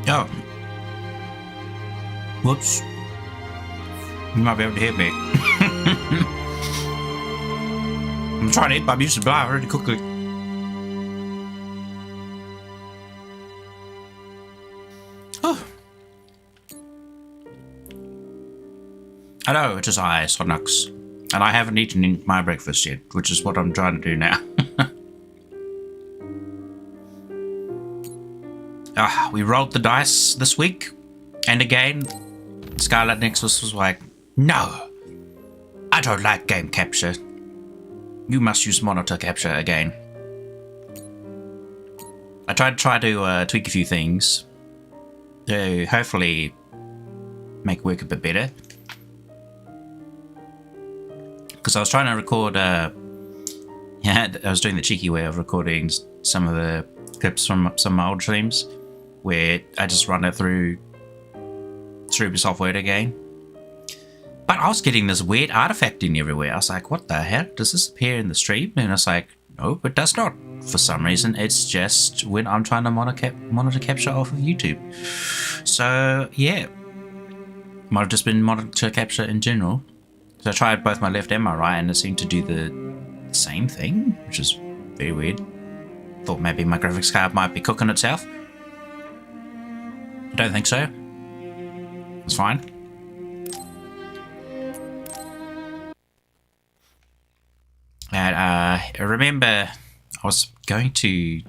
Oh. Whoops. You might be able to hear me. I'm trying to eat my music bar really quickly. Oh. Hello, it is I, Sonux. And I haven't eaten my breakfast yet, which is what I'm trying to do now. We rolled the dice this week, and again, Scarlet Nexus was like, no, I don't like game capture. You must use monitor capture again. I tried to tweak a few things to hopefully make work a bit better. Because I was trying to record, yeah, I was doing the cheeky way of recording some of the clips from some of my old streams, where I just run it through software again. But I was getting this weird artifacting everywhere. I was like, what the heck? Does this appear in the stream? And it's like, no, it does not. For some reason, it's just when I'm trying to monitor capture off of YouTube. So, yeah. Might have just been monitor capture in general. So I tried both my left and my right, and it seemed to do the same thing, which is very weird. Thought maybe my graphics card might be cooking itself. I don't think so. It's fine. And I remember I was going to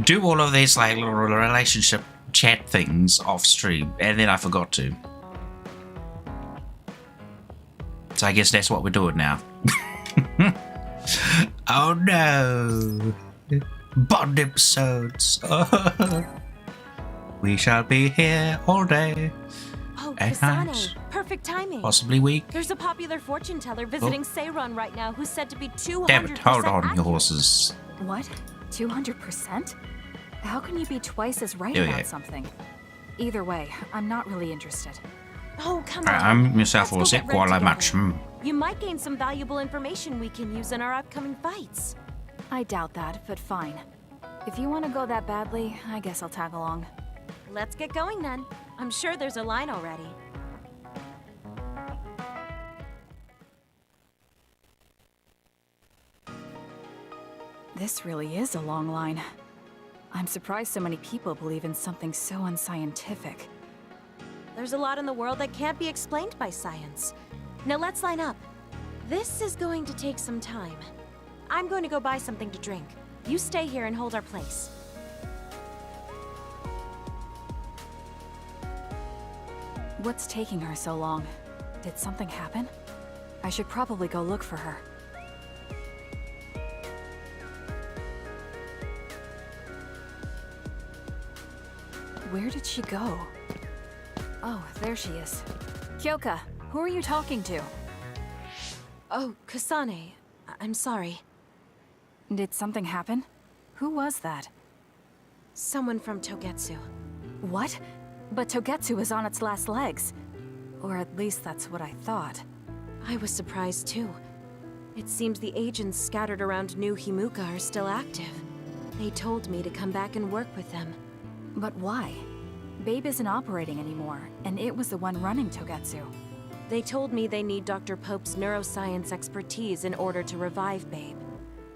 do all of these like little relationship chat things off stream, and then I forgot to. So I guess that's what we're doing now. Oh no! Bond episodes. We shall be here all day. Oh, Kasane, perfect timing. Possibly week. There's a popular fortune teller visiting Seiron right now who's said to be 200% Damn it, hold on, accurate. your horses. What? 200%? How can you be twice as right about something? Either way, I'm not really interested. Oh, come on. I'm yourself Let's all go set get while ready I match. You might gain some valuable information we can use in our upcoming fights. I doubt that, but fine. If you want to go that badly, I guess I'll tag along. Let's get going then. I'm sure there's a line already. This really is a long line. I'm surprised so many people believe in something so unscientific. There's a lot in the world that can't be explained by science. Now let's line up. This is going to take some time. I'm going to go buy something to drink. You stay here and hold our place. What's taking her so long? Did something happen? I should probably go look for her. Where did she go? Oh, there she is. Kyoka, who are you talking to? Oh, Kasane. I'm sorry. Did something happen? Who was that? Someone from Togetsu. What? But Togetsu is on its last legs. Or at least that's what I thought. I was surprised too. It seems the agents scattered around New Himuka are still active. They told me to come back and work with them. But why? Babe isn't operating anymore, and it was the one running Togetsu. They told me they need Dr. Pope's neuroscience expertise in order to revive Babe.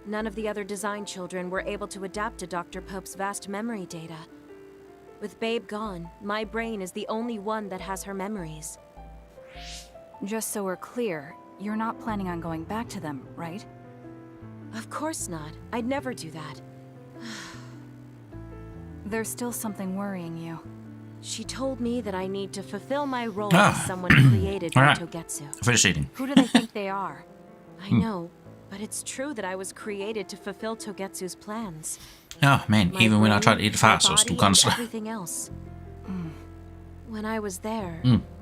None of the other design children were able to adapt to Dr. Pope's vast memory data. With Babe gone, my brain is the only one that has her memories. Just so we're clear, you're not planning on going back to them, right? Of course not. I'd never do that. There's still something worrying you. She told me that I need to fulfill my role as someone created by Togetsu. Finish eating. Who do they think they are? I know, but it's true that I was created to fulfill Togetsu's plans. Oh man, My even when I brain, try to eat fast, I my was still body, and constantly. everything else. When I was there,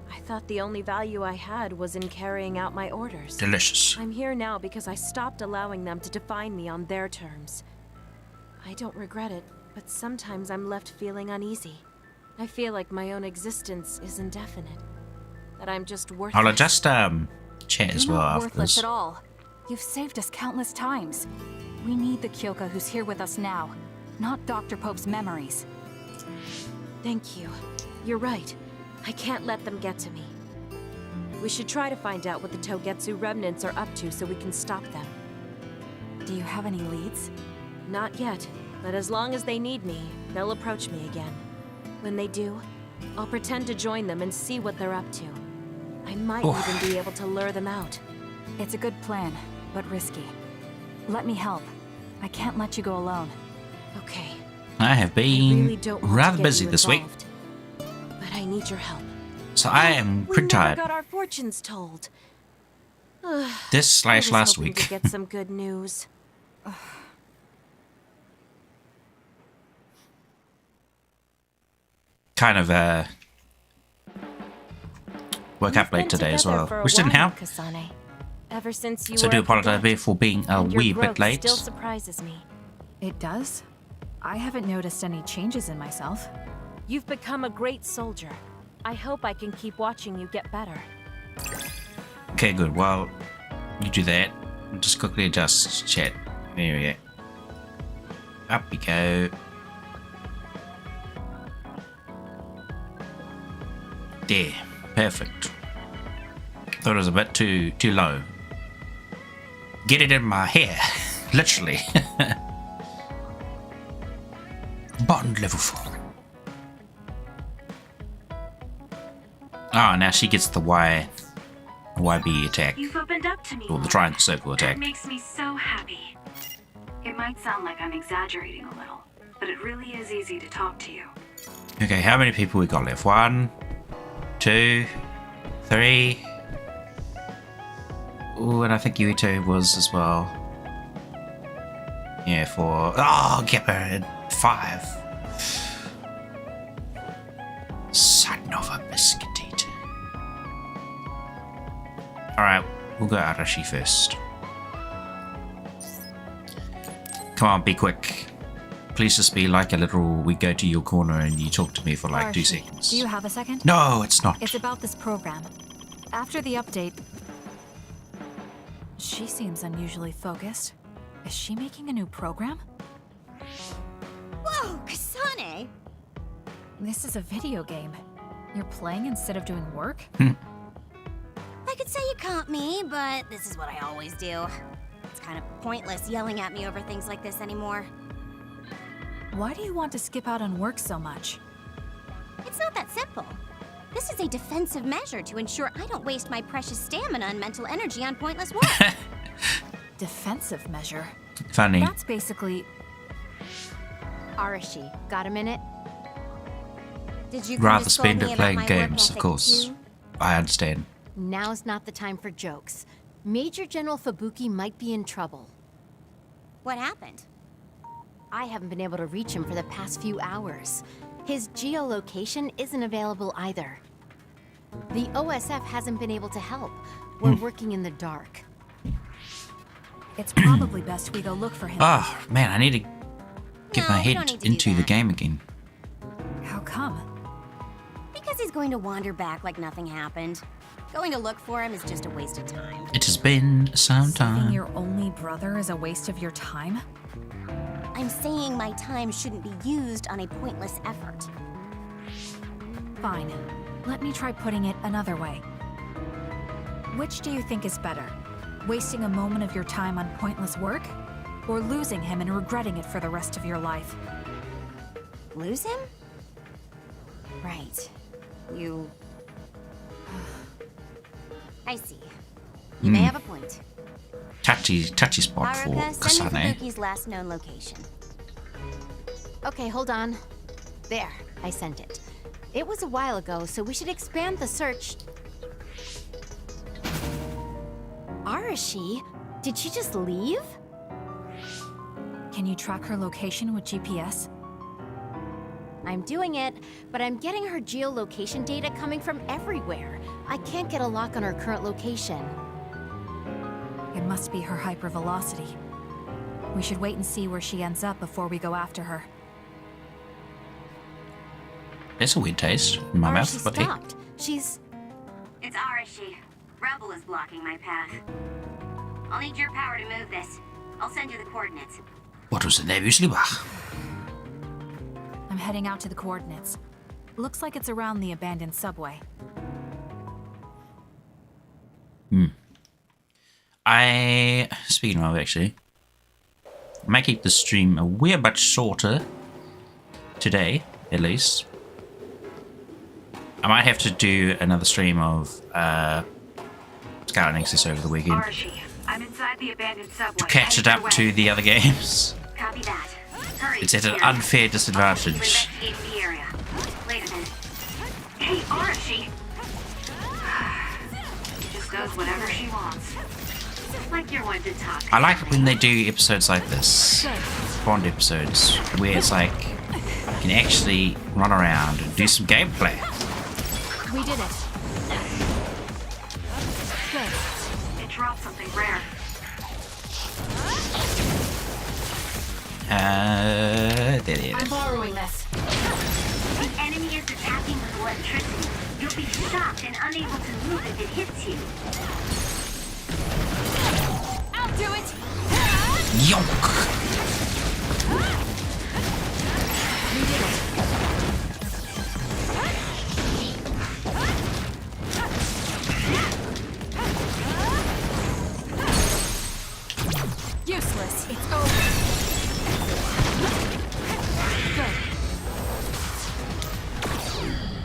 I thought the only value I had was in carrying out my orders. Delicious. I'm here now because I stopped allowing them to define me on their terms. I don't regret it, but sometimes I'm left feeling uneasy. I feel like my own existence is indefinite. That I'm just worthless. I'll just chat as You're well not after worthless this. at all. You've saved us countless times. We need the Kyoka who's here with us now, not Dr. Pope's memories. Thank you. You're right. I can't let them get to me. We should try to find out what the Togetsu remnants are up to so we can stop them. Do you have any leads? Not yet, but as long as they need me, they'll approach me again. When they do, I'll pretend to join them and see what they're up to. I might even be able to lure them out. It's a good plan, but risky. Let me help. I can't let you go alone. Okay. I have been really don't want to rather get busy you this week, involved, but I need your help. so I am pretty We never tired. got our fortunes told. This I was / last hoping week. to get some good news. Kind of woke up We've been late today as together well, for a which didn't while, help. Kasane. Ever since you So I were do a apologize a cadet, bit for being a and your wee growth bit late. Still surprises me. It does? I haven't noticed any changes in myself. You've become a great soldier. I hope I can keep watching you get better. Okay, good. Well, you do that. I'll just quickly adjust chat. There we go. Up we go. There. Perfect. Thought it was a bit too low. Get it in my hair. Literally. Bond level 4. Ah, now she gets the YB attack. You've opened up to me. Or the more. triangle circle attack. That makes me so happy. It might sound like I'm exaggerating a little, but it really is easy to talk to you. Okay, how many people we got left? 1, 2, 3. Ooh, and I think Yuito was as well. Yeah, 4. Oh, Gepper, 5. Son of a biscuit eater. Alright, we'll go Arashi first. Come on, be quick. Please just be like a little, we go to your corner and you talk to me for like 2 Arashi, seconds. Do you have a second? No, it's not. It's about this program. After the update... She seems unusually focused. Is she making a new program? Whoa, Kasane! This is a video game. You're playing instead of doing work? I could say you caught me, but this is what I always do. It's kind of pointless yelling at me over things like this anymore. Why do you want to skip out on work so much? It's not that simple. This is a defensive measure to ensure I don't waste my precious stamina and mental energy on pointless work. Defensive measure? Funny. That's basically... Arashi, got a minute? Did you come Rather to scold spend me it about playing my work games, of ethic, course. too? I understand. Now's not the time for jokes. Major General Fubuki might be in trouble. What happened? I haven't been able to reach him for the past few hours. His geolocation isn't available either. The OSF hasn't been able to help. We're working in the dark. It's probably best we go look for him. Oh, man, I need to get No, my we don't head need to do into the that. game again. How come? Because he's going to wander back like nothing happened. Going to look for him is just a waste of time. It has been some Saving time. your only brother is a waste of your time? I'm saying my time shouldn't be used on a pointless effort. Fine. Let me try putting it another way. Which do you think is better? Wasting a moment of your time on pointless work? Or losing him and regretting it for the rest of your life? Lose him? Right. You... I see. You may have a point. Touchy spot for Haruka, send me Kasane. Fubuki's last known location. Okay, hold on. There, I sent it. It was a while ago, so we should expand the search. Arashi? Did she just leave? Can you track her location with GPS? I'm doing it, but I'm getting her geolocation data coming from everywhere. I can't get a lock on her current location. It must be her hypervelocity. We should wait and see where she ends up before we go after her. There's a weird taste in my mouth. Arashi What the heck? stopped. She's... It's Arashi. Rebel is blocking my path. I'll need your power to move this. I'll send you the coordinates. What was the name usually? I'm heading out to the coordinates. Looks like it's around the abandoned subway. Speaking of, actually, I might keep the stream a wee bit shorter today, at least. I might have to do another stream of Scarlet Nexus over the weekend Archie, I'm inside the abandoned subway. to catch it up to the other games. Copy that. Hurry. It's at an Here. unfair Keep disadvantage. investigating the area. Wait a minute. Hey, Archie! She just does whatever she wants. Like you're one to talk. I like it when they do episodes like this, Bond episodes, where it's like you can actually run around and do some gameplay. We did it. Good. It dropped something rare. There it I'm is. borrowing this. The enemy is attacking with electricity. You'll be shocked and unable to move if it hits you. I'll do it. Yonk! We did it. Useless. It's over. Good.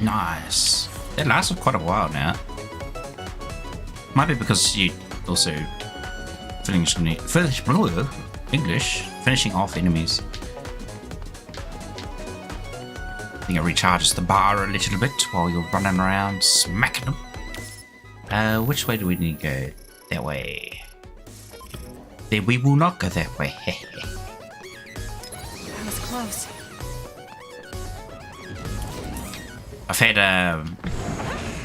Nice. That lasted quite a while now. Might be because you also finishing off enemies. I think it recharges the bar a little bit while you're running around smacking them. Which way do we need to go? That way. Then we will not go that way. That was close. I've had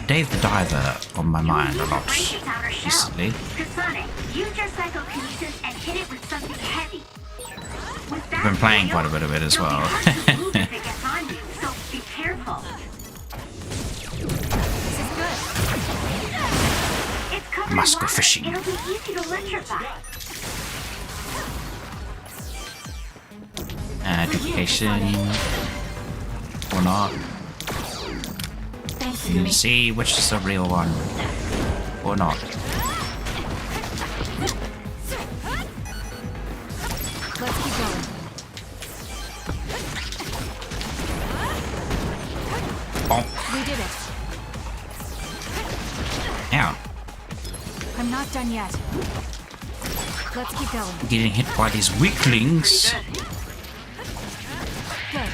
Dave the Diver on my mind a lot Break its outer shell. recently. Kasane, use your psychokinesis and hit it with something heavy. With that I've been playing oil, quite a bit of it as you'll be well. hard to move if it gets on you, so be careful. This is good. It's covered Must in go water. fishing. It'll be easy to electrify. Duplication. Or not. Thanks, You can Yumi. see which is the real one. Or not. Let's keep going. Bonk. We did it. Ow. I'm not done yet. Let's keep going. Getting hit by these weaklings. Good. Good.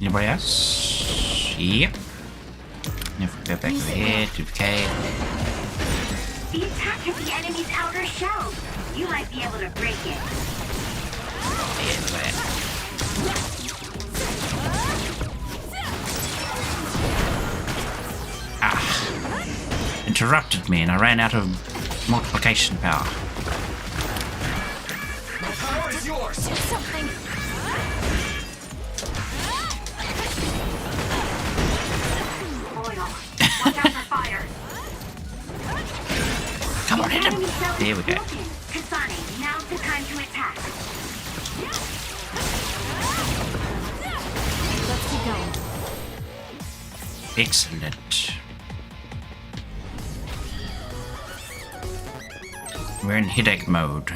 Anybody else? Yep. If we go back over here, duplicate. The attack hit the enemy's outer shell. You might be able to break it. Yeah, look at that. Interrupted me and I ran out of multiplication power. Do something. Oil. Watch out for fire. Come on, hit him. Enemy cell There is we go. broken. Kasane, now's the time to attack. Let's keep going. Excellent. We're in headache mode.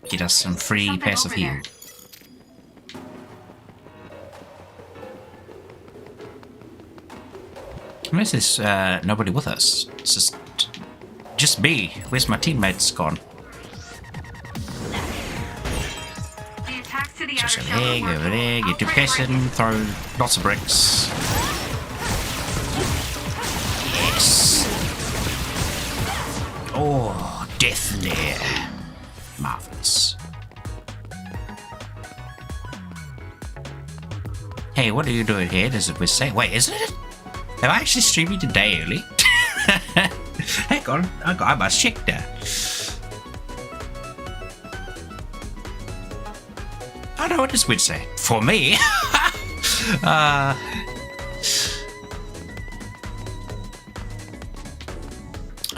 Get us some free Something passive over heal. there. Unless there's nobody with us. It's just me. Where's my teammates gone? The attacks to the outer Just over shell there, are go over working. there, I'll get try duplication, throw lots of bricks. Yes. Oh, death there. Marvelous. Hey, what are you doing here? Does it say? Wait, isn't it? Am I actually streaming today early? Hang on, I must check that. Oh no, it is Wednesday. For me.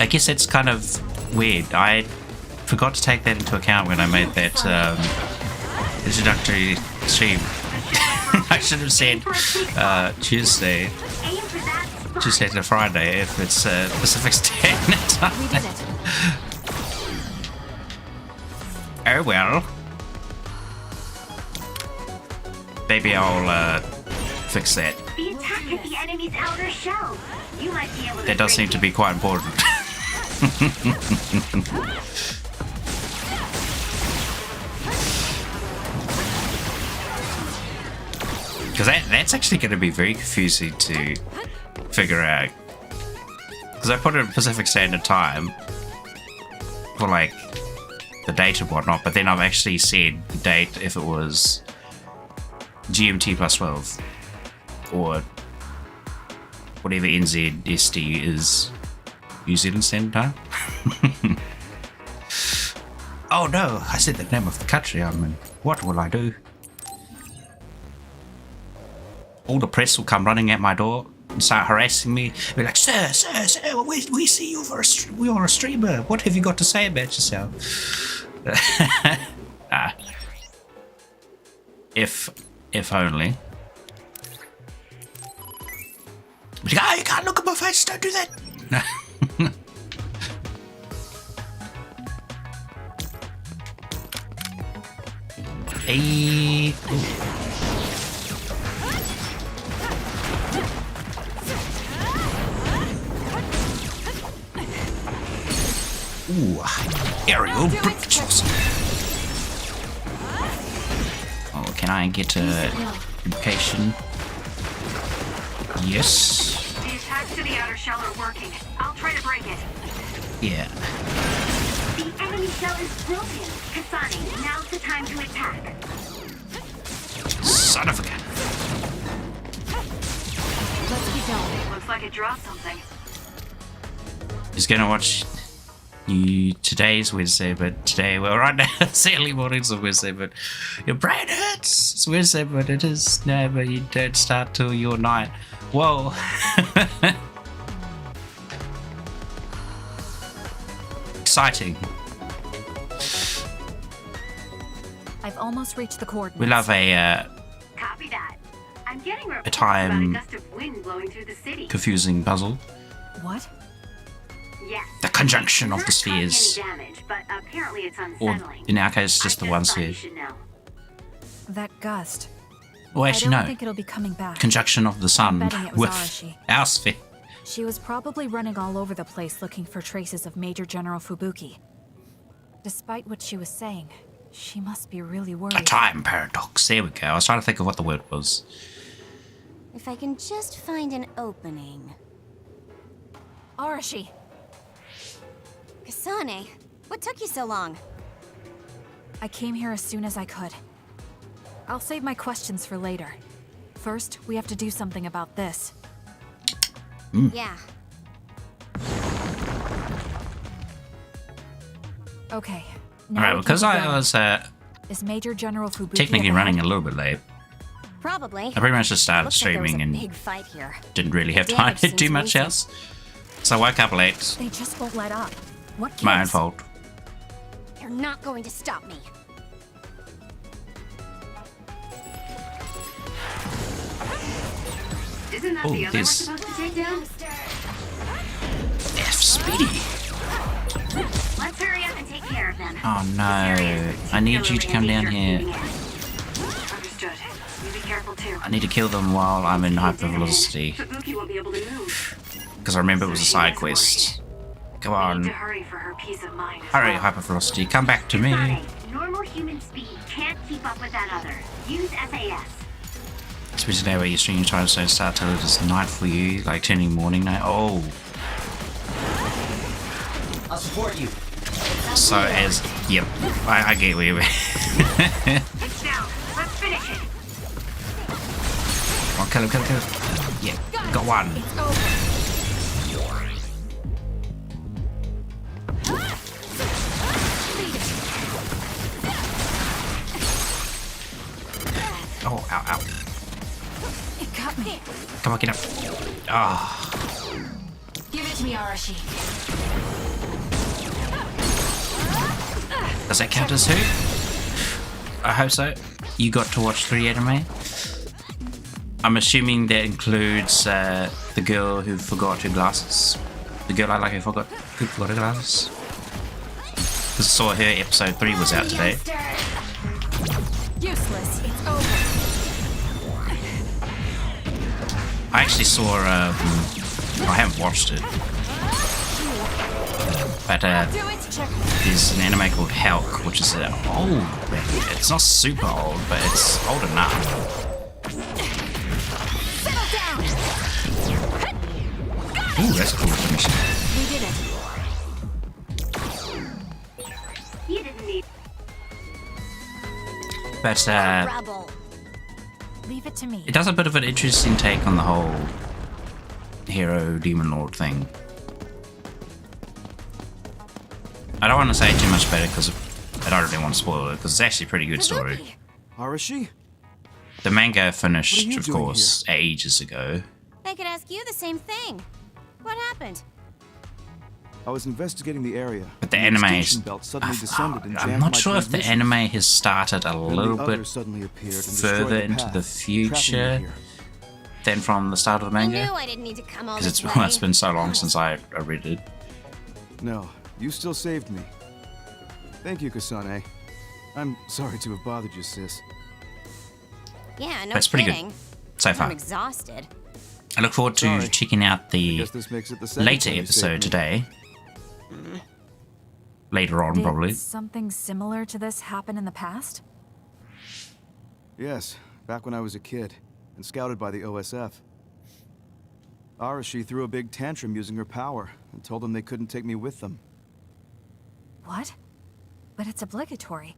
I guess it's kind of weird. I forgot to take that into account when I made that introductory stream. I should have said Tuesday to Friday if it's Pacific Standard Time. We did it. Oh well. Maybe I'll fix that. The attack at the enemy's outer shell. You might be able to. That does seem to be quite important. Because that's actually going to be very confusing to figure out. Because I put it in Pacific Standard Time for like the date and whatnot, but then I've actually said the date if it was GMT plus 12 or whatever NZST is New Zealand Standard Time. Oh no, I said the name of the country I'm in. What will I do? All the press will come running at my door and start harassing me. Be like, sir, we see you you're a streamer. What have you got to say about yourself? If only. But like, you can't look at my face. Don't do that. Hey. Ooh, aerial bridges. Oh, can I get a location? Yes. The attacks to the outer shell are working. I'll try to break it. Yeah. The enemy shell is broken. Kasane, now's the time to attack. Son of a gun. Let's keep going. Looks like it dropped something. He's gonna watch today's Wednesday, but today, well, right now it's early mornings of Wednesday, but your brain hurts. It's Wednesday, but it is no, but you don't start till your night. Whoa. Exciting. I've almost reached the coordinates. We love a Copy that. I'm getting reports time about a gust of wind blowing through the city. confusing puzzle. What? Yes. The conjunction of Not the spheres. causing any damage, but apparently it's Or unsettling. in our case, just the one thought you sphere. should know. That gust. Well, I actually, don't no. think it'll be coming back. Conjunction of the sun betting it was with Arashi. our sphere. She was probably running all over the place looking for traces of Major General Fubuki. Despite what she was saying, she must be really worried. A time paradox. There we go. I was trying to think of what the word was. If I can just find an opening. Arashi! Kasane, what took you so long? I came here as soon as I could. I'll save my questions for later. First, we have to do something about this. Yeah. Okay. Alright, we because can I keep going. was Is Major General Fubuki technically ahead? running a little bit late. Probably. I pretty much just started Looks like there was streaming a and big fight here. didn't really have Damage time to seems do much recent. else. So I woke up late. They just won't let up. What gives? My own fault. You're not going to stop me. Isn't that Oh, the other we're there's- supposed to take down? F speedy. Let's hurry up and take care of them. Oh no. I need you to come down here. Understood. You be careful too. I need to kill them while I'm in hypervelocity. Fubuki won't be able to move. Because I remember it was a side quest. Come We need on. to hurry for her peace of mind. as Hurry, well. hypervelocity. Come back to me. Kasane, normal human speed can't keep up with that other. Use SAS. Especially today where your streaming times don't start till it is night for you, like turning morning night. Oh. I'll support you. So as, yep, I get where you're It's down. Let's finish it. Oh, kill him. Yeah, got one. Oh, ow. It got me. Come on, get up. Ah. Give it me, Arashi. Does that count as who? I hope so. You got to watch 3 anime? I'm assuming that includes the girl who forgot her glasses. The girl I like who forgot her glasses. Because I saw her episode 3 was out today. Useless. It's over. I actually saw, I haven't watched it. But there's an anime called Hulk, which is old. It's not super old, but it's old enough. Ooh, that's a cool mission. We did it. You didn't need. But Rubble. Leave it to me. it does a bit of an interesting take on the whole hero demon lord thing. I don't want to say too much about it because I don't really want to spoil it because it's actually a pretty good story. Arashi? The manga What are finished, you of doing course, ages ago. I could ask you the same thing. What happened? I was investigating the area. But the when anime extinction is... belt suddenly descended and I'm jammed not my sure if the transmissions. anime has started a Then little the bit others suddenly appeared and further destroyed into path, the trapping me future here. than from the start of the I manga. knew I didn't need to come all Because this way. it's been so long since I read it. No, you still saved me. Thank you, Kasane. I'm sorry to have bothered you, sis. Yeah, no That's pretty good kidding. so far. I'm exhausted. I look forward to Sorry. checking out the Guess this makes it the second later time you saved me. episode today. Later on, Did probably. something similar to this happen in the past? Yes, back when I was a kid and scouted by the OSF. Arashi threw a big tantrum using her power and told them they couldn't take me with them. What? But it's obligatory.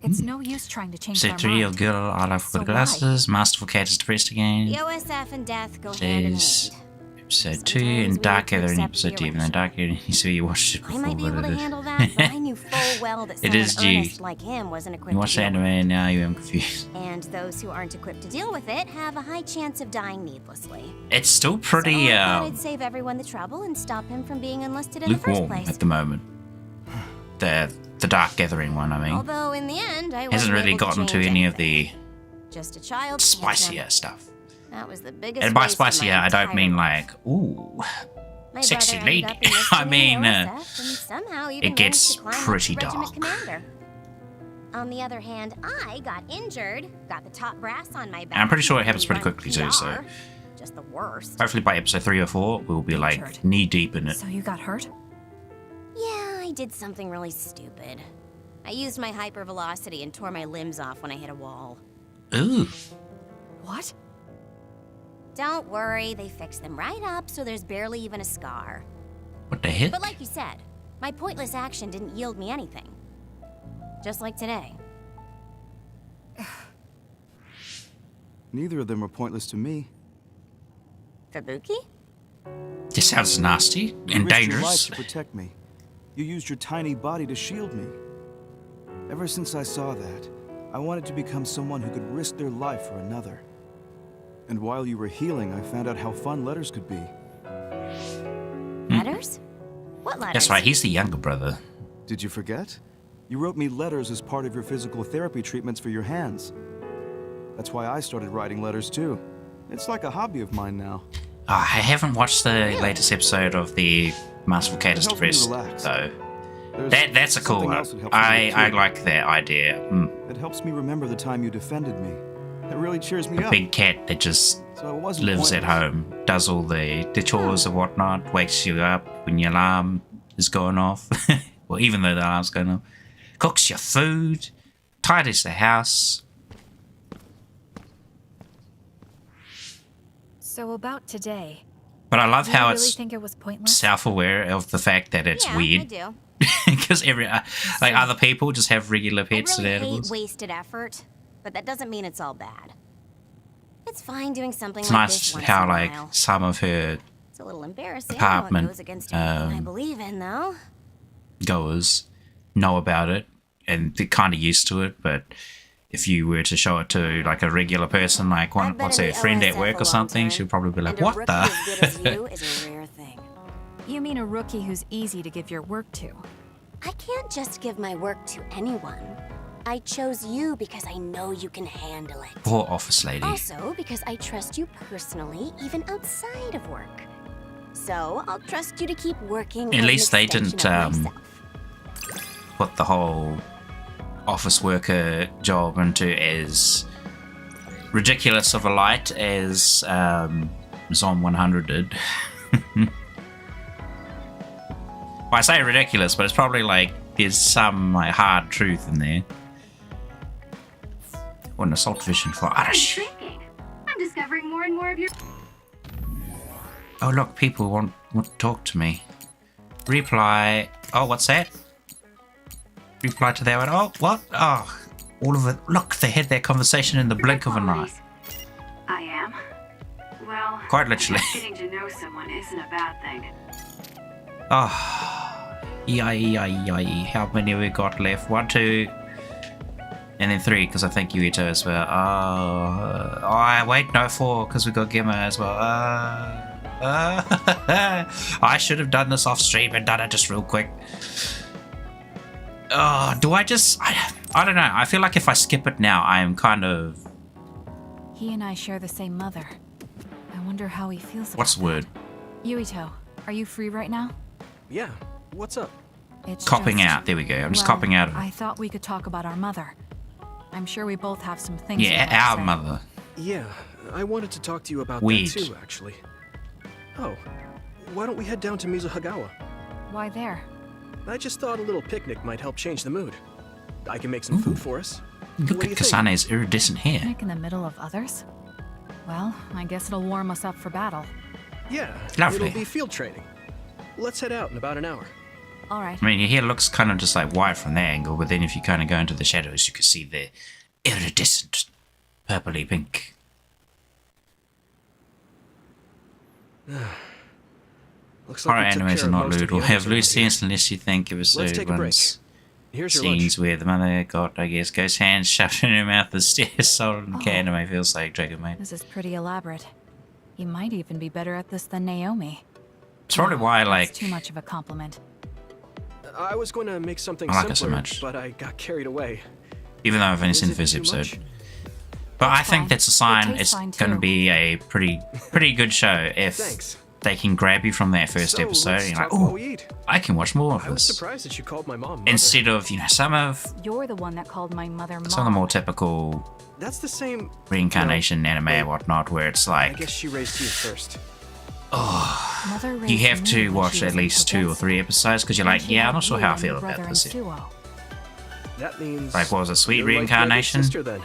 It's no use trying to change their Episode 3 of mind. Girl I Love So Good Glasses. Masterful Cat is depressed again. The OSF and death go hand in There's hand. episode 2 Sometimes and we Dark have to Gathering accept episode 2. Even though the Dark Gathering, you see, you watched it I before. might be able to handle that, but I knew full well that It someone is due. earnest like him wasn't equipped You watch to the deal with anime and now you am confused. it. And those who aren't equipped to deal with it have a high chance of dying needlessly. It's still So pretty I thought I'd save everyone the trouble and stop him from being enlisted in the first lukewarm place. at the moment. The Dark Gathering one, I mean. Although in the end, I Hasn't wasn't really able gotten to change any of anything. the Just a child spicier stuff. That was the biggest. And by waste of my spicier, I don't entire mean life. like, ooh, My sexy brother ended lady. up enlisted I in the mean, OSF and somehow even it gets managed to climb up pretty to regiment dark. commander. On the other hand, I got injured, got the top brass on my back. And I'm pretty sure it and happens pretty run quickly too, so PR. Just the worst. hopefully by episode 3 or 4, we'll be like Injured. knee deep in it. So you got hurt? Yeah, I did something really stupid. I used my hypervelocity and tore my limbs off when I hit a wall. Ooh, What? Don't worry, they fixed them right up so there's barely even a scar. what the heck? But like you said, my pointless action didn't yield me anything. Just like today. Neither of them were pointless to me. Kabuki? This sounds nasty You and risked your life dangerous. to protect me. You used your tiny body to shield me. Ever since I saw that, I wanted to become someone who could risk their life for another. And while you were healing, I found out how fun letters could be. Letters? What letters? That's right, he's the younger brother. Did you forget? You wrote me letters as part of your physical therapy treatments for your hands. That's why I started writing letters too. It's like a hobby of mine now. Oh, I haven't watched the latest episode of the Masterful Cat is It helps me Depressed, relax. though. There's That's a cool something one. else that helps me I too. like that idea. It helps me remember the time you defended me. It really cheers me up. Big cat that just So it wasn't lives at pointless. home, does all the chores and whatnot, wakes you up when your alarm is going off. Well, even though the alarm's going off. Cooks your food, tidies the house. So about today. But I love Do you how really it's think it was pointless? self-aware of the fact that it's yeah, I weird. do. Because like other people just have regular pets I really and hate animals. wasted effort, but that doesn't mean it's all bad. It's fine doing something It's like nice this once how in a like while. some of her It's a little embarrassing apartment, how it goes against everything I um, believe in, though. goers know about it and they're kind of used to it, but if you were to show it to like a regular person, like I've been what's in her the friend at OSF work a or long something, time, she'll probably be like, and a "What rookie as good as the?" you is a rare thing. You mean a rookie who's easy to give your work to. I can't just give my work to anyone. I chose you because I know you can handle it. Poor office lady. Also, because I trust you personally, even outside of work. So, I'll trust you to keep working. At as an least they extension didn't of myself. put the whole office worker job into as ridiculous of a light as Zom 100 did. Well, I say ridiculous, but it's probably like there's some like hard truth in there. Or an assault vision for Arash. Intriguing. I'm discovering more and more of your... Oh look, people want to talk to me. Reply. Oh, what's that? Reply to that one. Oh, what? Oh, all of it. Look, they had their conversation in the blink of an eye. I am. Well, Quite literally. getting to know someone isn't a bad thing. Oh, yay. How many have we got left? 1, 2, and then 3, because I think Yuito as well. Wait, no, 4, because we got Gemma as well. I should have done this off stream and done it just real quick. Do I just... I don't know. I feel like if I skip it now, I am kind of... He and I share the same mother. I wonder how he feels about What's the word? that. Yuito, are you free right now? Yeah, what's up? It's Copping just- out. There we go. I'm just well, copping out of I it. thought we could talk about our mother. I'm sure we both have some things. Yeah, we'd like to our say. mother. Yeah, I wanted to talk to you about Weed. that too, actually. Oh, why don't we head down to Mizuhagawa? Why there? I just thought a little picnic might help change the mood. I can make some food for us. Look What do at you think? Kasane's iridescent hair. Picnic in the middle of others? Well, I guess it'll warm us up for battle. Yeah, Lovely. it'll be field training. Let's head out in about an hour. All right. I mean, your hair looks kind of just like white from that angle, but then if you kind of go into the shadows, you can see the iridescent purpley pink. Looks like Horror we took animes care are of not most of lewd the or have others around loose here. sense unless you think episode Let's take a break. one's Here's your scenes lunch. where the mother got, I guess, ghost hands shoved in her mouth as stairs sold and anime feels like Dragon Maid. This is pretty elaborate. You might even be better at this than Naomi. It's probably why, That's like, too much of a compliment. I was going to make something I like it so simpler, much. but I got carried away. even though I've only Is seen the it first too episode. much? But I That's think fine. that's a It sign tastes it's fine, going to too. be a pretty good show if Thanks. they can grab you from that first So, episode let's and you're like, talk while oh, we eat. I can watch more of I was this. surprised that you called my mom mother. Instead of, some of You're the one that called my mother Mom. some of the more typical That's the same. reincarnation anime and whatnot, where it's I like, guess she raised you first. Mother you raised have me to when watch she at was in least 2 or Toketsu, 3 episodes because you're and like, she yeah, I'm had not sure you how I and feel your about brother this. in Suo. That means. Like, what was it, Sweet you're like my big Reincarnation? sister, then.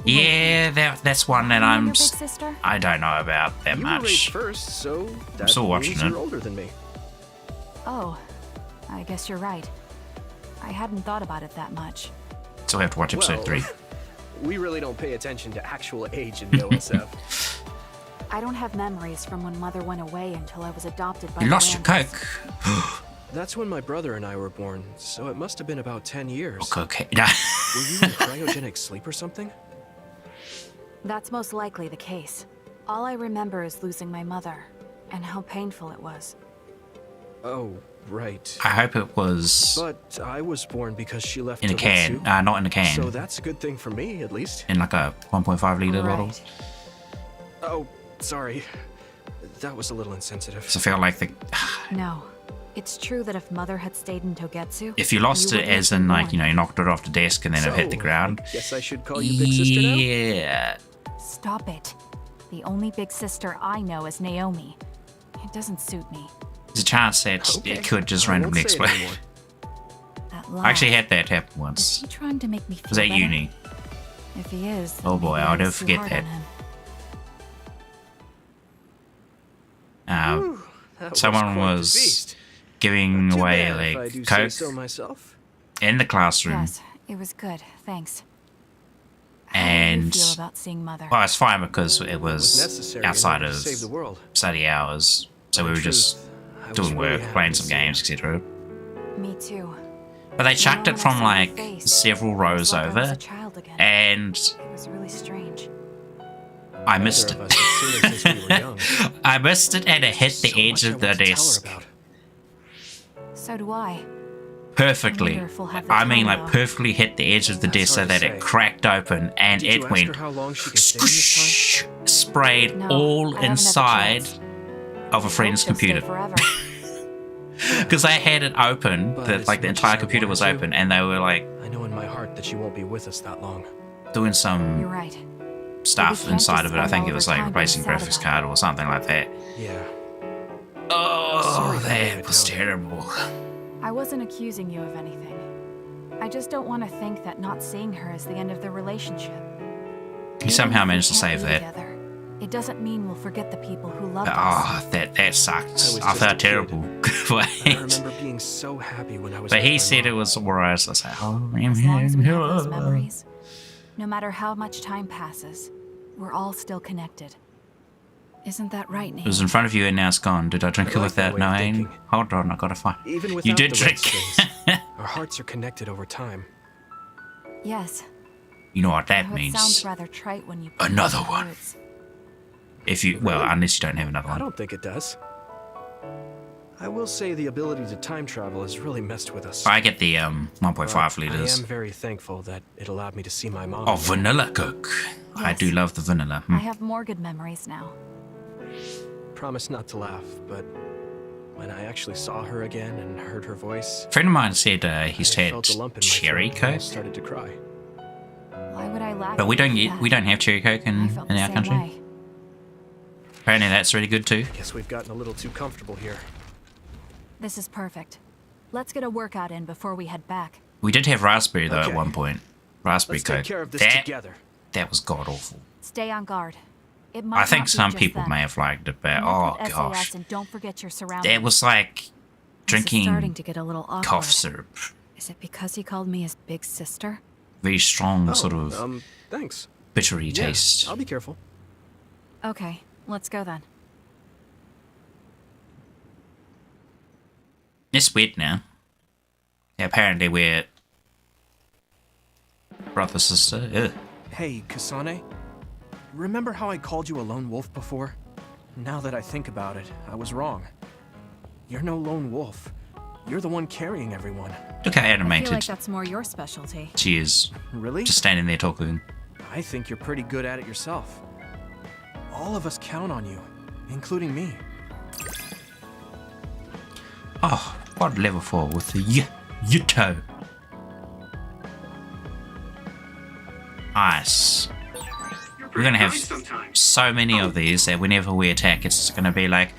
Yeah, that's one that You and I'm. your big sister? I don't know about that You were raised much. first, so that still watching means it. you're older than me. Oh, I guess you're right. I hadn't thought about it that much. So we have to watch episode Well, 3. We really don't pay attention to actual age in the OSF. I don't have memories from when Mother went away until I was adopted by You lost your Miranda's. coke. That's when my brother and I were born, so it must have been about 10 years. Cocaine. Were you in cryogenic sleep or something? That's most likely the case. All I remember is losing my mother, and how painful it was. Oh, right. I hope it was But I was born because she left in a can. Toketsu, Not in a can. so that's a good thing for me, at least. In like a 1.5 litre bottle. Right. Oh, sorry. That was a little insensitive. So I feel like No. It's true that if Mother had stayed in Togetsu, if you lost you it wouldn't as have in been like, you born. knocked it off the desk and then it hit the So, ground. I guess I should call you Big Sister now? Yeah. Stop it. The only big sister I know is Naomi. It doesn't suit me. There's a chance that Okay, it could just I won't randomly say it explode. anymore. That I actually lie. had that happen Is once. he trying to make me feel Was at better? uni. If he is, Oh then boy, maybe I'll I never was too forget hard that. on him. Whew, that was Someone quite the was feast. giving Too away bad if I like do say coke so myself. in the classroom. Yes, it was good. Thanks. How do you And feel about seeing Mother? well, it's fine because it It was was necessary in outside order of to save the world. study hours, so we In were just truth, I was doing really work, happy playing to some see her. games, etc. Me too. But they chucked when it I from saw her like face, several It rows was like I was a over, child again. and It was really strange. I missed Neither it. of us had seen her since we were young. I missed it and it hit the So edge much of the I want to tell her desk. about. So do I. Perfectly. I wonder if we'll have the I mean, time, like, though. perfectly hit the edge of the That's desk so hard to that say. it cracked open and Did you it ask went her how long she could stay in this time? squish, sprayed No, all I haven't had the inside chance. of a I friend's hope she'll stay computer. forever. Because they had it open, But that as like the much as entire I computer was wanted to, open, and they were like I know in my heart that she won't be with us that long. doing You're some right. stuff can't inside just of it. I spend think all it was of our like time replacing being sad graphics about card or something like that. Yeah. Oh, Sorry that made that it was known. terrible. I wasn't accusing you of anything. I just don't want to think that not seeing her is the end of the relationship. He somehow Even if we managed to can't save be that. together, it doesn't mean we'll forget the people who loved us. Oh, that sucked. was I just a felt kid. terrible for I it. remember being so happy when I was But with he my said it mom. was alright. I was like, oh, As long as we have those memories, no matter how much time passes, we're all still connected. Isn't that right, Nate? It was in front of you and now it's gone. Did I drink it I like that without way of knowing? thinking. Hold on, I gotta find. Even without You did the drink. red strings, our hearts are connected over time. Yes. You know what I that know it sounds means. rather trite when you put it Another into one. words. If you, well, unless you don't have another I one. don't think it does. I will say the ability to time travel has really messed with us. I get the 1.5 But liters. I am very thankful that it allowed me to see my mom. Oh, vanilla Coke. I Yes. do love the vanilla. I have more good memories now. Promise not to laugh, but when I actually saw her again and heard her voice, A friend of mine said he's I had felt a lump in my cherry throat and Coke, almost started to cry. Why would I laugh? but we don't at get, that? we don't have cherry Coke I in felt our the same country. way. Apparently that's really good too. Guess we've gotten a little too comfortable here. This is perfect. Let's get a workout in before we head back. We did have raspberry though at Okay. one point. Raspberry Let's Coke. take care of this that together. that was god awful. Stay on guard. It might I think not be some just people that. may have liked it, but Connect oh with gosh, SAS and don't forget your surroundings. that was like This is starting drinking to get a little awkward. cough syrup. Is it because he called me his big sister? Very strong, Oh, sort of thanks. bittery Yeah, taste. I'll be careful. Okay, let's go then. It's weird now. Yeah, apparently we're brother sister. Ugh. Hey, Kasane. Remember how I called you a lone wolf before? Now that I think about it, I was wrong. You're no lone wolf. You're the one carrying everyone. Look how I feel animated like that's more your specialty. she is. Really? Just standing there talking. I think you're pretty good at it yourself. All of us count on you, including me. Oh, what level 4 with the Yuto. Nice. We're gonna have so many of these that whenever we attack, it's gonna be like,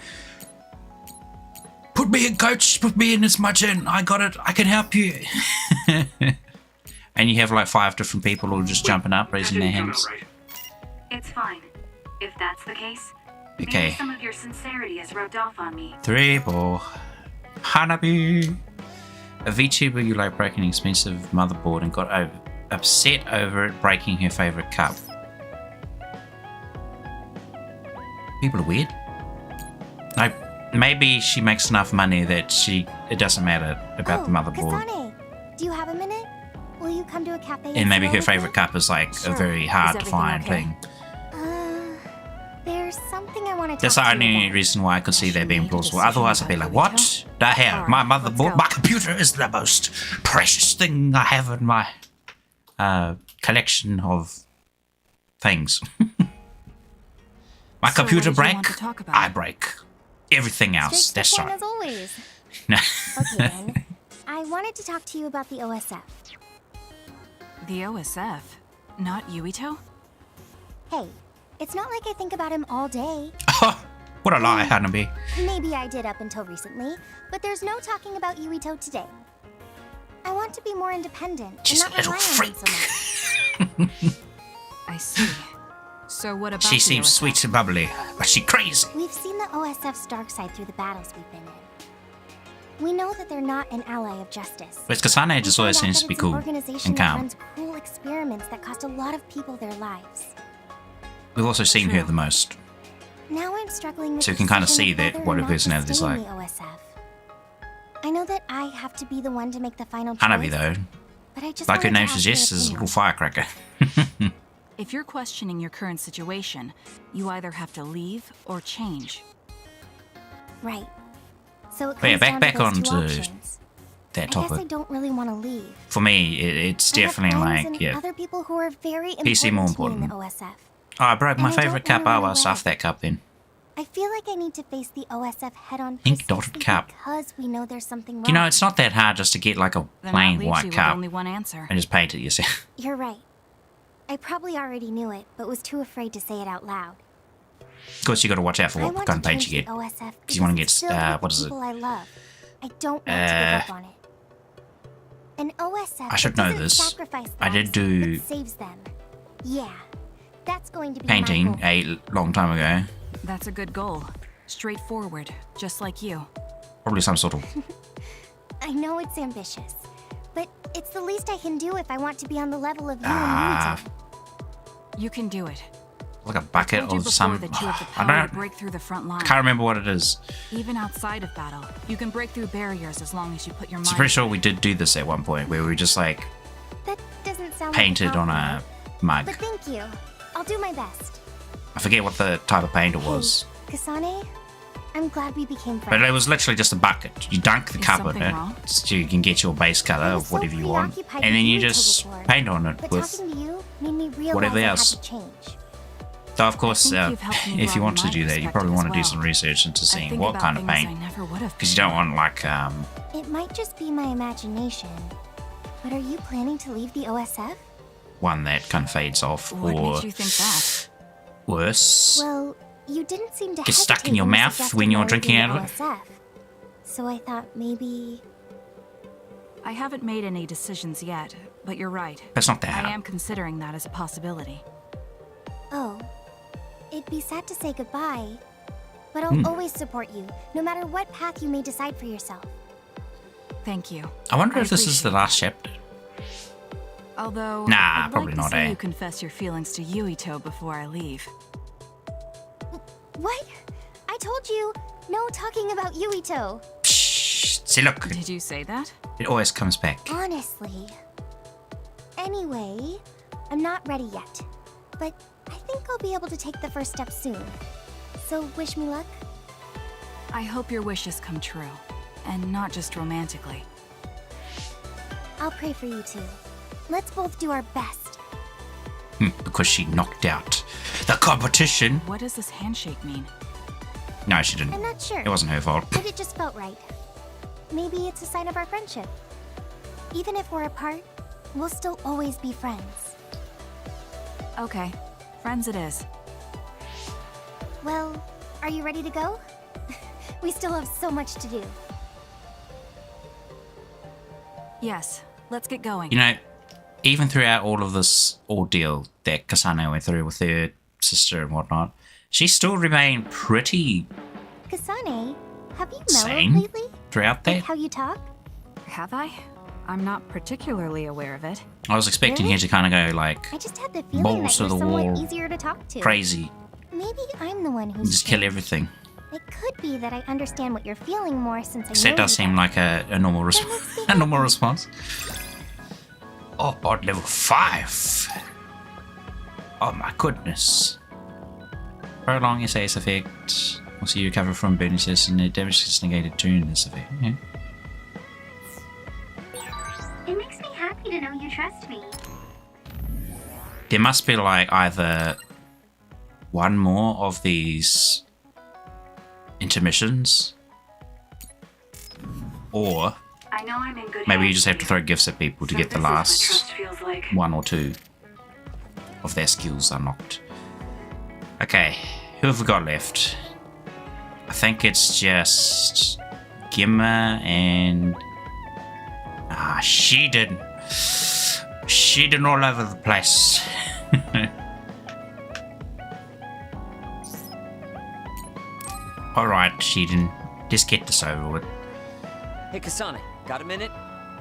put me in, coach, put me in as much in, I got it, I can help you. And you have like 5 different people all just jumping up, raising their hands. It's fine. If that's the case, Okay. maybe some of your sincerity has rubbed off on me. 3 more. Hanabi. A VTuber you like broke an expensive motherboard and got upset over it breaking her favorite cup. People are weird. Like, maybe she makes enough money that it doesn't matter about the motherboard. Kasane, do you have a minute? Will you come to a cafe? And maybe sit her with favorite me? cup is like Sure. a very Is hard to everything find okay? thing. There's something I want to talk That's the to you only about. reason why I could see She that being made a plausible. decision Otherwise, I'd be about like, Yuito? what the hell? Alright, My let's motherboard, go. my computer is the most precious thing I have in my collection of things. My So computer what did you break, want to talk about? I break. Everything else, Straight that's to the point right. as always. No. Okay then. I wanted to talk to you about the OSF. The OSF? Not Yuito? Hey, it's not like I think about him all day. What a lie, Hanabi. Maybe I did up until recently, but there's no talking about Yuito today. I want to be more independent She's and a not little rely on him so much. I see. So what about She the seems OSF? sweet and bubbly, but she crazy. We've seen the OSF's dark side through the battles we've been in. We know that they're not an ally of justice. But Kasane We just found always out seems that to be it's an cool organization and that calm. runs cruel experiments that cost a lot of people their lives. We've also seen her True. the most. Now I'm struggling with So you the can kinda decision see of that whether what or her not to personality is stay in like. the OSF. I know that I have to be the one to make the final choice. Hanabi, though, But I just like her wanted to name ask your suggests, is a opinion. little firecracker. If you're questioning your current situation, you either have to leave or change. Right. So it But yeah, comes down back to those two onto options. that I guess I topic. don't really want to leave. For me, it's I have definitely friends like, and yeah. other people who are very PC more important to me in important. the OSF. Oh, I broke my And I don't favourite cup. wanna Oh, run well, away. stuff that cup then. I feel like I need to face the OSF head-on Ink dotted precisely cup. because we know there's something wrong. You know, it's not that hard just to get like a Then that plain leaves white you with cup only one answer. and just paint it yourself. You're right. I probably already knew it, but was too afraid to say it out loud. Of course, you got to watch out for I what want kind of to paint change you get. the OSF you wanna because get, it's filled with what the is it? people I love. I don't want to give up on it. An OSF I should that know doesn't this. sacrifice I did lives, do but saves them. Yeah, that's going to be painting my goal. a long time ago. That's a good goal. Straightforward, just like you. Probably some sort of I know it's ambitious, but it's the least I can do if I want to be on the level of you Ah. and You can do it. like a bucket I told you of before some. that you have the I power to don't. break through the front line. Can't remember what it is. Even outside of battle, you can break through barriers as long as you put your So mind. pretty sure we did do this at one point where we just like That doesn't sound painted like a on a compliment, mug. But thank you. I'll do my best. I forget what the type of paint it was, Hey, Kasane, I'm glad we became but friends. it was literally just a bucket. You dunk the Is cup in something it wrong? so you can get your base color I was of so whatever you want, preoccupied and then with you Yuto just before, paint on it But with. talking to you made me realize whatever I had else. to change. Though of course, think you've helped me if you broaden want to my do that, you perspective probably as want to do well. some research into I seeing think what about kind of things I paint, never would have. because you don't want like It might just be my imagination, but are you planning to leave the OSF? one that kind of fades off, What or makes you think that? worse. Well, you didn't seem to Get stuck hesitate in your when you mouth suggested when you're my drinking leaving out the of it. OSF. So I thought maybe... I haven't made any decisions yet, but you're right. That's not that I hard. am considering that as a possibility. Oh, it'd be sad to say goodbye, but I'll always support you, no matter what path you may decide for yourself. Thank you. I wonder I if this is the appreciate last chapter. Although, Nah, I'd probably like to not, see eh? you confess your feelings to Yuito before I leave. What? I told you, no talking about Yuito. Psh, see, look, Did you say that? it always comes back. Honestly. Anyway, I'm not ready yet, but I think I'll be able to take the first step soon. So wish me luck. I hope your wishes come true, and not just romantically. I'll pray for you too. Let's both do our best. Because she knocked out the competition. What does this handshake mean? No, she didn't. I'm not sure, It wasn't her fault. but it just felt right. Maybe it's a sign of our friendship. Even if we're apart, we'll still always be friends. Okay, friends it is. Well, are you ready to go? We still have so much to do. Yes, let's get going. You know, even throughout all of this ordeal that Kasane went through with her sister and whatnot, she still remained pretty Kasane, have you mellowed sane lately? throughout Like that. how you talk? Have I? I'm not particularly aware of it. I was expecting her to kind of go like I just had the feeling balls that to you're the somewhat wall, easier to talk to. crazy, Maybe I'm the one and who's just kill changed. everything. It could be that I understand what you're feeling more since I So know it does you seem better. like a normal response. A normal response. Oh, bod level 5. Oh my goodness. Prolong SAS effect. Also, you recover from burning cells and the damage is negated during this effect. Yeah. It makes me happy to know you trust me. There must be like either one more of these intermissions, or I know I'm in good maybe you hands just have to with throw gifts at people to So get the this is what last trust feels like. one or two of their skills unlocked. Okay, who have we got left? I think it's just Gimma and Sheedon. Sheedon all over the place. Alright, Sheedon, just get this over with. Hey, Kasane, got a minute?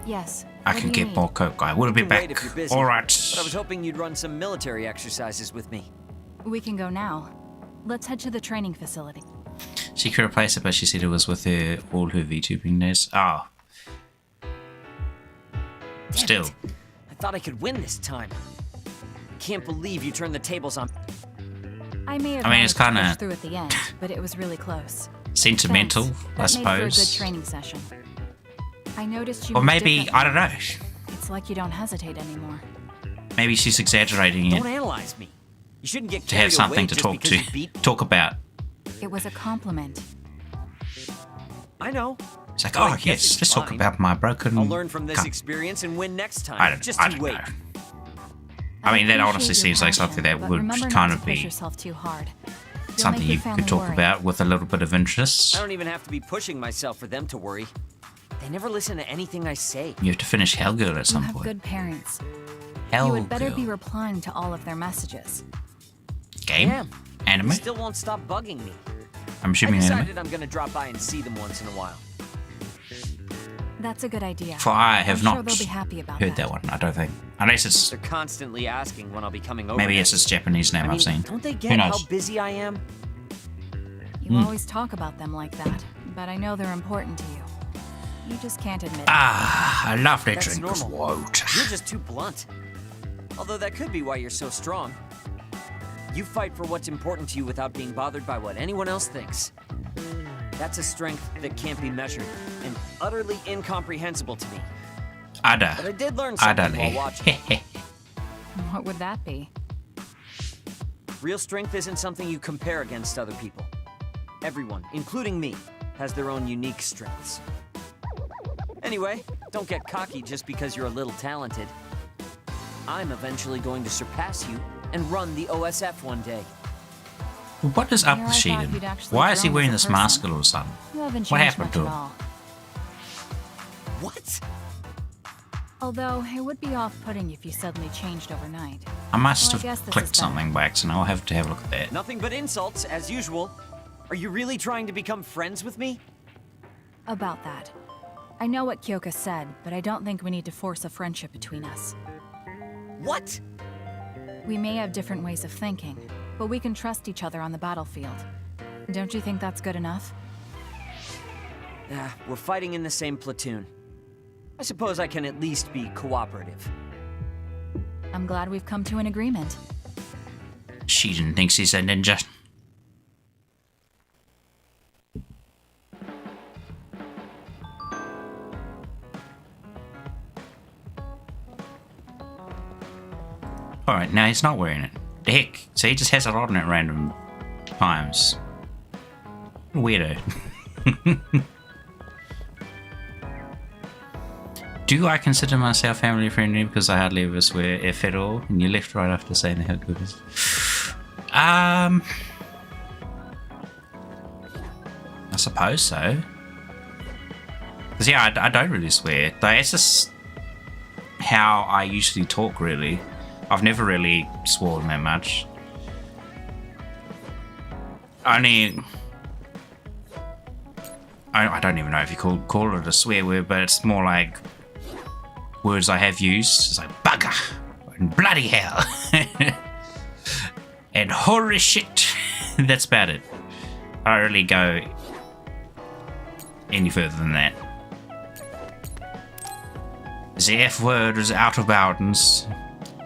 Yes. I what can do you get need? more coke. I will be can wait back. if you're busy. Alright. But I was hoping you'd run some military exercises with me. We can go now. Let's head to the training facility. She could replace it, but she said it was with her all her VTubing days. Oh. Damn Still. it. I thought I could win this time. Can't believe you turned the tables on. I may have I mean, it's managed to kinda- push through at the end, but it was really close. Sentimental, Thanks. I That made for a good suppose. training session. I noticed you Or moved maybe, differently. I don't know. It's like you don't hesitate anymore. Maybe she's exaggerating it Don't analyze me. You shouldn't get to have carried something away to just talk because to, you beat. talk about. It was a compliment. I know. It's like, Well, I oh guess yes, it's let's talk fine. about my broken. I'll learn from this cup. experience and win next time. I don't, Just I you don't wait. know. I mean, that appreciate honestly your seems like passion, something that but would remember kind not of to push be yourself too hard. You'll something make you your could family talk worry. about with a little bit of interest. I don't even have to be pushing myself for them to worry. They never listen to anything I say. You have to finish Hellgirl at You some have point. good parents. You would better be Hellgirl. replying to all of their messages. Game? Yeah. Anime? They still won't stop bugging me. I'm I assuming decided anime. I'm gonna drop by and see them once in a while. That's a good idea. For I have I'm sure not they'll be happy about heard that one, I don't think. Unless it's, They're constantly asking when I'll be coming over. maybe there. it's its Japanese name I mean, I've seen. Don't they Who get how knows? busy I am? You always talk about them like that, but I know they're important to you. You just can't admit it. Ah, I love that That's drink of normal. water. You're just too blunt. Although that could be why you're so strong. You fight for what's important to you without being bothered by what anyone else thinks. That's a strength that can't be measured and utterly incomprehensible to me. But I did learn something while watching. What would that be? Real strength isn't something you compare against other people. Everyone, including me, has their own unique strengths. Anyway, don't get cocky just because you're a little talented. I'm eventually going to surpass you and run the OSF one day. What is up Yeah, with I thought Sheldon? you'd actually Why is he grown wearing as a this person. mask all of a sudden? You haven't What changed happened much to at him? all. What? Although, it would be off-putting if you suddenly changed overnight. I must Well, I have guess this is clicked better. something by accident. I'll have to have a look at that. Nothing but insults, as usual. Are you really trying to become friends with me? About that. I know what Kyoka said, but I don't think we need to force a friendship between us. What? We may have different ways of thinking, but we can trust each other on the battlefield. Don't you think that's good enough? We're fighting in the same platoon. I suppose I can at least be cooperative. I'm glad we've come to an agreement. Sheldon thinks he's a ninja. Alright, now he's not wearing it. The heck? So he just has it on at random times. Weirdo. Do I consider myself family friendly because I hardly ever swear F at all? And you left right after saying how good it is. I suppose so. Because yeah, I don't really swear. That's just how I usually talk, really. I've never really sworn that much. Only... I don't even know if you call it a swear word, but it's more like words I have used. It's like bugger and bloody hell and holy shit. That's about it. I don't really go any further than that. The F word is out of bounds.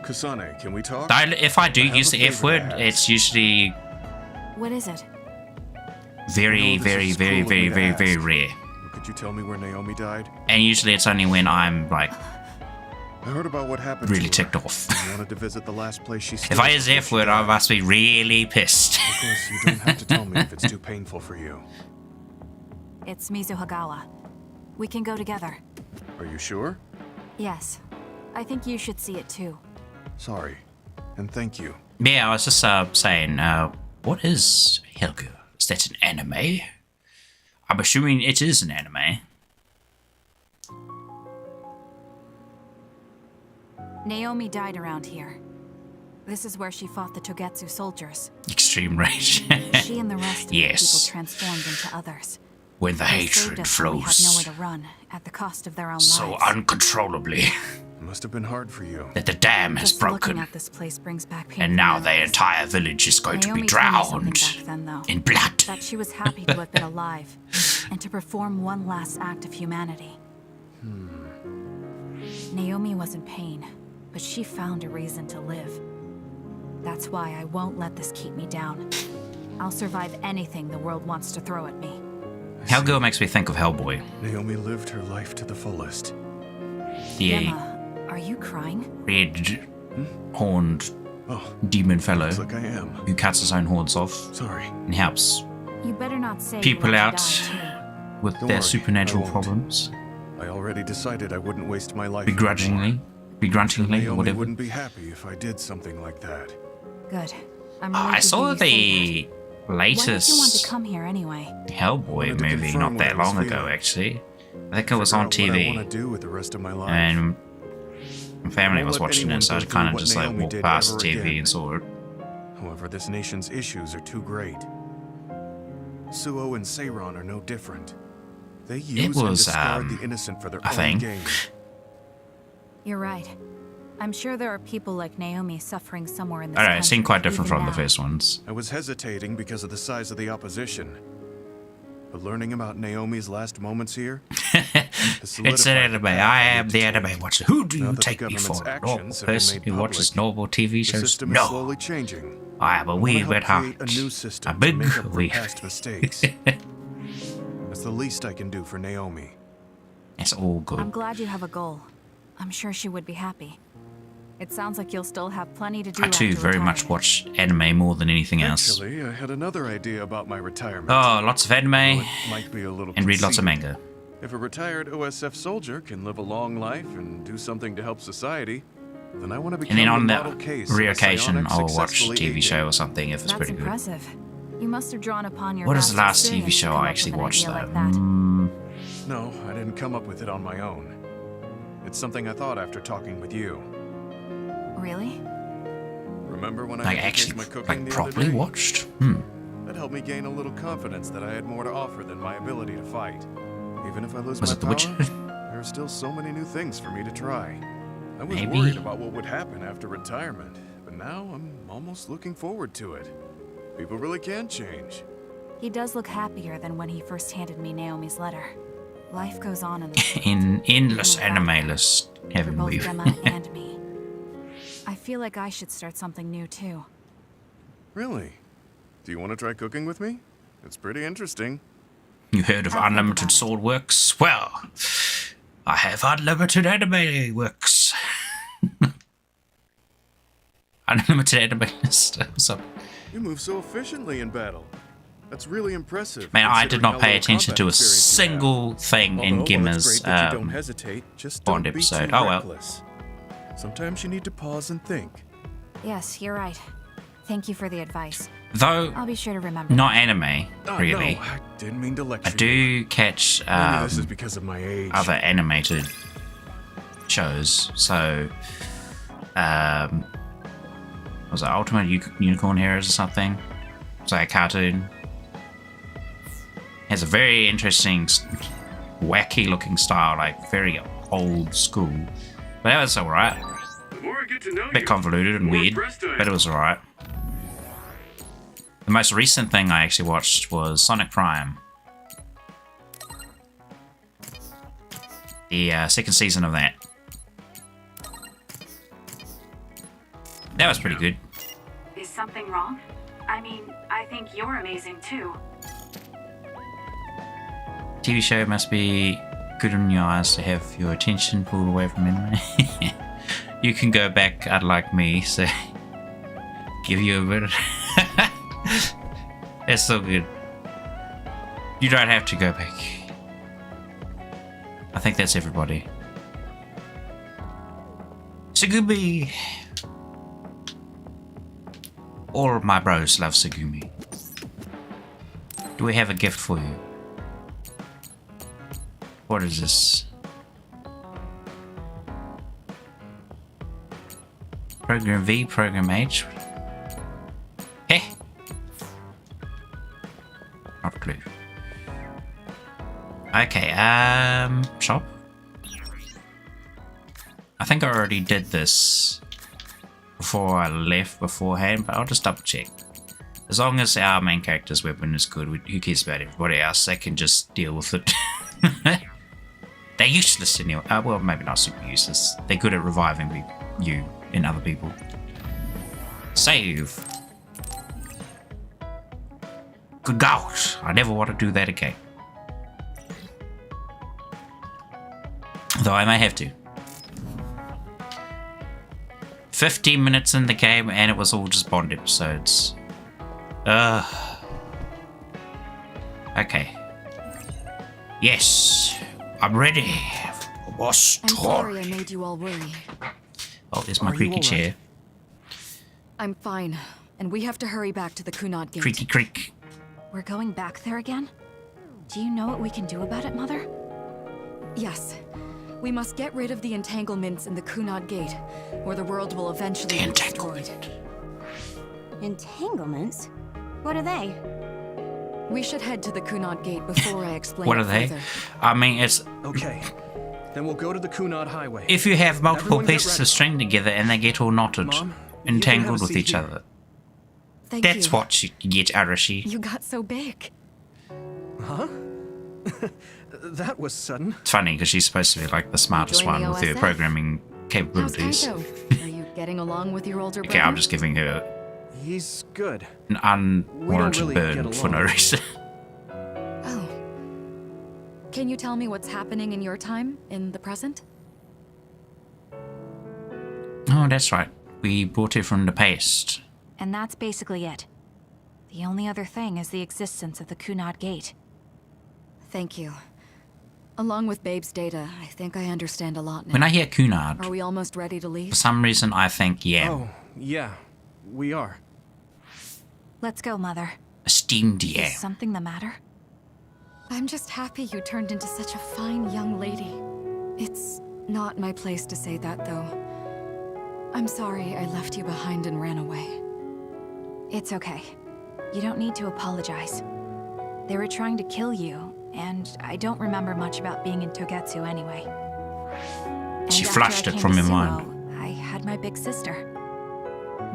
Kasane, can we talk? If I do I have use a the F favor word, to ask. it's usually What is it? very, I know this very, is very, cruel of me very, to very, ask. very rare. Could you tell me where Naomi died? And usually it's only when I'm like I heard about what happened really to her. ticked off. I wanted to visit the last place she stayed. If I use the before F she word, I died. must be really pissed. Of course, you don't have to tell me if it's too painful for you. It's Mizuhagawa. We can go together. Are you sure? Yes. I think you should see it too. Sorry. And thank you. Yeah, I was just saying, what is Hellgirl? Is that an anime? I'm assuming it is an anime. Naomi died around here. This is where she fought the Togetsu soldiers. Extreme rage. She and the rest of Yes. the people transformed into others. When the They saved hatred us when we had nowhere flows to run, at the cost of their own so lives. uncontrollably It must have been hard for you. that the dam has Just looking broken, at this place brings back pain. and now the entire village is going to be Naomi told me something drowned back then, though. in blood. That she was happy to have been alive and to perform one last act of humanity. Naomi was in pain, but she found a reason to live. That's why I won't let this keep me down. I'll survive anything the world wants to throw at me. Hellgirl makes me think of Hellboy. Naomi lived her life to the fullest. The Emma, are you crying? red horned demon fellow Looks like I am. who cuts his own horns off Sorry. and helps You better not say people you want out to die, with Don't their worry, supernatural I won't. problems. I already decided I wouldn't waste my life. Begrudgingly, or Naomi whatever. wouldn't be happy if I did something like that. too. Good. I'm Oh, relieved I to saw hear you say the that. Why did you want to latest come here anyway? Hellboy Wanted to movie confirm not what I that was long ago, feeling. actually. I think it was Figure on out what I TV, want to do with the rest of my life. and my family won't was let watching anyone it, so I go kind through of just what like Naomi walked did past ever the TV again. and saw it. However, this nation's issues are too great. Suo and Seiron are no different. They use and was, discard the innocent for their a own thing. gain. You're right. I'm sure there are people like Naomi suffering somewhere in this I don't know, it country, seemed quite different even from the now. first ones. I was hesitating because of the size of the opposition. But learning about Naomi's last moments here, It's an anime. I am the anime watcher. Who do Now you that the take me government's for? A normal actions have been person made who watches public, normal TV the shows? system is No. slowly changing. I am a I wanna wee help bit create heart. a new system A to big make up for wee. past mistakes. That's the least I can do for Naomi. It's all I'm good. glad you have a goal. I'm sure she would be happy. It sounds like you'll still have plenty to do. I too after very much retiring. watch anime more than anything else. Actually, I had another idea about my retirement. Oh, lots of anime Though it might be a little and read lots of conceited. manga. If a retired OSF soldier can live a long life and do something to help society, then I want to become And then on the the model case of rare a occasion, psionic I'll watch a successfully TV aging. show or something if it's That's pretty good. impressive. You must have drawn upon your. What is the vast last TV experience to show come I up with actually an watched idea though? like that. No, I didn't come up with it on my own. It's something I thought after talking with you. Really? Remember when I Like had to actually, taste my cooking like the properly other day? watched? That helped me gain a little confidence that I had more to offer than my ability to fight. Even if I lose Was my it The power, Witcher? there are still so many new things for me to try. I was Maybe. worried about what would happen after retirement, but now I'm almost looking forward to it. People really can change. He does look happier than when he first handed me Naomi's letter. Life goes on in the In endless anime list, for haven't both we? Emma and me. I feel like I should start something new too. Really? Do you want to try cooking with me? It's pretty interesting. You heard of I'll think Unlimited about it. Sword Works? Well, I have Unlimited Anime Works. Unlimited Anime List. So, You move so efficiently in battle. That's really impressive. man, I did considering not how pay little attention combat to a experience you have. single thing in Although, while it's Gimmer's great that you don't hesitate, just Bond don't be episode. too Oh, well. reckless. Sometimes you need to pause and think. Yes, you're right. Thank you for the advice. though I'll be sure to remember. not anime, really. No, I didn't mean to lecture I do catch Maybe this is because of my age. other animated shows. So, was it Ultimate Unicorn Heroes or something? It's like a cartoon. Has a very interesting, wacky looking style, like very old school. But that was alright. The more I get to know Bit convoluted and weird, but it was alright. The most recent thing I actually watched was Sonic Prime. The second season of that. That was pretty good. Is something wrong? I mean, I think you're amazing too. TV show must be good in your eyes to have your attention pulled away from anime. You can go back, unlike me, so give you a bit. It's so good. You don't have to go back. I think that's everybody. Sugumi. All of my bros love Sugumi. Do we have a gift for you? What is this? Program V, Program H. Hey! Not a clue. Okay, shop. I think I already did this before I left beforehand, but I'll just double check. As long as our main character's weapon is good, who cares about everybody else? They can just deal with it. They're useless anyway. Well, maybe not super useless. They're good at reviving you and other people. So Save. Good God. I never want to do that again. Though I may have to. 15 minutes in the game and it was all just Bond episodes. Okay. Yes. I'm ready. I'm sorry I made you all worry. Oh, there's my Are you creaky all right? chair. I'm fine, and we have to hurry back to the Kunad Gate. Creaky creak. We're going back there again? Do you know what we can do about it, Mother? Yes. We must get rid of the entanglements in the Kunad Gate, or the world will eventually be destroyed. Entanglements? What are they? We should head to the Kunad Gate before I explain What it are they? further. I mean, it's Okay. Then we'll go to the Kunad Highway. if you have multiple Everyone get pieces ready. of string together and they get all knotted, Mom, you can have entangled a with seat each here. other. Thank That's you. what you get, Arashi. You got so big. Huh? That was sudden. It's funny because she's supposed to be like the smartest Join the one with her OSF. programming How's capabilities. Kaito? Are you getting along with your older brother? Okay, I'm just giving her He's good. an unwarranted We don't really burn get for no along. reason. Oh. Can you tell me what's happening in your time, in the present? Oh, that's right. We brought her from the past. And that's basically it. The only other thing is the existence of the Kunad Gate. Thank you. Along with Babe's data, I think I understand a lot now. When I hear Cunard, Are we almost ready to leave? for some reason I think Yam. Oh, yeah. We are. Let's go, Mother. Esteemed Yam. Is something the matter? I'm just happy you turned into such a fine young lady. It's not my place to say that, though. I'm sorry I left you behind and ran away. It's okay. You don't need to apologize. They were trying to kill you, and I don't remember much about being in Togetsu anyway. And She after flushed I it came from to your Sumo, mind. I had my big sister.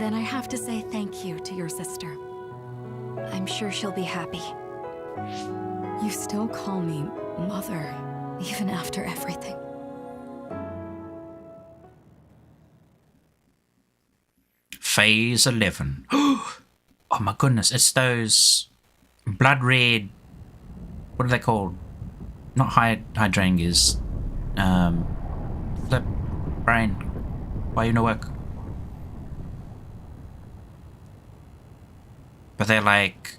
Then I have to say thank you to your sister. I'm sure she'll be happy. You still call me Mother, even after everything. Phase 11. Oh my goodness, it's those blood red. What are they called? Not hydrangeas. Flip brain. Why you no work? But they're like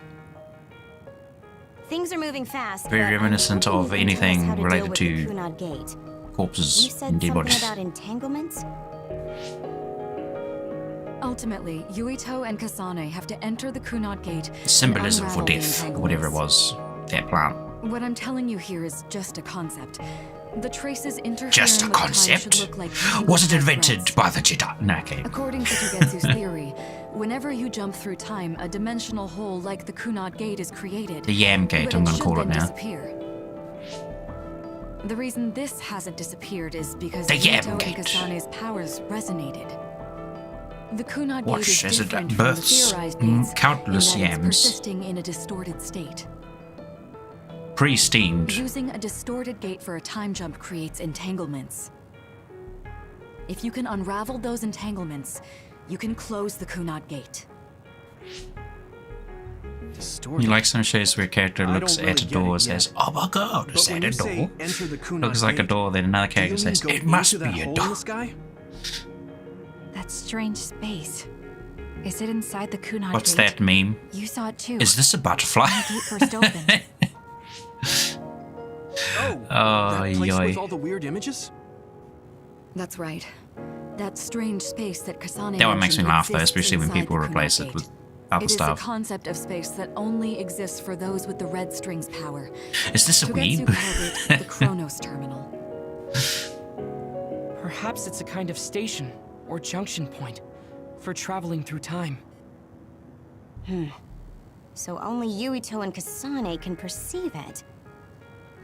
Things are moving fast. very but I'm reminiscent hoping of you can tell us anything how to related deal with to the Kunad Gate. corpses You said and dead something bodies. about entanglements? Ultimately, Yuito and Kasane have to enter the Kunad Gate. and Symbolism for unravel the death, or whatever it entanglements. was. That plant. What I'm telling you here is just a concept. The traces interfering Just a with time concept? should look like Was it single invented threads. by the Jedi? No, okay. According to Togetsu's theory, whenever you jump through time, a dimensional hole like the Kunad Gate is created. The Yam Gate, but I'm it gonna should call it then now. disappear. The reason this hasn't disappeared is because The Yam Yuito and Gate. Kasane's powers resonated. The Kunad Gate Watch is as it different from the births theorized gates countless in that it's yams. persisting in a distorted state. Pre-steamed. Using a distorted gate for a time jump creates entanglements. If you can unravel those entanglements, you can close the Kunad Gate. Distorted. You like some shows where a character I looks don't at a really door get and it says, yet. "Oh my god, is But when that a you say door?" enter the Kunad Looks like a Gate, door, then another do you character mean says, go "It must into that be a hole in door." the sky? That strange space. Is it inside the Kunad What's Gate? that meme? You saw it too. Is this a butterfly? When the gate first opened. Oh, Oh, that place yoy. with all the weird images? That's right. That strange space that Kasane That one makes me mentioned laugh though, exists especially when inside people the replace Kunad it with Gate. other It is a stuff. concept of space that only exists for those with the red strings power. Is this a Togetsu weeb? called it the Chronos Terminal. Perhaps it's a kind of station or junction point for traveling through time. So only Yuito and Kasane can perceive it.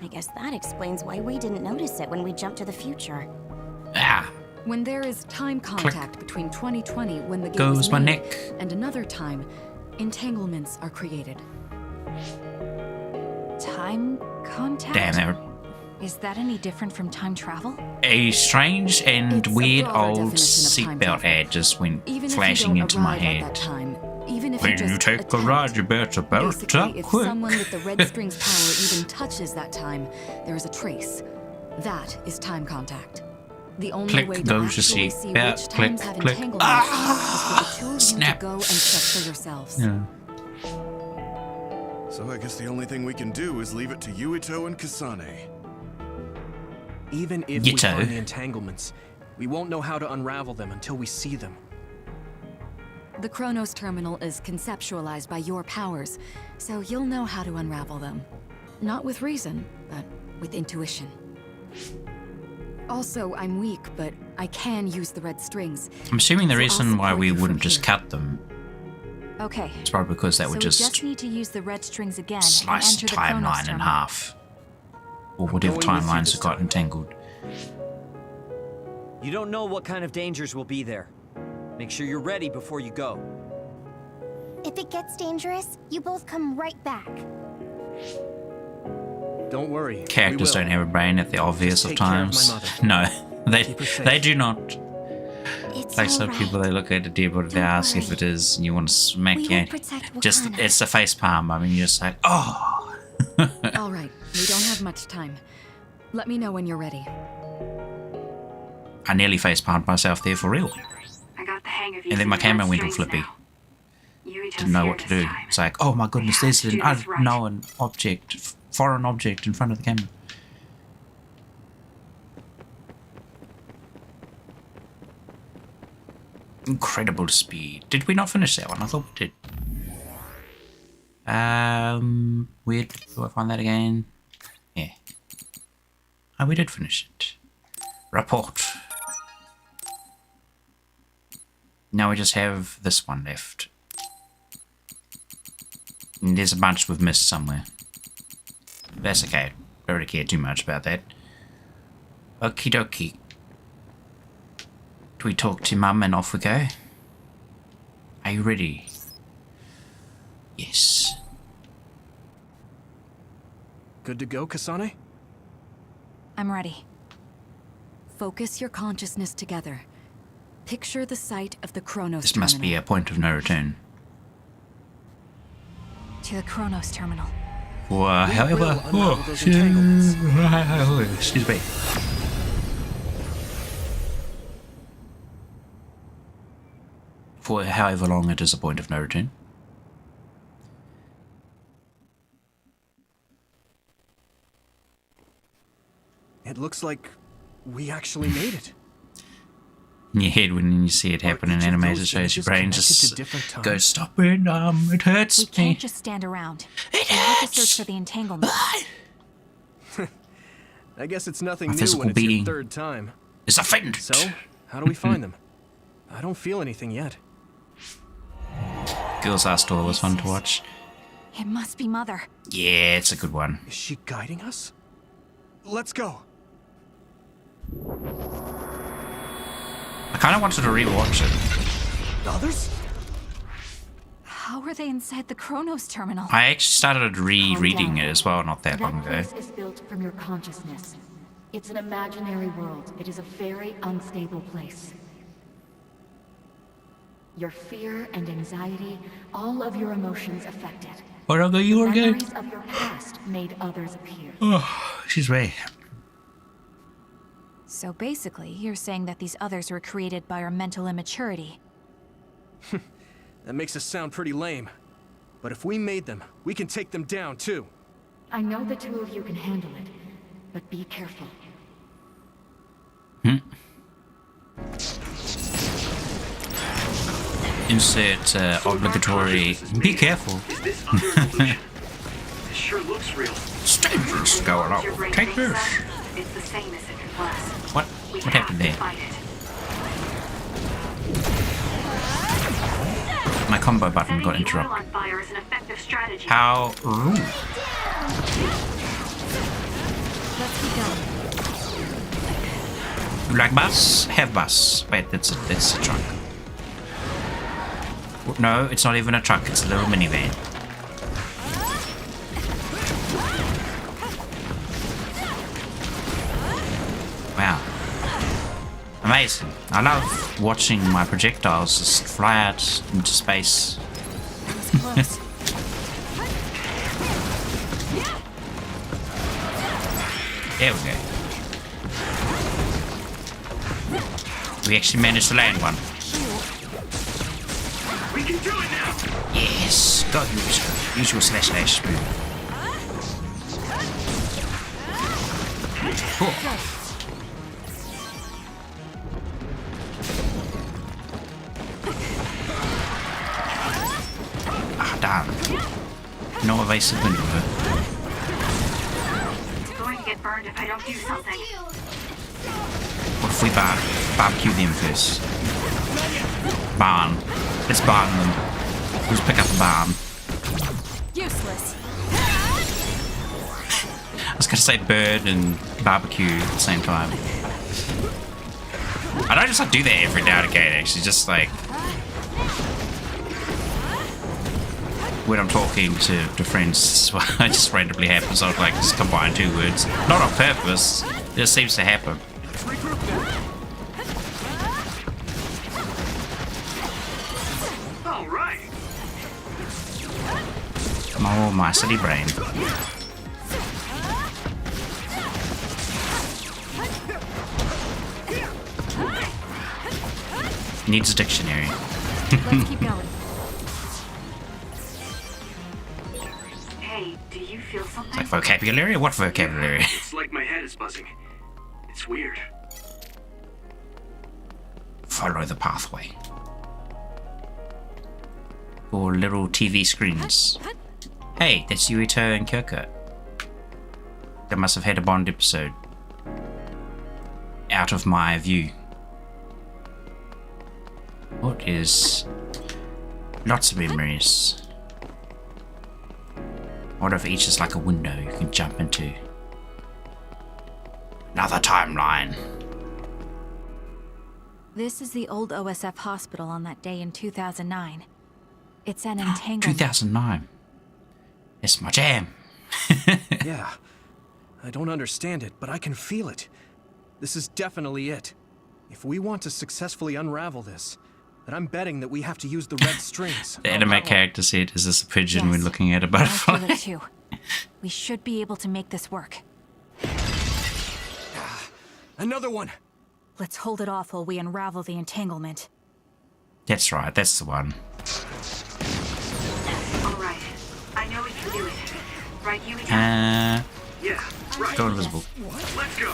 I guess that explains why we didn't notice it when we jumped to the future. Ah, When there is time contact between 2020 when the gate goes was my made, neck. and another time, entanglements are created. Time contact? Damn, Is that any different from time travel? A strange and It's a weird broader old definition of time seatbelt travel. ad just went Even if flashing you into don't my arrive at head. that time, even if When you just you take a attempt, ride, you better belt basically, up if quick. someone with the red string's power even touches that time, there is a trace. That is time contact. The only Click way to goes to actually see. see Yeah, which click, times have click. entanglements is for the two of you Snap. to go and check for yourselves. Yeah. So I guess the only thing we can do is leave it to Yuito and Kasane. Even if we Yuito. find the entanglements, we won't know how to unravel them until we see them. The Chronos terminal is conceptualized by your powers, so you'll know how to unravel them. Not with reason, but with intuition. Also, I'm weak, but I can use the red strings. I'm assuming the So I'll reason why support we you from wouldn't just here. cut them Okay. is probably because that So would we just need to use the red strings again slice and the enter the Chronos timeline in terminal. half. Or whatever going with you timelines this have got time. entangled. You don't know what kind of dangers will be there. Make sure you're ready before you go. If it gets dangerous, you both come right back. Don't worry. Characters we will. don't have a brain at the obvious of take care of my times. mother. No, they Keep her safe. they do not. It's Like some all people, right. they look at a dead body, they Don't ask if worry. it is, and you want to smack We you. will protect Just, Wakana. it's a face palm. I mean, you're just like, oh. All right, we don't have much time. Let me know when you're ready. I nearly face palmed myself there for real. I got the hang of And then my using the camera red went all strings flippy. now. Yuito's Didn't know here what to this do. time. It's like, oh my goodness, We have there's to an do this right. unknown object, foreign object in front of the camera. Incredible speed. Did we not finish that one? I thought we did. Weird. Do I find that again? Yeah. Oh, we did finish it. Report. Now we just have this one left. And there's a bunch we've missed somewhere. That's okay. Don't really care too much about that. Okie dokie. Do we talk to Mum and off we go? Are you ready? Yes. Good to go, Kasane? I'm ready. Focus your consciousness together. Picture the site of the Chronos This terminal. must be a point of no return. To the Chronos terminal. For however... will unravel those entanglements. Excuse me. For however long it is a point of no return. It looks like we actually made it. In your head, when you see it happen in each of anime, those it shows your images brain connected just to different times? goes, stop it, it hurts We me. can't just stand around. We have to search for the entanglement. I guess it's nothing My new physical when it's being your third time. It's offended. So, how do we find them? I don't feel anything yet. Girls Are Store was fun to watch. It must be Mother. Yeah, it's a good one. Is she guiding us? Let's go. I kind of wanted to rewatch it. Others? How are they inside the Chronos terminal? I actually started rereading it as well not that long ago. That place is built from your consciousness. It's an imaginary world. It is a very unstable place. Your fear and anxiety, all of your emotions affected. What are you again? Memories of your past made others appear. Oh, she's right. So basically, you're saying that these others were created by our mental immaturity. That makes us sound pretty lame. But if we made them, we can take them down too. I know the two of you can handle it, but be careful. Insert obligatory. Be careful. This other illusion? This sure looks real. Strangers going on. Your brain Take thinks this. that it's the same as in your class. What? We What have happened to there? fight it. My combo button Setting got the oil interrupted. on fire is an effective strategy. How rude. Let's be going. You like bus? Have bus. Wait, that's a truck. No, it's not even a truck, it's a little minivan. Amazing. I love watching my projectiles just fly out into space. That was close. There we go. We actually managed to land one. We can do it now. Yes. Go use your slash move. Cool. Ah, damn. No evasive maneuver. It's going to get burned if I don't do something. What if we barbecue them first? Barn. Let's barn them. Let's pick up the barn. Useless. I was gonna say bird and barbecue at the same time. I don't just like do that every now and again, actually, just like when I'm talking to friends, it just randomly happens. I'll like just combine two words. Not on purpose, it just seems to happen. All right. Oh, my silly brain. Needs a dictionary. Let's keep going. Hey, do you feel something? Like vocabulary? What vocabulary? It's like my head is buzzing. It's weird. Follow the pathway. Or little TV screens. Hey, that's Yuito and Kyoko. They must have had a Bond episode. Out of my view. What is... Lots of memories. What if each is like a window you can jump into? Another timeline. This is the old OSF hospital on that day in 2009. It's an entanglement. 2009. It's my jam. Yeah. I don't understand it, but I can feel it. This is definitely it. If we want to successfully unravel this, then I'm betting that we have to use the red strings. The anime character said, "Is this a pigeon?" Yes. When looking at a I butterfly. feel it too. We should be able to make this work. Another one! Let's hold it off while we unravel the entanglement. That's right. That's the one. All right. I know we can do it. Right, you Yeah, right. Go invisible. Let's go.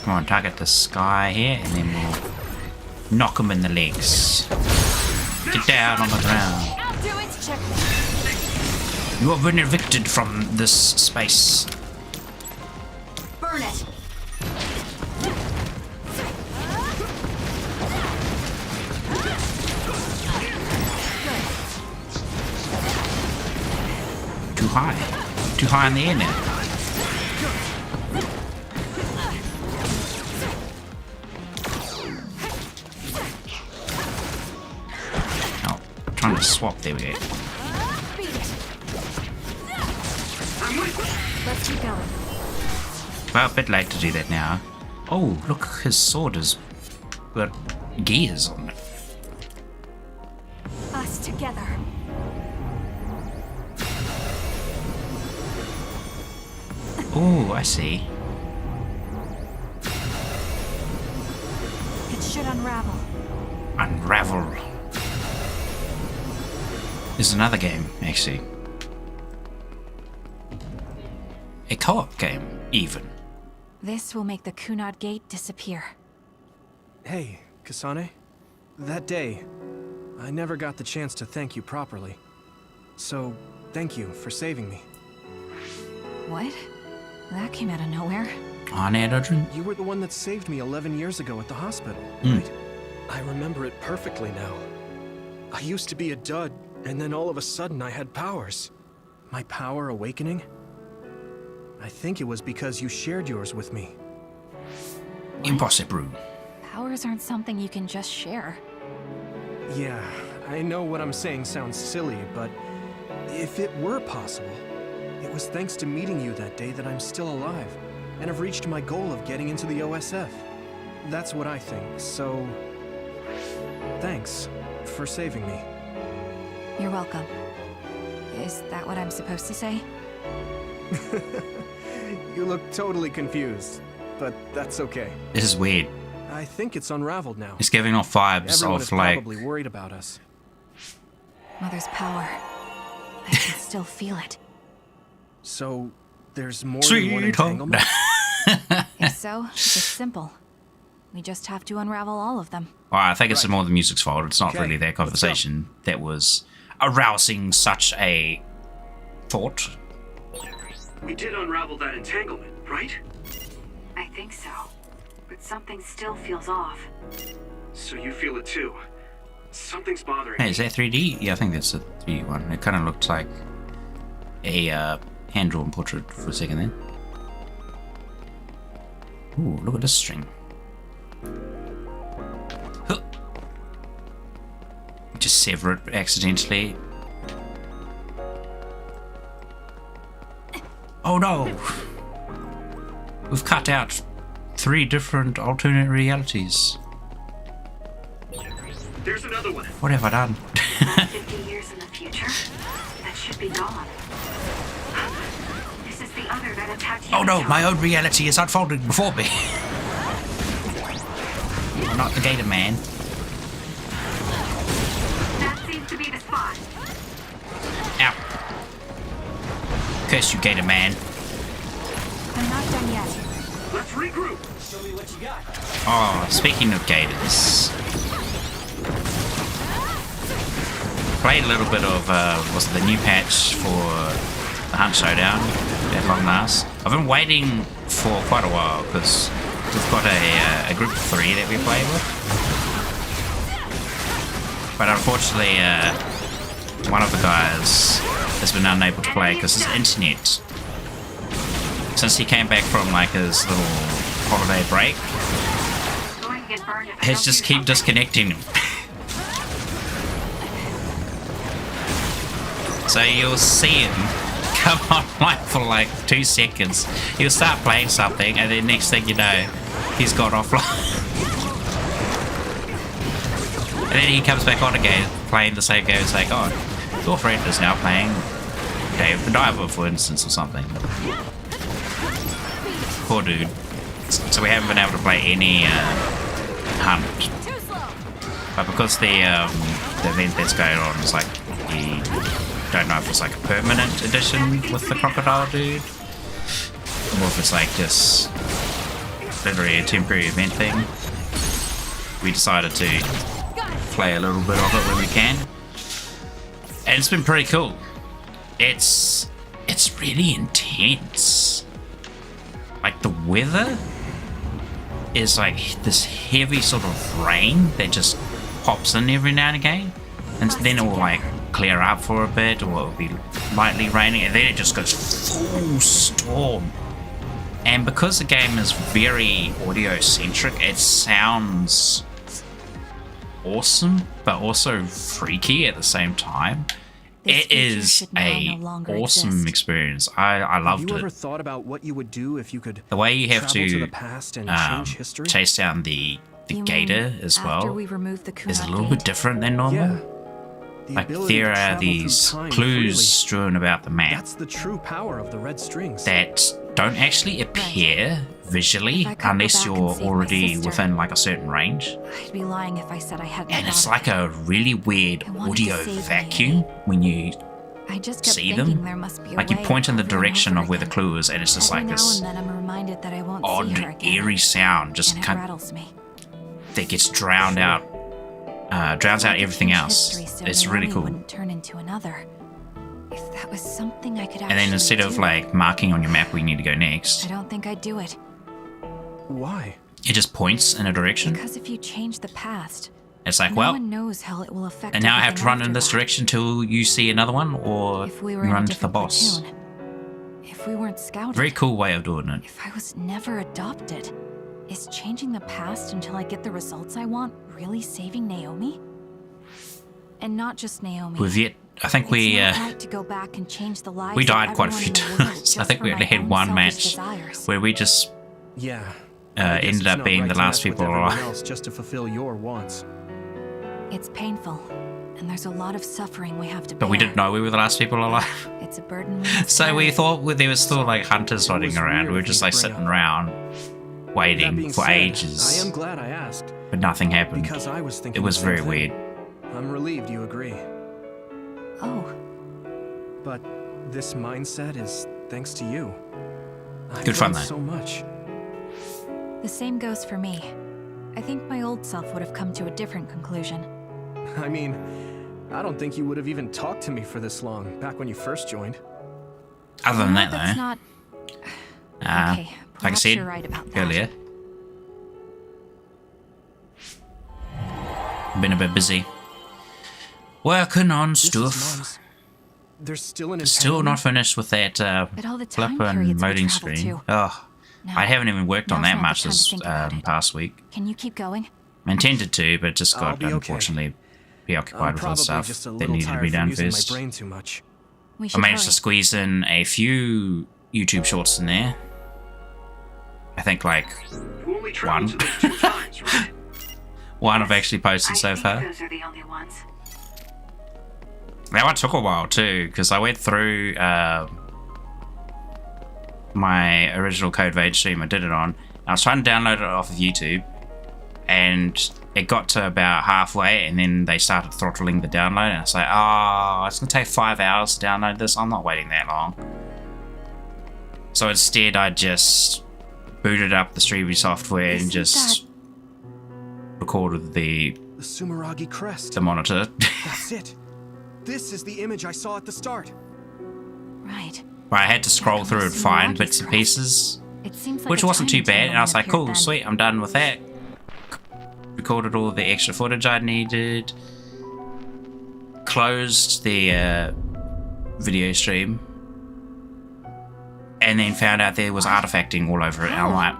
Come on, target the sky here, and then we'll knock him in the legs. Get down on the ground. I'll do it. Check. You have been evicted from this space. Burn it. Too high. Too high in the air now. Oh, trying to swap. There we go. Let's keep going. Well, a bit late to do that now. Oh, look, his sword has got gears on it. Us together. Oh, I see. It should unravel. Unravel. There's another game, actually. A co-op game, even. This will make the Kunad Gate disappear. Hey, Kasane. That day, I never got the chance to thank you properly. So, thank you for saving me. What? That came out of nowhere. On it, Adrian? You were the one that saved me 11 years ago at the hospital, right? I remember it perfectly now. I used to be a dud, and then all of a sudden I had powers. My power awakening? I think it was because you shared yours with me. Impossible. Powers aren't something you can just share. Yeah, I know what I'm saying sounds silly, but if it were possible, it was thanks to meeting you that day that I'm still alive, and have reached my goal of getting into the OSF. That's what I think, so... Thanks for saving me. You're welcome. Is that what I'm supposed to say? You look totally confused, but that's okay. This is weird. I think it's unraveled now. It's giving off vibes Everyone of is like... probably worried about us. Mother's power. I can still feel it. So, there's more than one Sweet home. entanglement? If so, it's simple. We just have to unravel all of them. Well, I think it's more the music's fault. It's not Okay, really their let's go. conversation that was arousing such a thought. We did unravel that entanglement, right? I think so. But something still feels off. So you feel it too. Something's bothering Hey, me. is that 3D? Yeah, I think that's a 3D one. It kind of looked like a hand-drawn portrait for a second then. Ooh, look at this string. Huh. Just sever it accidentally. Oh no! We've cut out 3 different alternate realities. There's another one. What have I done? About 50 years in the future, that should be gone. This is the other that attacked you. Oh no, my own reality is unfolding before me. I'm not the Gator Man. That seems to be the spot. Ow. Curse you, Gator Man. I'm not done yet. Let's regroup. Show me what you got. Oh, speaking of Gators. Played a little bit of, was it the new patch for the Hunt Showdown at long last. I've been waiting for quite a while because we've got a group of 3 that we play with. But unfortunately, one of the guys has been unable to play because his internet, since he came back from like his little holiday break, Going to get burned if I has don't just do keep something. disconnecting him. So you'll see him come on like for like 2 seconds. He'll start playing something and then next thing you know, he's gone offline. And then he comes back on again, playing the same game. It's like, oh, your friend is now playing Dave the Diver, for instance, or something. Poor dude. So we haven't been able to play any hunt. But because the event that's going on is like, you don't know if it's like a permanent edition with the crocodile dude, or if it's like just literally a temporary event thing. We decided to play a little bit of it when we can, and it's been pretty cool. It's really intense. Like the weather is like this heavy sort of rain that just pops in every now and again, and then it will like clear up for a bit, or it will be lightly raining, and then it just goes full storm. And because the game is very audio centric, it sounds awesome but also freaky at the same time. It is a awesome experience. I loved Have you ever it. thought about what you would do if you could The way you have travel to the past and change history? chase down the You gator mean as after well we remove the is a Kunai little gate? bit different than normal. Yeah. The Like ability to there are travel through these time clues freely. strewn about the map That's the true power of the red strings. that don't actually appear visually If I could go unless back and you're save my already sister. within like a certain range. I'd be lying if I said I hadn't And it's thought like a really weird I wanted to audio save vacuum when you of it. I just kept see thinking them. there must be a Like you way point in the over and direction over of where the again. clue is, and it's just Every like now this and then I'm reminded that I won't see odd, her again, eerie sound just and it kind rattles me. that gets drowned out, drowns out everything else. History so It's really Naomi cool. wouldn't turn into another. If that was something I could And then actually instead of do, like marking on your map where you need to go next, I don't think I'd do it. Why? it just points in a direction. Because if you change the past, It's like, no well, one knows how it will affect. and now I have to everything run in after this that. direction till you see another one, or If we you were in a run to the different boss. platoon, if we weren't scouted, Very cool way of doing it. if I was never adopted, is changing the past until I get the results I want really saving Naomi? And not just Naomi. We've yet, I think It's we not right to go back and change the lives we of died quite a everyone few in the world times. I just think for we only my had own one selfish match desires. where we just Yeah. I guess ended it's up not being right the to last mess with people everyone alive. else just to fulfill your wants. It's painful, and there's a lot of suffering we have to bear. But we didn't know we were the last people alive. It's a burden we must So we carry. thought there was still like hunters It running was around. weird We were of just you like to bring sitting up. around That waiting being for said, ages. I am glad I asked. But nothing happened. Because I was thinking It was the same very thing. weird. I'm relieved you agree. Oh, But this mindset is thanks to you. I've Good fun, learned though. so much. the same goes for me. I think my old self would have come to a different conclusion. I mean, I don't think you would have even talked to me for this long back when you first joined. Other than No, that, that's though, not... like Okay, I perhaps said you're right about that. earlier, been a bit busy working on This is stuff. Mom's. There's still an Still impairment? not finished with that But all the time flip and periods we loading travel screen. to. Oh, No, I haven't even worked on now's that not the much time to this think about it. past week. Can you keep going? I intended to, but just I'll got be okay. unfortunately preoccupied I'm with other probably stuff just a that little needed to tired be from done using first. my brain too much. We I should managed to hurry. squeeze in a few YouTube shorts in there. I think like You only traveled one. to those 2 times, right? One I've actually posted I so think far. those are the only ones. That one took a while too, because I went through my original Code Vein stream I did it on. I was trying to download it off of YouTube, and it got to about halfway, and then they started throttling the download, and I was like, oh, it's going to take 5 hours to download this. I'm not waiting that long. So instead, I just booted up the streaming software and Isn't just recorded the The Sumeragi crest. monitor. That's it. This is the image I saw at the start. Right. But I had to scroll through and find Sumeragi's bits and crest. pieces, It seems like which a wasn't too tiny bad. town And I was when like, appeared cool, then. sweet, I'm done with that. Recorded all the extra footage I needed. Closed the video stream. And then found out there was artifacting all over it. And I'm like,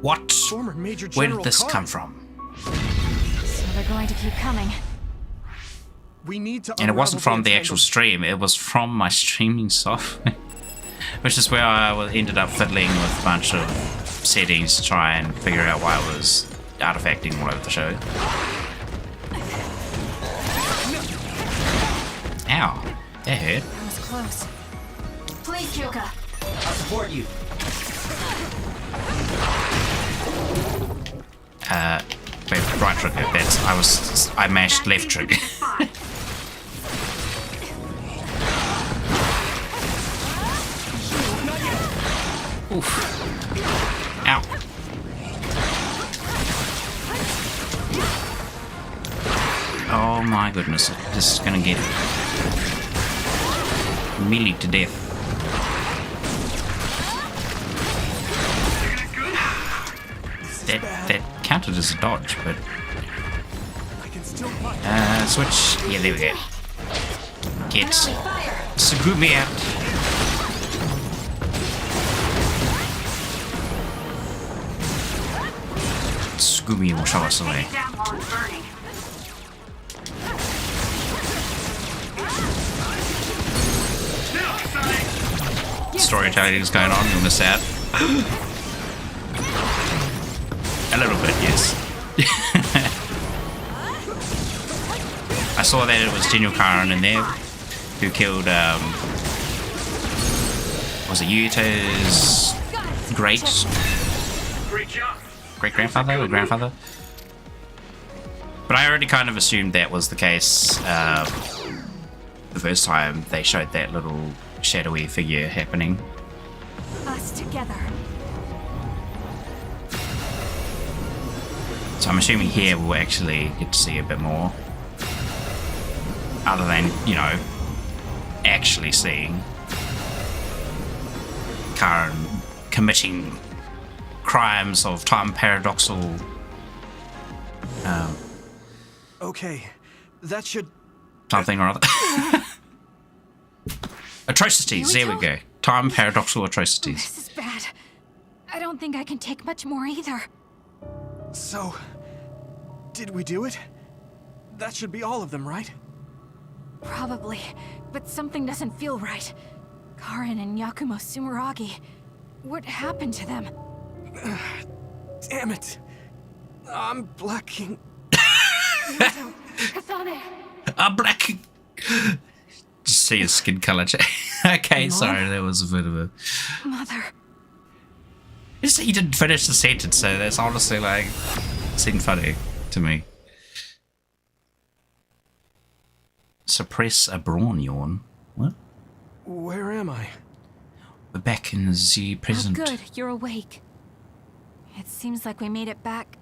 what? Former Major Where General did this Khan. come from? So they're going to keep coming. We need to And it wasn't unravel from the actual entanglement. stream, it was from my streaming software. Which is where I ended up fiddling with a bunch of settings to try and figure out why it was artifacting all over the show. Ow, that hurt. That was close. Please, Kyoka. I'll support you. Wait, right trigger, I mashed left trigger. Oof. Ow. Oh my goodness, this is gonna get melee to death. That counted as a dodge, but I can still fight. switch. Yeah, there we go. Get Sugumi out. Sugumi will show us the way. Take it down while it's burning. Storytelling is going on, you'll miss out. A little bit, yes. I saw that it was Daniel Karan in there who killed, was it Yuta's Great job. great-grandfather or grandfather? But I already kind of assumed that was the case the first time they showed that little shadowy figure happening. Us together. So I'm assuming here we'll actually get to see a bit more. Other than, you know, actually seeing Karen committing crimes of time paradoxal Okay, that should. something or other. Atrocities, there we go. Time paradoxal atrocities. This is bad. I don't think I can take much more either. So, did we do it? That should be all of them, right? Probably, but something doesn't feel right. Karin and Yakumo Sumeragi. What happened to them? Damn it! I'm blacking. Kasane! I'm blacking. Just see his skin color change. Okay, Mom? sorry, that was a bit of a. Mother. He didn't finish the sentence, so that's honestly like seemed funny to me. Suppress a brawn yawn. What? Where am I? We're back in the present. Oh, good, you're awake. It seems like we made it back.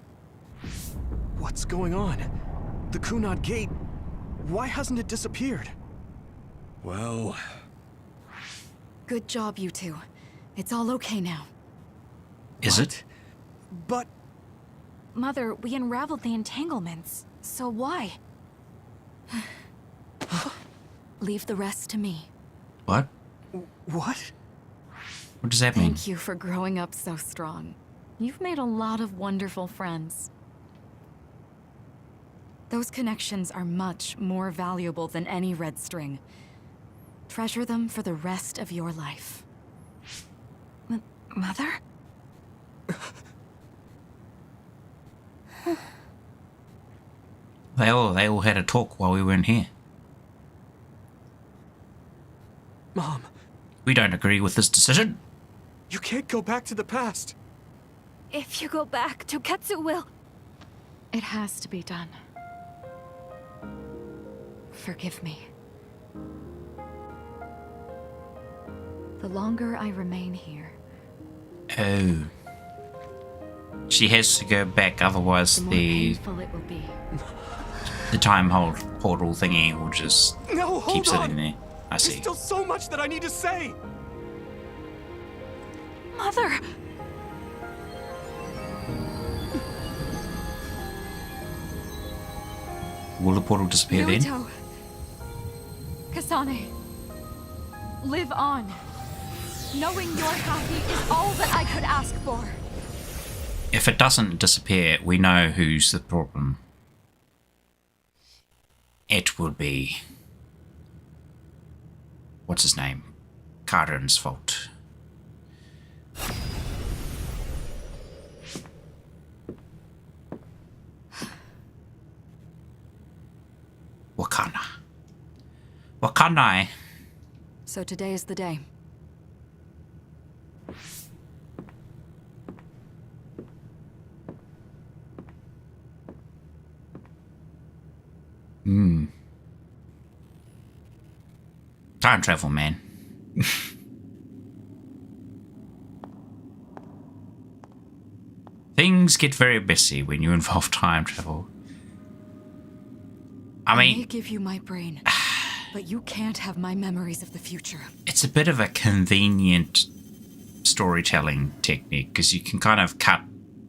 What's going on? The Kunad Gate. Why hasn't it disappeared? Well... Good job, you two. It's all okay now. Is it? But... Mother, we unraveled the entanglements. So why? Leave the rest to me. What? What? What does that mean? Thank you for growing up so strong. You've made a lot of wonderful friends. Those connections are much more valuable than any red string. Treasure them for the rest of your life. Mother? They all had a talk while we weren't here. Mom. We don't agree with this decision. You can't go back to the past. If you go back, Toketsu will... It has to be done. Forgive me. The longer I remain here... Oh. She has to go back, otherwise the more the painful it will be. time portal thingy will just No, hold keep on. sitting there. I see. There's still so much that I need to say. Mother! Will the portal disappear then? Naruto. Kasane. Live on. Knowing you're happy is all that I could ask for. If it doesn't disappear, we know who's the problem. It would be... What's his name? Carden's fault. Wakana. Wakana. So today is the day. Time travel, man. Things get very busy when you involve time travel. I I may mean, give you my brain, but you can't have my memories of the future. it's a bit of a convenient storytelling technique because you can kind of cut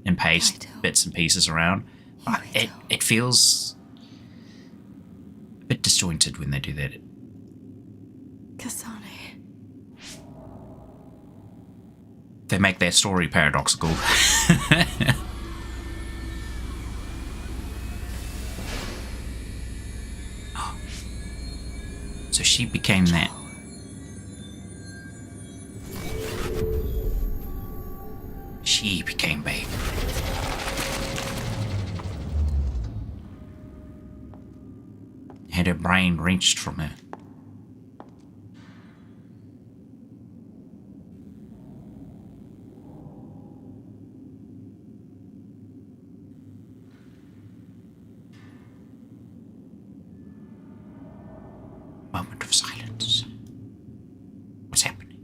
and paste bits and pieces around. But it feels a bit disjointed when they do that. Kasane. They make their story paradoxical. So she became that. She became Babe. Had her brain wrenched from her. Moment of silence. What's happening?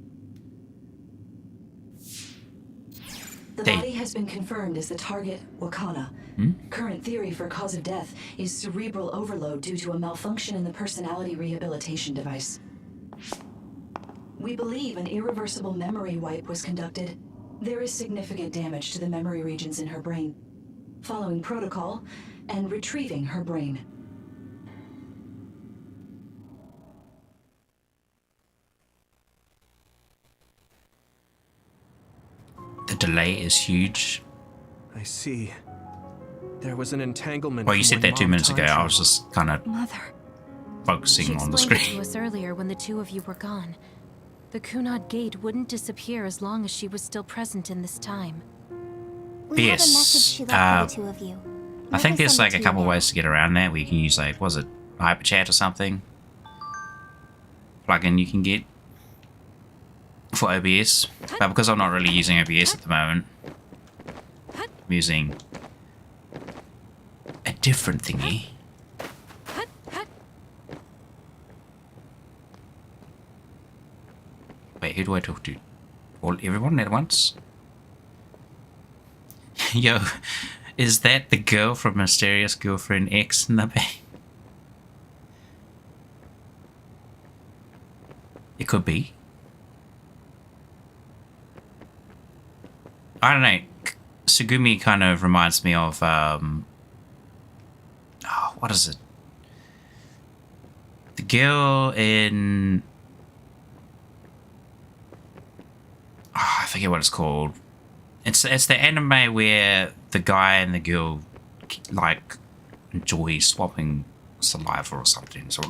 The body has been confirmed as the target, Wakana. Current theory for cause of death is cerebral overload due to a malfunction in the personality rehabilitation device. We believe an irreversible memory wipe was conducted. There is significant damage to the memory regions in her brain. Following protocol and retrieving her brain. The delay is huge. I see. There was an entanglement. Well, you from said when that 2 Mom minutes time ago. I traveled. was just kind of Mother. focusing She on the explained it screen. to us earlier when the two of you were gone. The Kunad Gate wouldn't disappear as long as she was still present in this time. We have a message Yes. she left for the two of you. I Might think there's send it like a to you couple now. ways to get around that where you can use like, was it hyper chat or something? Plugin you can get for OBS. But because I'm not really using OBS at the moment, I'm using a different thingy. Wait, who do I talk to? Everyone at once? Yo, is that the girl from Mysterious Girlfriend X in the back? It could be. I don't know. Sugumi kind of reminds me of, what is it? The girl in... I forget what it's called. It's the anime where the guy and the girl like enjoy swapping saliva or something. So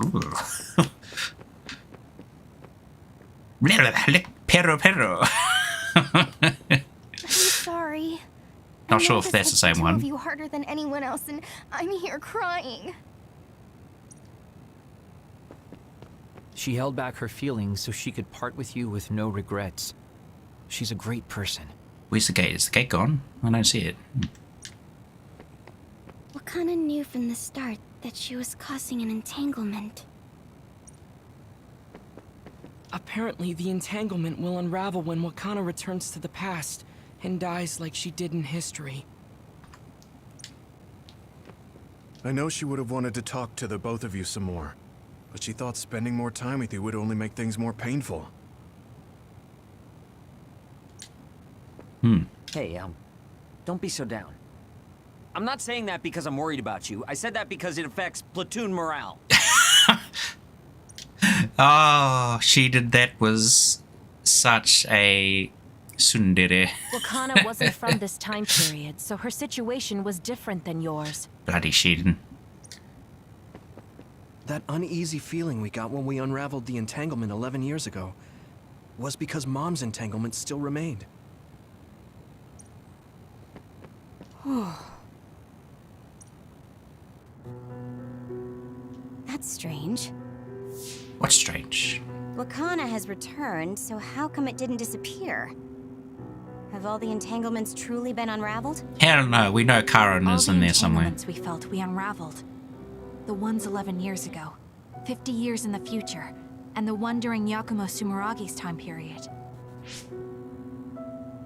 pero. I'm sorry. Not sure if that's the same one. You harder than anyone else, and I'm here crying. She held back her feelings so she could part with you with no regrets. She's a great person. Where's the gate? Is the gate gone? I don't see it. Wakana knew from the start that she was causing an entanglement. Apparently, the entanglement will unravel when Wakana returns to the past and dies like she did in history. I know she would have wanted to talk to the both of you some more, but she thought spending more time with you would only make things more painful. Hey, don't be so down. I'm not saying that because I'm worried about you. I said that because it affects platoon morale. Oh, she did that was such a tsundere. Wakana wasn't from this time period, so her situation was different than yours. Bloody Shiden. That uneasy feeling we got when we unraveled the entanglement 11 years ago was because Mom's entanglement still remained. That's strange. What's strange? Wakana has returned, so how come it didn't disappear? Have all the entanglements truly been unraveled? Hell no, we know Karen is in there somewhere. Entanglements we felt we unraveled. The ones 11 years ago, 50 years in the future, and the one during Yakumo Sumeragi's time period.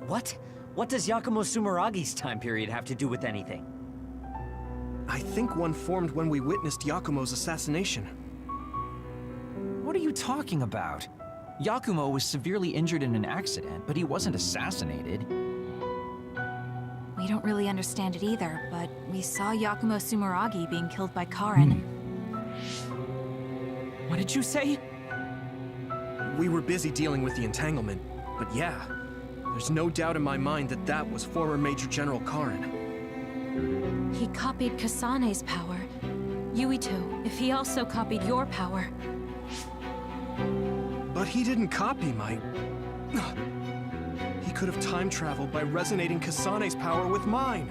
What? What does Yakumo Sumeragi's time period have to do with anything? I think one formed when we witnessed Yakumo's assassination. What are you talking about? Yakumo was severely injured in an accident, but he wasn't assassinated. We don't really understand it either, but we saw Yakumo Sumeragi being killed by Karen. What did you say? We were busy dealing with the entanglement, but yeah, there's no doubt in my mind that that was former Major General Karen. He copied Kasane's power. Yuito, if he also copied your power. But he didn't copy my... He could have time traveled by resonating Kasane's power with mine.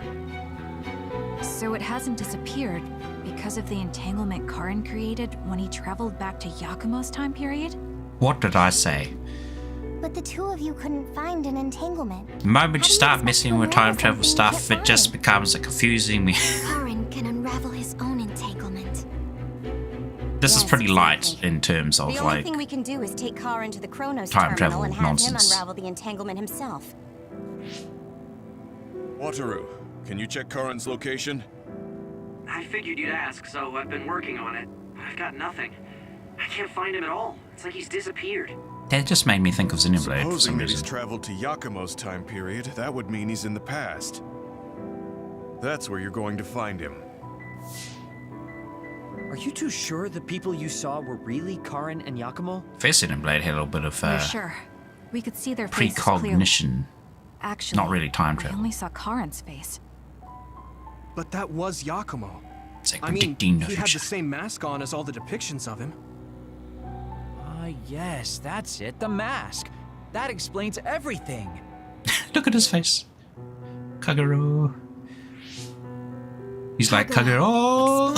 So it hasn't disappeared because of the entanglement Karen created when he traveled back to Yakumo's time period? What did I say? But the two of you couldn't find an entanglement. The moment you start messing with time travel stuff, it just becomes a confusing. Karen can unravel his own entanglement. This is pretty light in terms of The only like thing we can do is take Karen to the Chronos time terminal travel and have nonsense. him unravel the entanglement himself. Wataru, can you check Karen's location? I figured you'd ask, so I've been working on it. But I've got nothing. I can't find him at all. It's like he's disappeared. That just made me think of Xenoblade for Supposing some that he's reason. traveled to Yakumo's time period, that would mean he's in the past. That's where you're going to find him. Are you too sure the people you saw were really Karen and Yakumo? First Xenoblade had a little bit of We're sure. We could see their faces clearly. precognition. Actually, Not really time we travel. only saw Karen's face. But that was Yakumo. It's like I mean, predicting the he had future. the same mask on as all the depictions of him. Ah, yes, that's it, the mask. That explains everything. Look at his face. Kagero. He's like, Kagero!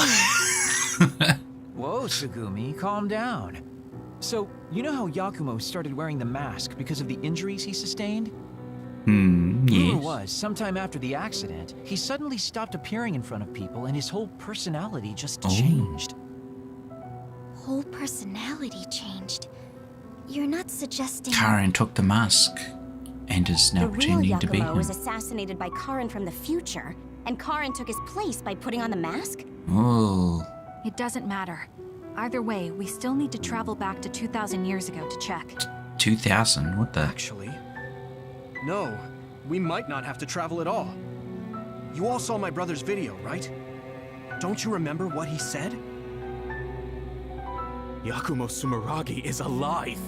Whoa, Tsugumi, calm down. So, you know how Yakumo started wearing the mask because of the injuries he sustained? Rumor Yes. was, sometime after the accident, he suddenly stopped appearing in front of people and his whole personality just changed. Whole personality changed. You're not suggesting... Karen took the mask and is now the real pretending to be Yakumo him. was assassinated by Karen from the future, and Karen took his place by putting on the mask? Oh. It doesn't matter. Either way, we still need to travel back to 2,000 years ago to check. 2000? What the? Actually, no. We might not have to travel at all. You all saw my brother's video, right? Don't you remember what he said? Yakumo Sumeragi is alive!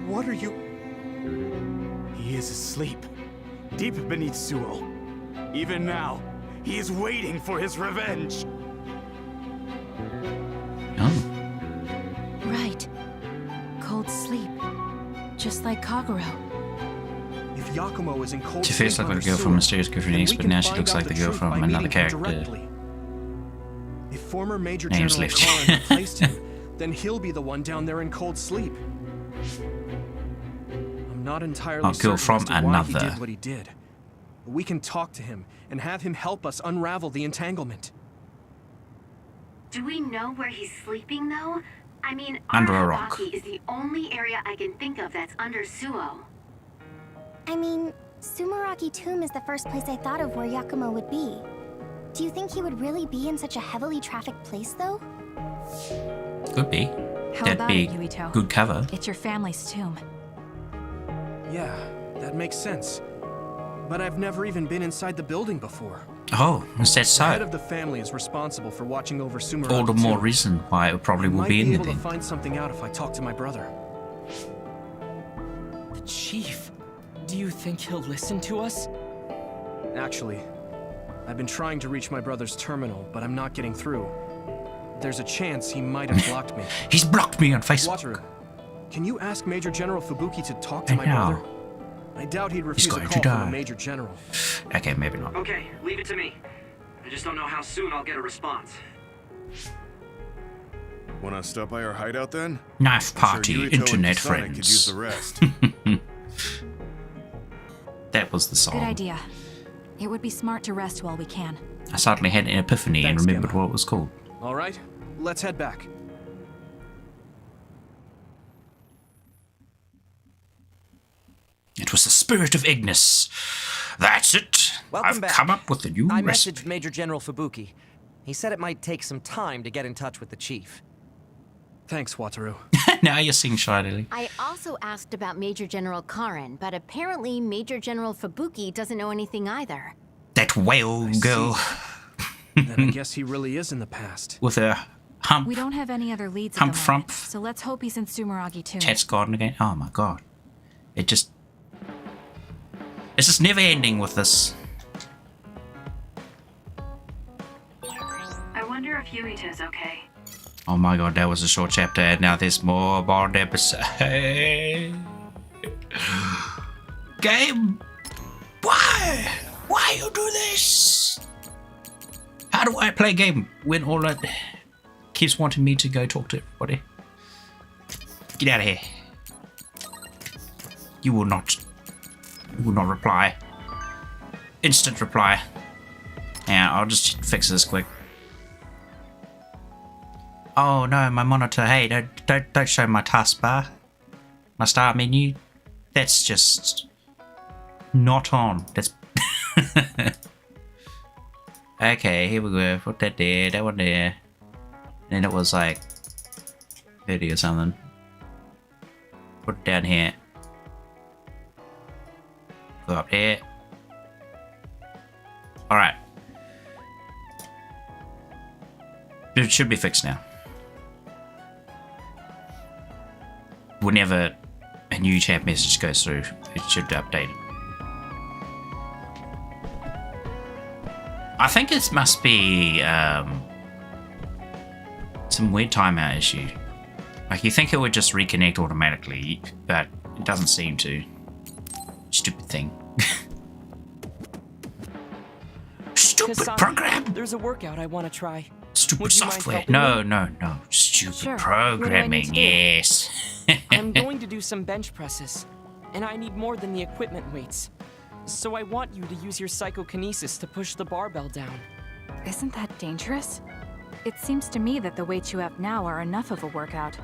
What are you... He is asleep, deep beneath Suo. Even now, he is waiting for his revenge! Right. Cold sleep. Just like Kagero. If Yakumo is in cold She first looked like a girl from Mysterious Girl from the East, but now she looks like the girl from another character. If former Major Name's General left. Karen replaced him, then he'll be the one down there in cold sleep. I'm not entirely A girl certain from as to why another. he did what he did. But we can talk to him and have him help us unravel the entanglement. Do we know where he's sleeping, though? I mean, Under a rock. Arahaki is the only area I can think of that's under Suo. I mean, Sumeragi Tomb is the first place I thought of where Yakumo would be. Do you think he would really be in such a heavily trafficked place, though? Could be. How That'd about be it, Yuito? good cover. It's your family's tomb. Yeah, that makes sense. But I've never even been inside the building before. Oh, is that The head so? of the family is responsible for watching over Sumeragi All the more Tomb. reason why it probably will Might be in there able to then. find something out if I talk to my brother. The chief. Do you think he'll listen to us? Actually, I've been trying to reach my brother's terminal, but I'm not getting through. There's a chance he might have blocked me. He's blocked me on Facebook. Wataru, can you ask Major General Fubuki to talk to I my know. brother? I doubt he'd refuse a going to call from die. a Major General. Okay, maybe not. Okay, leave it to me. I just don't know how soon I'll get a response. Wanna stop by our hideout then? Knife I'm sure party, Yuito and internet Kasane could use the friends. rest. That was the Good song. idea. It would be smart to rest while we can. I suddenly had an epiphany Thanks, and remembered Gemma. what it was called. All right, let's head back. It was the spirit of Ignis. That's it. Welcome I've back. come up with a new I recipe. messaged Major General Fubuki. He said it might take some time to get in touch with the chief. Thanks, Wataru. Now you're seeing shyly. I also asked about Major General Karen, but apparently Major General Fubuki doesn't know anything either. That whale girl Then I guess he really is in the past. with her hump. We don't have any other leads at Hump the frump. moment, so let's hope he's in Sumeragi Tomb. Chat's gone again. Oh my god. It's just never ending with this. I wonder if Yuita's okay. Oh my god, that was a short chapter and now there's more Bond episode. Game! Why? Why you do this? How do I play a game when all that keeps wanting me to go talk to everybody? Get out of here. You will not reply. Instant reply. Yeah, I'll just fix this quick. Oh no, my monitor. Hey, don't show my taskbar. My start menu. That's just not on. That's okay. Here we go. Put that there. That one there. And then it was like 30 or something. Put it down here. Go up here. All right. It should be fixed now. Whenever a new chat message goes through, it should update. I think it must be some weird timeout issue. Like you think it would just reconnect automatically, but it doesn't seem to. Stupid thing. Stupid Kasane, program! There's a workout I want to try. Stupid Would you mind software. helping No, me? no. Stupid Sure. What do programming, I need to do? yes. I'm going to do some bench presses, and I need more than the equipment weights. So I want you to use your psychokinesis to push the barbell down. Isn't that dangerous? It seems to me that the weights you have now are enough of a workout.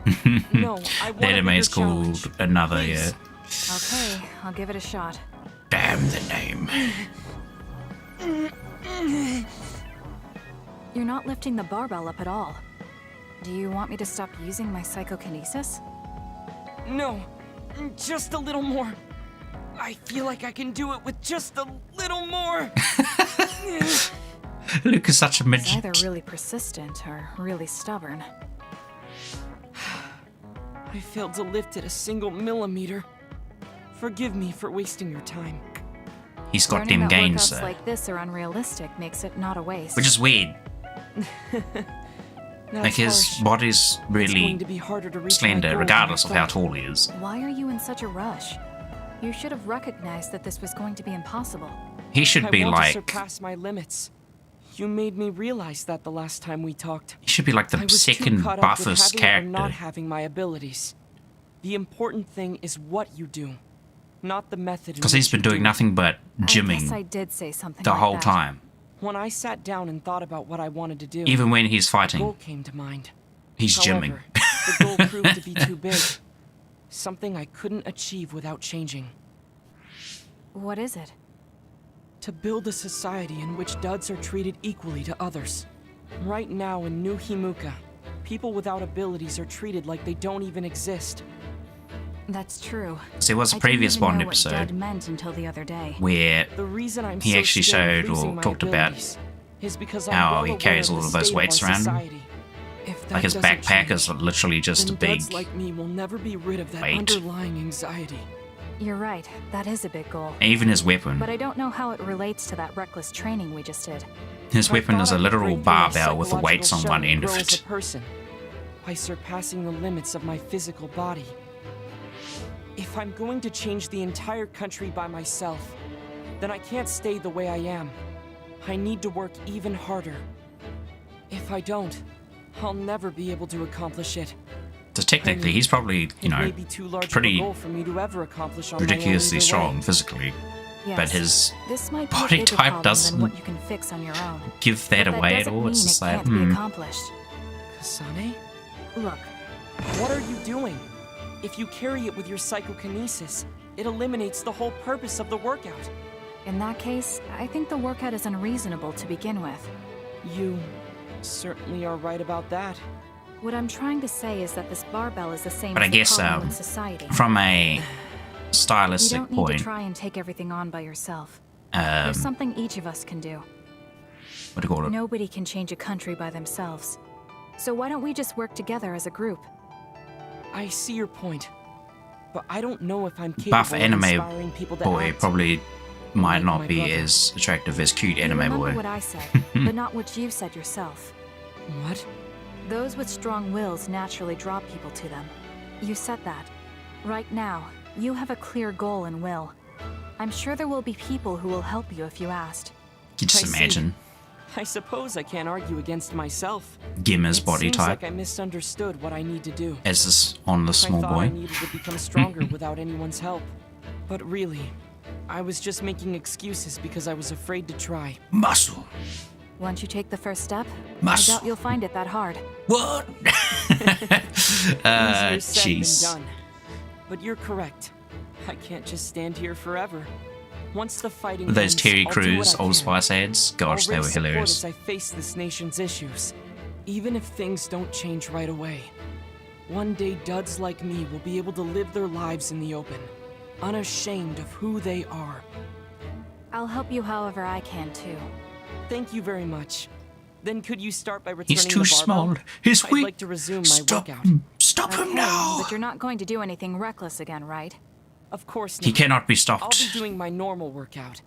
No, I want The a anime bigger is called challenge. Another, Please. yeah. Okay, I'll give it a shot. Damn the name. You're not lifting the barbell up at all. Do you want me to stop using my psychokinesis? No, just a little more. I feel like I can do it with just a little more. Luke is such a He's midget. either really persistent or really stubborn. I failed to lift it a single millimeter. Forgive me for wasting your time. He's got Learning them that gains, workouts though. like this are unrealistic makes it not a waste. Which is weird. That's Like, his harsh. body's It's really going to be harder to reach my slender, goal regardless of than I how thought. tall he is. Why are you in such a rush? You should have recognized that this was going to be impossible. He should be I want like... to surpass my limits. You made me realize that the last time we talked. He should be like I the was too second caught up with buffest having or not character. having my abilities. The important thing is what you do, not the method. in Because he's which been you doing do it. nothing but I guess I gymming did say something the like whole that. time. When I sat down and thought about what I wanted to do, Even when he's a goal fighting, came to mind. he's gymming. However, the goal proved to be too big. Something I couldn't achieve without changing. What is it? To build a society in which duds are treated equally to others. Right now in New Himuka, people without abilities are treated like they don't even exist. That's true. So there was a I didn't previous even Bond know what episode dead meant until the other day. where The reason I'm he so actually scared of showed losing or my talked about abilities is because I'm how well he aware carries of all the of those state weights our around him. society. If that Like his doesn't backpack change, is literally just a then big duds like me will never be rid of that weight. underlying anxiety. You're right. That is a big goal. Even his weapon. But I don't know how it relates to that reckless training we just did. His I weapon thought is a I could literal bring through my barbell with the weights on psychological one shell end and of grow as it. a person by surpassing the limits of my physical body. If I'm going to change the entire country by myself, then I can't stay the way I am. I need to work even harder. If I don't, I'll never be able to accomplish it. So technically, he's probably, It may be too large of a pretty goal for me to ever accomplish on my own ridiculously either strong way. physically. Yes. But his This might be a body bigger type problem doesn't than what you can fix on your own. give that But away at doesn't all. It's mean just it like, can't be accomplished. Kasane? Look, What are you doing? If you carry it with your psychokinesis, it eliminates the whole purpose of the workout. in that case, I think the workout is unreasonable to begin with. You certainly are right about that. What I'm trying to say is that this barbell is the same But as I the guess problem in society. from a You stylistic don't need point, to try and take everything on by yourself. There's um, something each of us can do. what do you call it? Nobody can change a country by themselves. So why don't we just work together as a group? I see your point, but I don't know if I'm capable Buff of anime inspiring people to boy act. probably might like not my be brother. as attractive as cute You anime remember boy. what I said, but not what you said yourself. What? Those with strong wills naturally draw people to them. You said that. Right now, you have a clear goal and will. I'm sure there will be people who will help you if you asked. You just I see. imagine I suppose I can't argue against myself. Gimmer's It body seems type like I misunderstood what I need to do. as this on the small I thought I boy. needed to become stronger without anyone's help. But really, I was just making excuses because I was afraid to try. Muscle. Once you take the first step, Muscle. I doubt you'll find it that hard. What? Easier said than Jeez. done. But you're correct. I can't just stand here forever. Once the fighting Those ends, Terry I'll do Crews what I Old can. Spice ads, gosh, I'll they were raise support hilarious. as I face this nation's issues, even if things don't change right away. One day, duds like me will be able to live their lives in the open, unashamed of who they are. I'll help you however I can, too. Thank you very much. Then could you start by returning He's the too barbell? small. He's I'd weak. like to resume my Stop workout. him. Stop him Okay, now. but you're not going to do anything reckless again, right? Of course not. He cannot be I'll stopped. be doing my normal workout.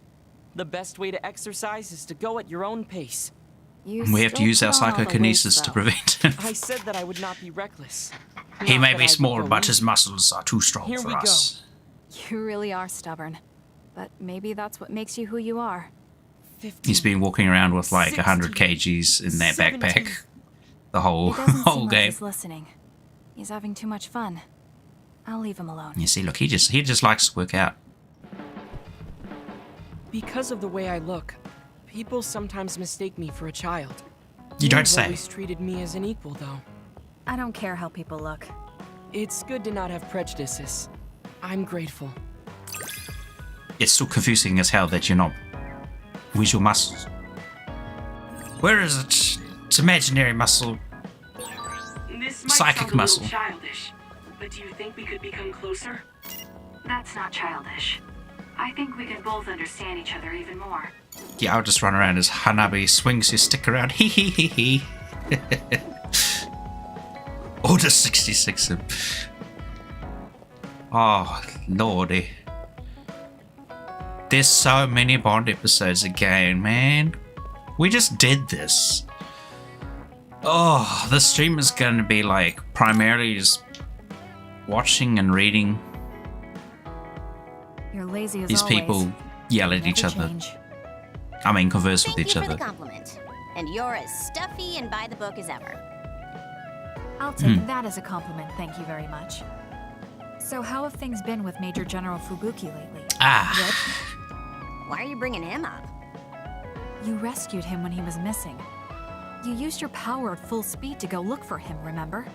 The best way to exercise is to go at your own pace. You We have to still use our put on all the psychokinesis weight, to though. prevent him. I said that I would not be reckless. He Not may that be I would small, go but his easy. muscles are too strong Here for we go. us. You really are stubborn. But maybe that's what makes you who you are. He's been walking around with like 100 kgs in that backpack the whole It doesn't seem like game. he's listening. He's having too much fun. I'll leave him alone. You see, look, he just likes to work out. Because of the way I look, people sometimes mistake me for a child. You don't You've say. always treated me as an equal, though. I don't care how people look. It's good to not have prejudices. I'm grateful. It's still confusing as hell that you're not. Where's your muscles? Where is it? It's imaginary muscle. This might Psychic sound a muscle. little childish, but do you think we could become closer? That's not childish. I think we can both understand each other even more. Yeah, I'll just run around as Hanabi swings his stick around. Hee hee hee hee. Order 66. Oh, lordy. There's so many Bond episodes again, man. We just did this. Oh, the stream is going to be like primarily just watching and reading You're lazy as these always. people yell at each other. I mean, converse with each other. Compliment. And you're as stuffy and by the book as ever. I'll take that as a compliment, thank you very much. So how have things been with Major General Fubuki lately? Why are you bringing him up? You rescued him when he was missing. You used your power at full speed to go look for him, remember?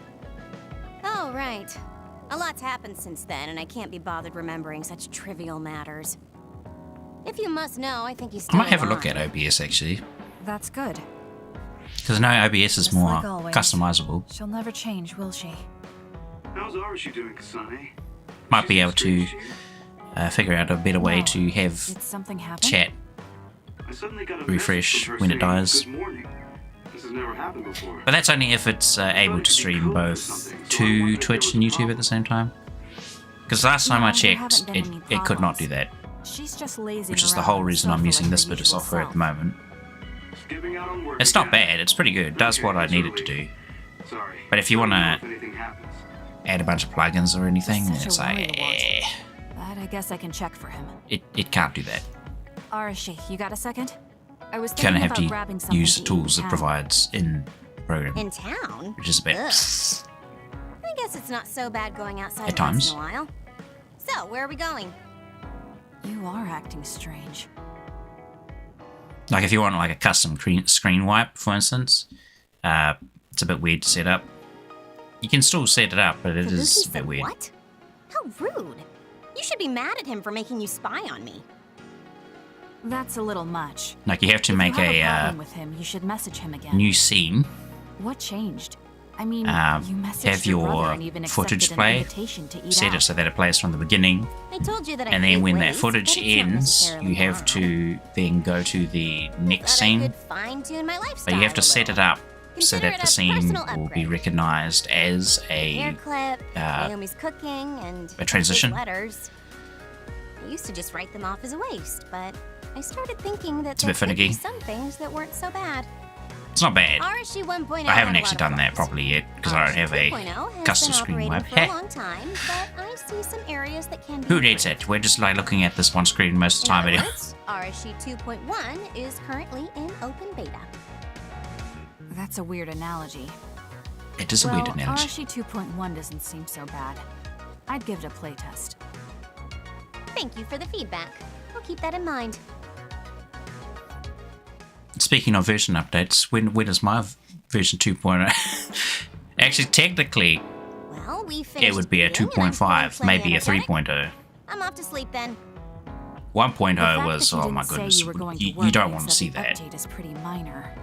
Oh, right. A lot's happened since then, and I can't be bothered remembering such trivial matters. If you must know, I think he's I still might have a look alive. at OBS actually. That's good. Because I know OBS is Just more like always. customizable. She'll never change, will she? How's Arashi doing, Kasane? Might be able to figure out a better way to have Did something happen? chat I suddenly got a refresh message from her when it saying, dies. "Good morning. This has never happened before." But that's only if it's able to stream both to Twitch and YouTube at the same time. Because last time I No, there checked, haven't been any it could not do that. She's just lazy. Which is the whole reason I'm using this bit of software at the moment. Skipping out on work It's not again. bad, it's pretty good. It does what I need it to do. Sorry. But if you want Let to me know if anything happens. add a bunch of plugins or anything, then Such a it's like, worry to watch. But I guess I can check for him. it can't do that. Arashi, you got a second? I was You kind thinking of have about grabbing to something use the to eat in tools it town. provides in the program. In town? Which is a bit. Ugh. I guess it's not so bad going outside At once times. in a while. So, where are we going? You are acting strange. Like if you want like a custom screen wipe, for instance, it's a bit weird to set up. You can still set it up, but it is Fubuki a bit said weird. What? How rude. You should be mad at him for making you spy on me. That's a little much. Like you have to If make you have a problem with him, you should message him again. new scene, What changed? I mean, you messaged have your brother your and even footage accepted an play, invitation to eat set out. it so that it plays from the beginning, I told you that I and hate then when that waste, footage but it's not ends, necessarily you have wrong. to then go to the next Thought I scene. could fine-tune my lifestyle But you have to a set it little. up so Consider that it the a scene personal will be upgrade. recognized as Hair a clip, uh, Naomi's cooking, and a transition. his letters. I used to just write them off as a waste, but I started thinking that It's a bit there could be finicky. some things that weren't so bad. It's not bad. Arashi 1.0 I haven't had a actually lot done of that flaws. properly yet because I don't have a 2.0 has custom been screen operating wipe. for a Heh. long time, but I see some areas that can be Who needs it? We're just like looking at this one screen most of the time In anyway. other words, Arashi 2.1 is currently in open beta. That's a weird analogy. It is a well, weird analogy. Arashi 2.1 doesn't seem so bad. I'd give it a playtest. Thank you for the feedback. I'll keep that in mind. Speaking of version updates, when is my version 2.0? Actually, technically, Well, we it finished would be a eating, and I'm 2.5, feeling maybe a energetic. 3.0. I'm off to sleep then. 1.0 The fact was, that you oh my didn't say goodness, you were going to you work don't means want to see the that. update is pretty minor.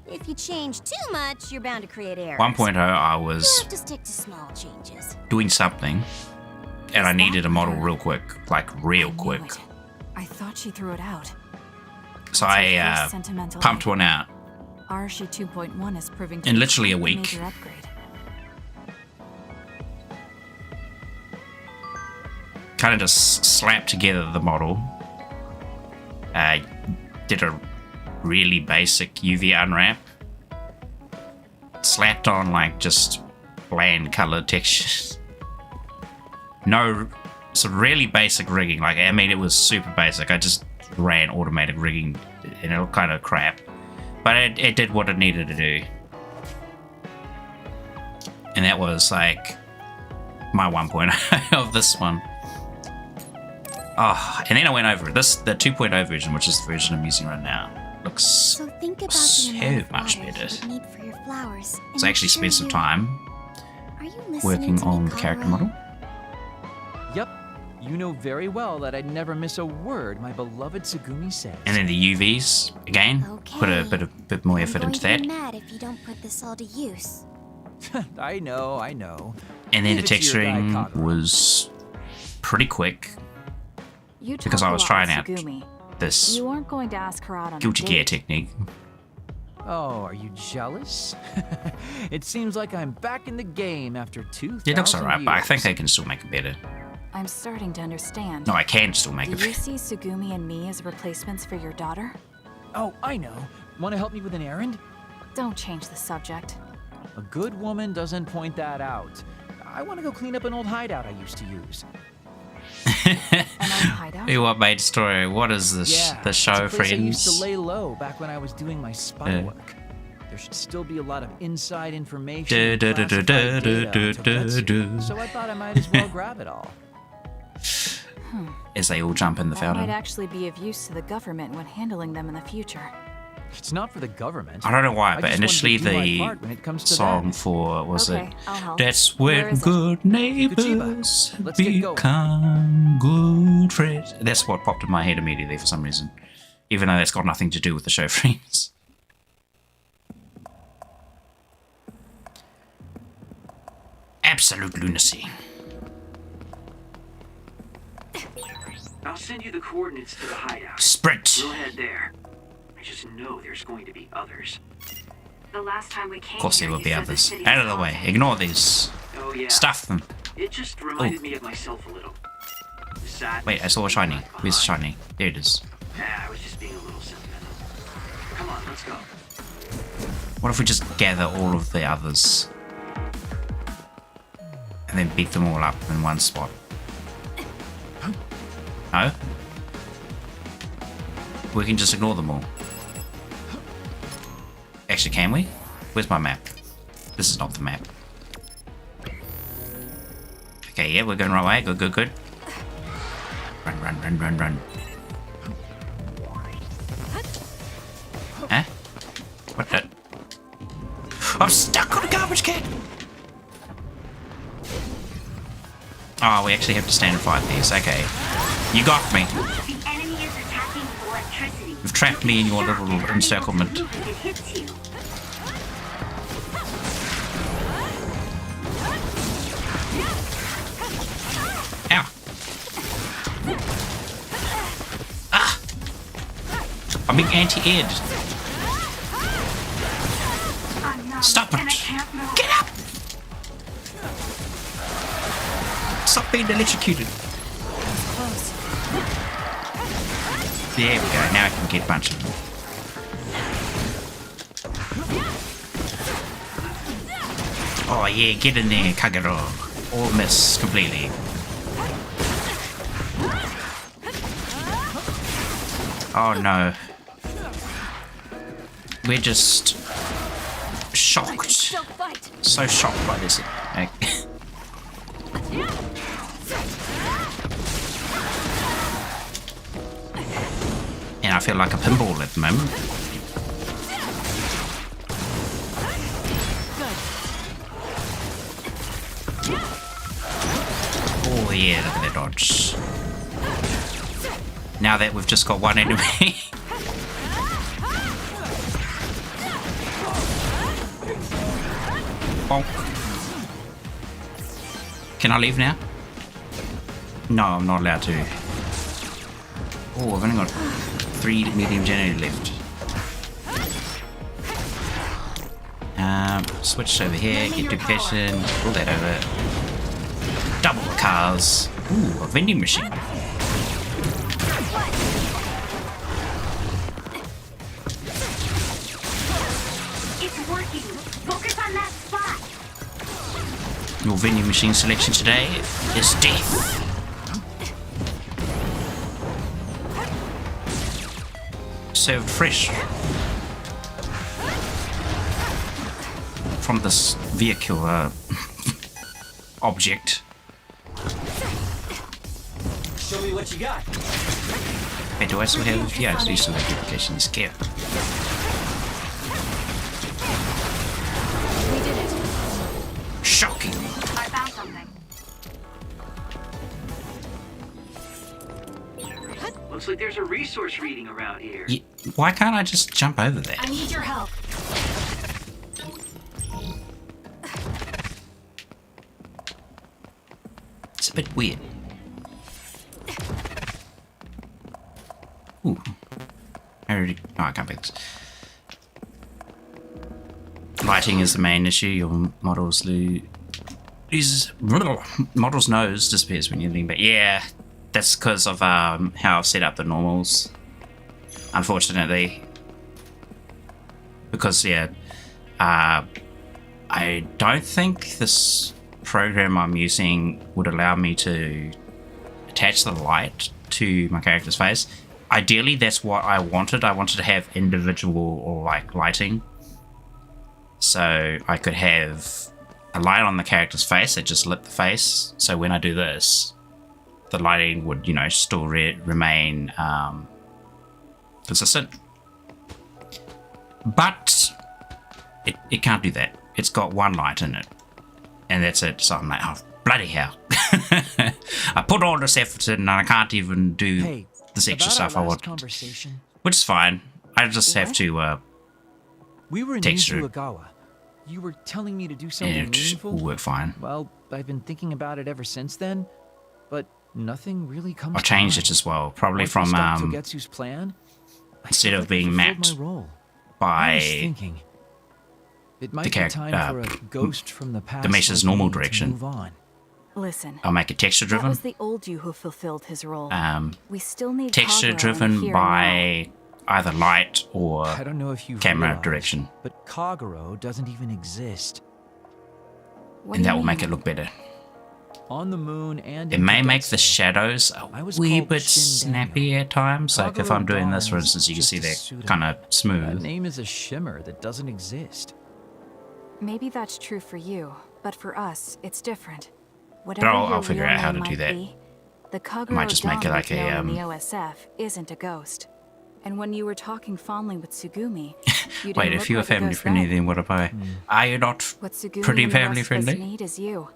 If you change too much, you're bound to create errors. 1.0, I You was have to stick to small changes. doing something, and I needed a model real quick, like real quick. I thought she threw it out. So It's her I first sentimental pumped aid. one out. Arashi 2.1 is proving to In be literally a quite week. major upgrade. Kind of just slapped together the model. Did a really basic UV unwrap. Slapped on like just bland color textures. No, some really basic rigging. Like, I mean, it was super basic. I just ran automatic rigging, and it looked kind of crap. But it did what it needed to do. And that was like my 1.0 of this one. Oh, and then I went over it. The 2.0 version, which is the version I'm using right now, looks So think about so the amount of much water better. you would need for your flowers. So I actually spent some time Are you listening working to me, on the character Conroy? model. Yep. You know very well that I'd never miss a word my beloved Tsugumi says. And then the UVs, again, put a bit more effort into that. I'm going to be mad if you don't put this all to use. I know. And then the Leave it to your guy, texturing Conroy. was pretty quick You because talk I a was lot trying with out Tsugumi. this You aren't going to ask her out on guilty a gear date. technique. Oh, are you jealous? It seems like I'm back in the game after 2,000 It looks alright, but I think years. I can still make it better. I'm starting to understand. No, I can still make Do it you better. see Tsugumi and me as replacements for your daughter? Oh, I know. Want to help me with an errand? Don't change the subject. A good woman doesn't point that out. I want to go clean up an old hideout I used to use. Hey, what made story? What is this? The show, it's a place I used friends? to lay low back when I was doing my spy work. There should still be a lot of inside information. and classified data until that's here, so I thought I might as well grab it all. As they all jump in the That fountain. might actually be of use to the government when handling them in the future. It's not for the government. I don't know why, I but just wanted to initially do my the part when it comes to song that. for was Okay, it? I'll help. That's Where when is it? good neighbors Let's get going. become good friends. That's what popped in my head immediately for some reason, even though that's got nothing to do with the show, friends. Absolute lunacy. I'll send you the coordinates to the hideout. Sprint. We'll head there. I just know there's going to be others. The last time we came Of course, there here, will you be said the others. city Out was of the way. haunted. Ignore these. Oh yeah. Stuff them. It just reminded me of myself a little. The sadness Wait, I saw a shiny. Where's the shiny? There it is. I was just being a little sentimental. Come on, let's go. What if we just gather all of the others and then beat them all up in one spot? No? We can just ignore them all. Actually, can we? Where's my map? This is not the map. Okay, yeah, we're going the right way. Good, good, good. Run, run, run, run, run. Huh? What the? I'm stuck on a garbage can! Oh, we actually have to stand and fight these. Okay. You got me. The enemy is attacking with electricity. You've trapped me in your little encirclement. If it hits you. Ow. Ah! I'm being anti-aired. Stop it! Get up! Stop being electrocuted. There we go. Now I can get punching. Oh yeah, get in there, Kagero. All miss completely. Oh no. We're just shocked. So shocked by this. And I feel like a pinball at the moment. Oh yeah, look at that dodge. Now that we've just got one enemy. Bonk. Can I leave now? No, I'm not allowed to. Oh, I've only got 3 medium generator left. Switch over here, get duplication, pull that over. Double the cars. Ooh, a vending machine. It's working. Focus on that spot. Your vending machine selection today is death. served fresh from this vehicle object. Show me what you got. Hey, do I still have? Yeah, I do still have duplication. It's care. We did it. Shocking. I found something. Looks like there's a resource reading around here. Why can't I just jump over that? I need your help. It's a bit weird. Ooh. I already. Oh, I can't pick this. Lighting is the main issue. Your model's model's nose disappears when you lean back. Yeah, that's because of how I've set up the normals. Unfortunately, because I don't think this program I'm using would allow me to attach the light to my character's face. Ideally, that's what I wanted. I wanted to have individual or like lighting, so I could have a light on the character's face that just lit the face. So when I do this, the lighting would, you know, still remain consistent. But it can't do that. It's got one light in it, and that's it. So I'm like, oh bloody hell! I put all this effort in, and I can't even do this extra stuff I want, which is fine. I just have to we were in texture. Uagawa. You were telling me to do something And it meaningful. will work fine. Well, I've been thinking about it ever since then, but nothing really comes. I'll change it as well, probably Once we from stopped Togetsu's plan, instead of being fulfilled mapped my role. I was by thinking, it might the be character, time for a ghost from the past the messer's like normal me to direction. move on. Listen. I'll make it texture That driven. was the old you who fulfilled his role. We still need Texture Kagura in driven here by either light or I don't know if you camera realize, direction, but Kagura doesn't even exist. and that will make it look better. On the moon and It in may make Togetsu, the shadows a wee bit snappy at times. Like if I'm doing this, for instance, you can see that kind of That smooth. name is a shimmer that doesn't exist. Maybe that's true for you, but for us, it's different. But Whatever I'll your figure real out how to name do might that. be, the Kagura Might just make it Dawn like we know a in the OSF isn't a ghost. And when you were talking fondly with Sugumi, you didn't Wait, look if you're like a family ghost friendly, then. then what am I? Are you not What Sugumi pretty and the family rest of us friendly? need is you.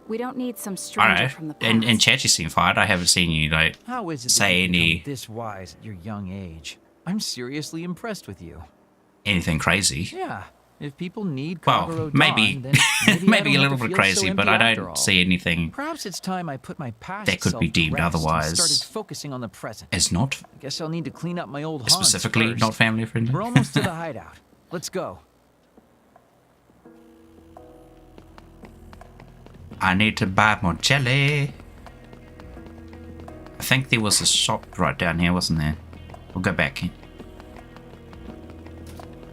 We don't need some I stranger don't from know. the past. In chat you seem fine. I haven't seen you like How is it that say you've any become this wise at your young age? I'm seriously impressed with you. anything crazy. Yeah, if people need Well, Kagura maybe Dawn, then maybe I maybe a don't little have to bit feel crazy, so but empty I after don't all. see anything Perhaps it's time I put my past that could be self to deemed rest and otherwise started focusing on the present. as not I guess I'll need to clean up my old haunts specifically first. not family friendly. We're almost to the hideout. Let's go. I need to buy more jelly. I think there was a shop right down here, wasn't there? We'll go back.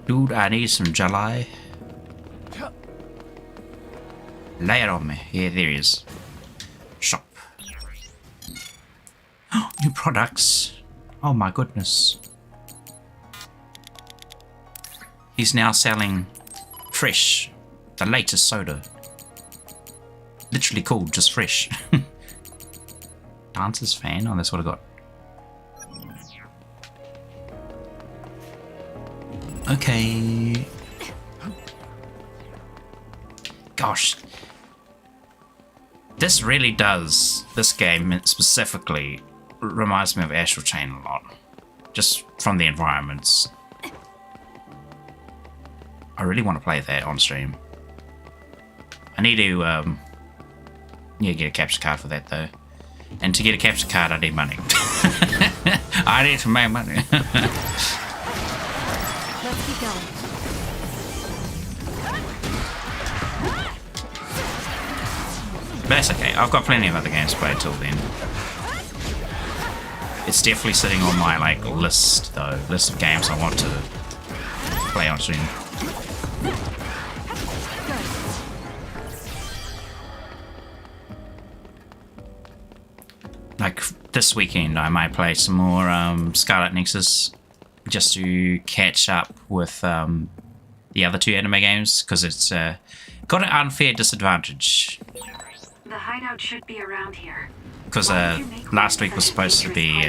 Dude, I need some jelly. Lay it on me. Yeah, there he is. Shop. New products. Oh my goodness. He's now selling Fresh, the latest soda. Literally called just Fresh. Dancer's fan? Oh, that's what I got. Okay. Gosh. This really does, this game specifically, reminds me of Astral Chain a lot. Just from the environments. I really want to play that on stream. I need to, yeah, get a capture card for that though. And to get a capture card, I need money. I need to make money. Let's keep going. But that's okay. I've got plenty of other games to play until then. It's definitely sitting on my like list though. List of games I want to play on stream. Like this weekend, I might play some more Scarlet Nexus. just to catch up with the other two anime games, because it's got an unfair disadvantage. The hideout should be around here. Because last week was supposed to be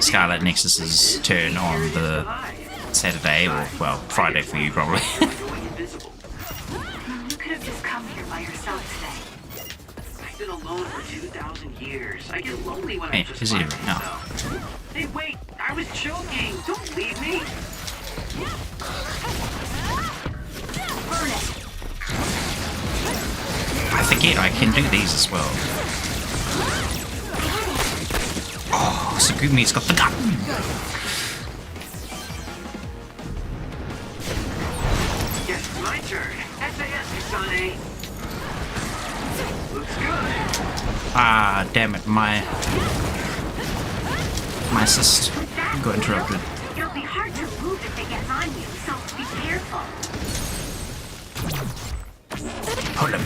Scarlet Nexus's turn on the Saturday, or well, Friday for you probably. You could have just come here by yourself today. I've been alone for 2,000 years. I get lonely when Hey, I'm just is by he myself. Hey, wait! I was joking! Don't leave me! Burn it! I forget I can do these as well. Oh, Sugumi's got the gun! Yes, my turn. SAS, Kasane. Looks good. Ah, damn it, my assist got interrupted. It'll be hard to move if they get on you, so be careful. Pull him.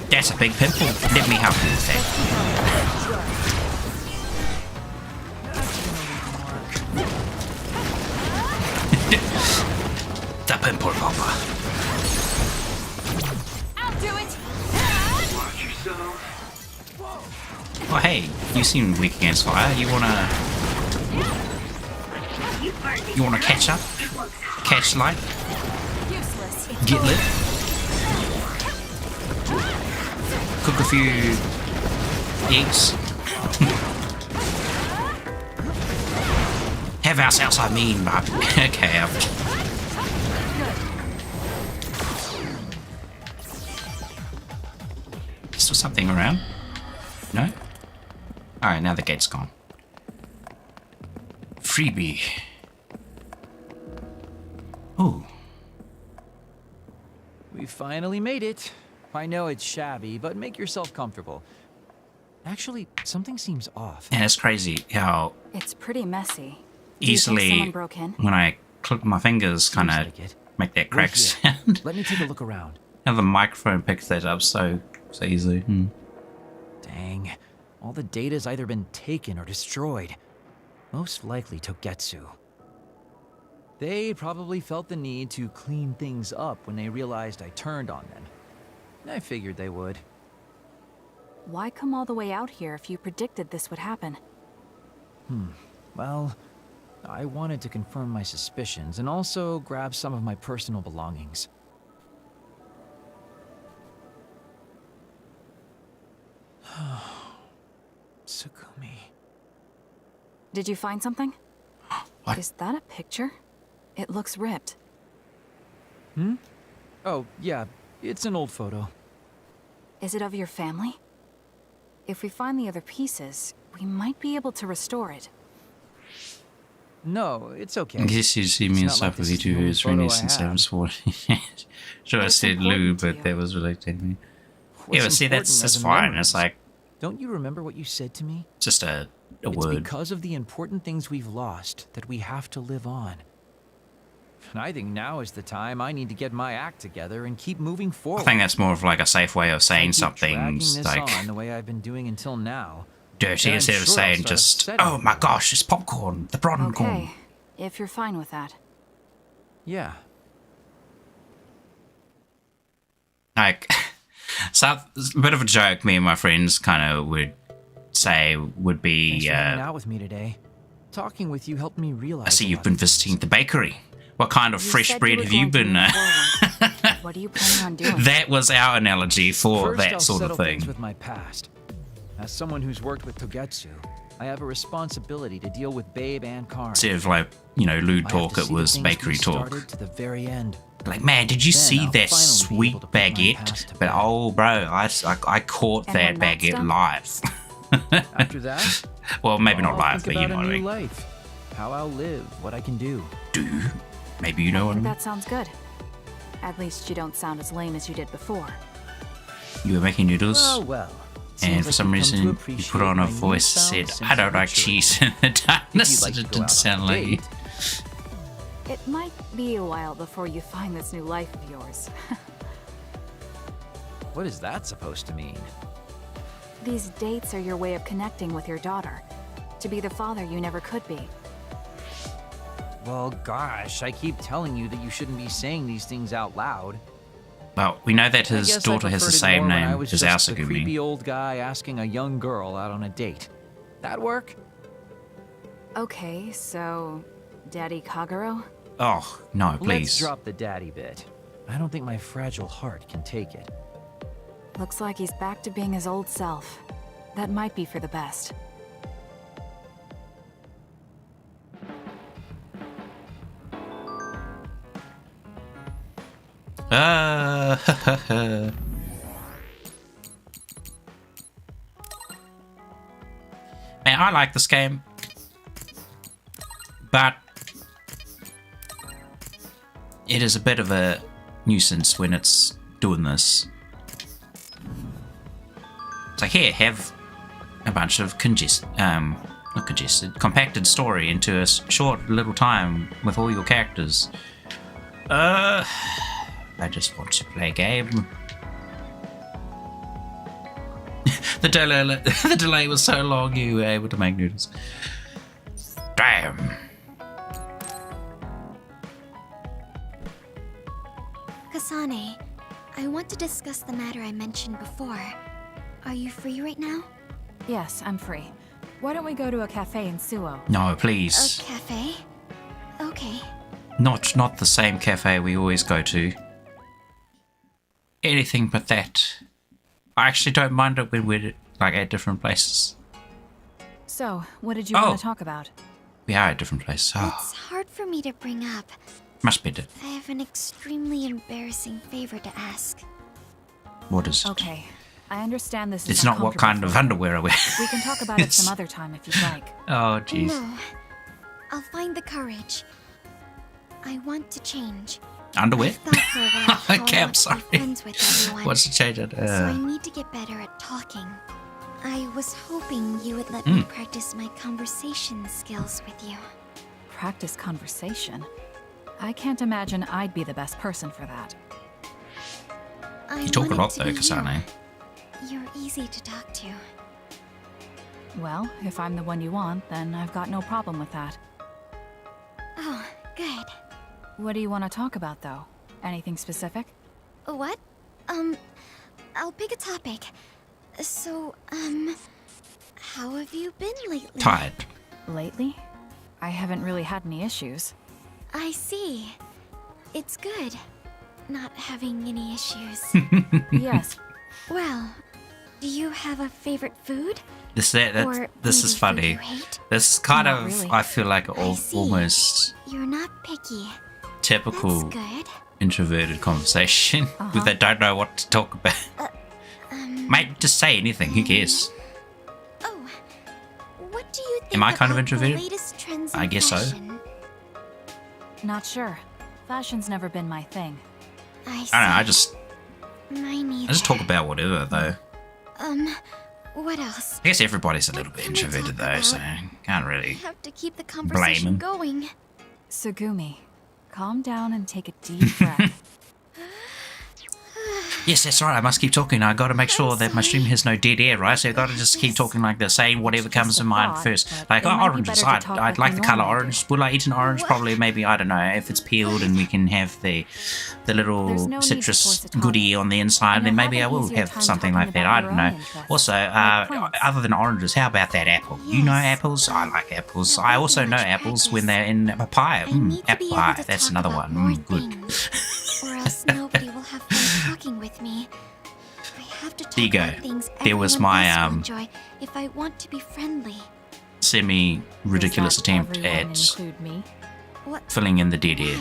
That's a big pimple. Let me help you with that. The pimple popper. I'll do it! Watch yourself. Oh hey, you seem weak against fire. You wanna catch up? Catch light? Useless. Get lit? Cook a few eggs? Have ourselves, I mean, but okay, Still something around? No? Alright, now the gate's gone. Freebie. Ooh. We finally made it. I know it's shabby, but make yourself comfortable. Actually, something seems off. And it's crazy how It's pretty messy. easily someone broke in? when I click my fingers kind of make that crack sound. Let me take a look around. How the microphone picks that up so easily. Dang. All the data's either been taken or destroyed. Most likely Togetsu. They probably felt the need to clean things up when they realized I turned on them. I figured they would. Why come all the way out here if you predicted this would happen? Well, I wanted to confirm my suspicions and also grab some of my personal belongings. Sugumi. Did you find something? What? Is that a picture? It looks ripped. Oh, yeah, it's an old photo. Is it of your family? If we find the other pieces, we might be able to restore it. No, it's okay. In case you see me and stuff with YouTubers really since I was 40. Sure, I said Lou, but that was related to me. Yeah, but see, that's fine. It's like, don't you remember what you said to me? just a It's word. because of the important things we've lost that we have to live on. And I think now is the time I need to get my act together and keep moving forward. I think that's more of like a safe way of saying Keep something dragging this like on the way I've been doing until now. dirty then instead of sure I'll saying start just, upsetting oh my gosh, it's popcorn, the prawn corn. Okay, if you're fine with that. Yeah. Like, so a bit of a joke me and my friends kind of would say would be, Thanks for hanging out with me today. Talking with you helped me realize. I see you've been visiting the bakery. What kind of fresh bread have you been? What are you planning on doing? That was our analogy for First, that I'll sort of settle thing. things with my past. As someone who's worked with Togetsu, I have a responsibility to deal with Babe and Karn. Instead of like, you know, lewd I have talk, to it see the was things bakery we talk. started to the very end. Like, man, did you Then see I'll that finally be sweet able to put my past baguette? to But bed. oh, bro, I caught And that when that's baguette done? live. After that, Well, maybe not I'll live, think but you know about what a I new mean. life, how I'll live, what I can do. Do? Maybe you know what I mean? That sounds good. At least you don't sound as lame as you did before. You were making noodles, Oh well. and for some reason you put on a voice that said, I don't like cheese in the darkness. like to It go didn't out sound on a like you. date. It might be a while before you find this new life of yours. What is that supposed to mean? These dates are your way of connecting with your daughter. to be the father you never could be. Well, gosh, I keep telling you that you shouldn't be saying these things out loud. Well, we know that I his guess daughter I has the preferred it same more when I name was as just the Asagumi. creepy old guy asking a young girl out on a date. That work? Okay, so Daddy Kagero? Oh, no, please. Let's drop the daddy bit. I don't think my fragile heart can take it. Looks like he's back to being his old self. That might be for the best. Man, I like this game, but it is a bit of a nuisance when it's doing this. So here, have a bunch of compacted story into a short little time with all your characters. I just want to play a game. The delay was so long you were able to make noodles. Damn. Kasane, I want to discuss the matter I mentioned before. Are you free right now? Yes, I'm free. Why don't we go to a cafe in Suo? No, please. A cafe? Okay. Not the same cafe we always go to. Anything but that. I actually don't mind it when we're like at different places. So, what did you want to talk about? We are at different places. Oh, It's hard for me to bring up. must be it. I have an extremely embarrassing favor to ask. What is it? Okay, I understand this is It's not what kind of underwear I wear. We can talk about it some other time if you'd like. Oh, jeez. No. I'll find the courage. I want to change. Underwear? I've thought for a while how Okay, I I'm want to sorry. be friends with everyone. What's the change? So I need to get better at talking. I was hoping you would let me practice my conversation skills with you. Practice conversation? I can't imagine I'd be the best person for that. I You talk a want it lot to though, be you. Kasane. You're easy to talk to. Well, if I'm the one you want, then I've got no problem with that. Oh, good. What do you want to talk about, though? Anything specific? What? I'll pick a topic. So, how have you been lately? Tired. Lately? I haven't really had any issues. I see. It's good. Not having any issues. Yes. Well, do you have a favorite food? This Or is maybe funny. food you hate? This is kind Not of, really. I feel like, see. almost You're not picky. typical That's good. introverted conversation where they don't know what to talk about. Mate, just say anything. Who cares? Oh, what do you think Am I kind of about the introverted? latest trends in I guess so. fashion? Not sure. Fashion's never been my thing. I see. I don't know. Mine I neither. just talk about whatever though. What else? I guess everybody's a little bit introverted though, so can't I really. have to keep the Blame conversation him. going. Sugumi, calm down and take a deep breath. Yes, that's right. I must keep talking. I got to make sure that my stream has no dead air, right? So I got to just keep talking like this, saying whatever comes to mind first. Like, it might be oranges. better to talk I'd like like you the color normally orange. Will I eat an orange? Probably, maybe. I don't know. If it's peeled and we can have the little There's no need to citrus force a talk. goodie on the inside, And then you'll maybe have I an will easier have time something talking like that. about I your don't know. own interests, Also, like plants. other than oranges, how about that apple? You know apples? I like apples. I also know apples when they're in a pie. Apple pie. That's another one. Good. Or else nobody will have fun talking with me. I have to talk There you go. about things There was everyone my, else will enjoy if I want to be friendly. Semi-ridiculous Does that attempt everyone at include me? What? filling in the dead air.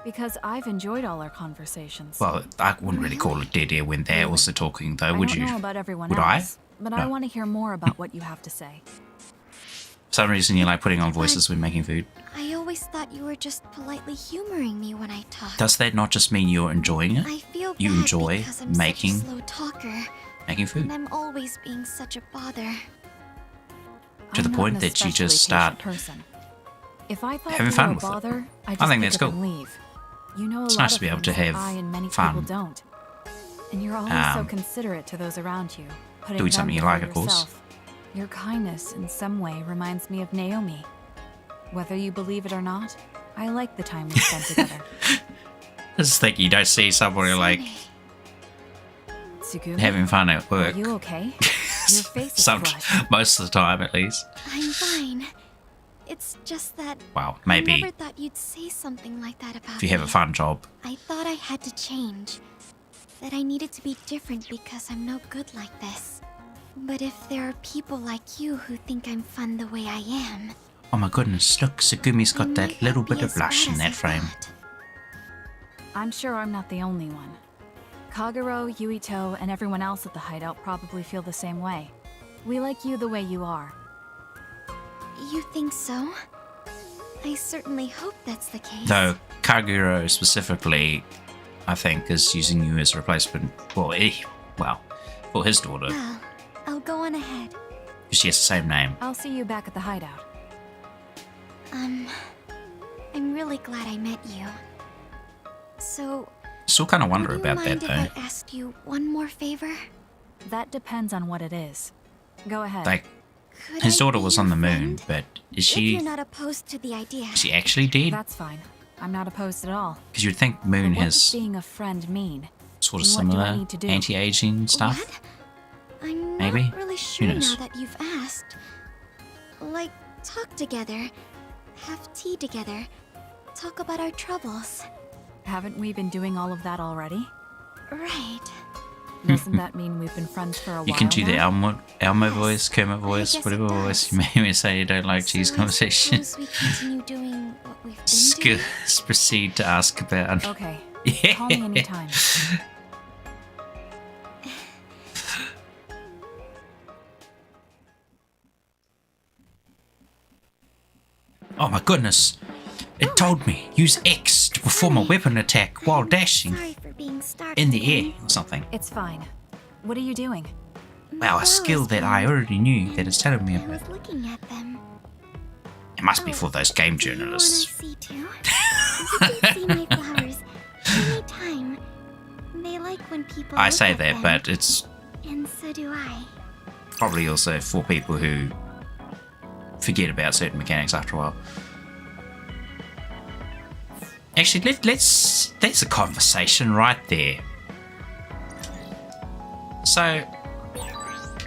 Because I've enjoyed all our conversations. Well, I wouldn't really call it dead air when they're also talking, though, would I you? don't know about everyone Would else, but I No. want to hear more about what you have to say. For some reason, you like putting on voices when making food. I always thought you were just politely humoring me when I talk. Does that not just mean you're enjoying it? I feel You bad enjoy because I'm making such a slow talker, making food and I'm always being such a bother. to the I'm not point an that you especially just start patient person. If I thought having you fun were a with it. bother, I just I think pick that's up cool. and leave. You know a It's lot nice of to be able to things that have I and many fun. people don't. And you're always so Um, considerate to those around you, putting doing them something you before like, of course. yourself. Your kindness in some way reminds me of Naomi. Whether you believe it or not, I like the time we spent together. I just think you don't see somebody like Tsugumi, having fun at work. are you okay? Your face is flushed. Most of the time, at least. I'm fine. It's just that Well, I maybe never thought you'd say something like that about if you have a fun job. I thought I had to change. That I needed to be different because I'm no good like this. But if there are people like you who think I'm fun the way I am... Oh my goodness, look, Tsugumi's got that little bit of blush in that frame. I'm sure I'm not the only one. Kagero, Yuito, and everyone else at the hideout probably feel the same way. We like you the way you are. You think so? I certainly hope that's the case. Though Kagero specifically, I think, is using you as a replacement for for his daughter. Well, I'll go on ahead. Because she has the same name. I'll see you back at the hideout. I'm really glad I met you. So, Still kind of wonder would you about mind that if though. I asked you one more favor? That depends on what it is. Go ahead. Like, Could his I daughter be was your on the moon, friend? but is If she you're not opposed to the idea. actually dead? That's fine. I'm not opposed at all. Because you'd think Moon But what does has being a friend mean? sort of And what do I similar need to do? anti-aging stuff. What? I'm Maybe? not really sure Who now knows? that you've asked. Like, talk together, have tea together, talk about our troubles. Haven't we been doing all of that already? Right. Doesn't that mean we've been friends for a while You can do the now? Elmo voice, Kermit voice, guess whatever it voice you may say you don't like cheese conversation. Suppose we continue doing what we've been doing? Proceed to ask about. Okay. Yeah. Call me anytime. Oh my goodness! It told me use X to perform a weapon attack while dashing Sorry for being startled. in the air or something. It's fine. What are you doing? Wow, a skill that I already knew that it's telling me I about. was looking at them. It must be for those game Do you wanna journalists. see too? You can see my flowers anytime. They like when people I look say at that, them. but it's And so do I. probably also for people who forget about certain mechanics after a while. Actually, that's a conversation right there. So,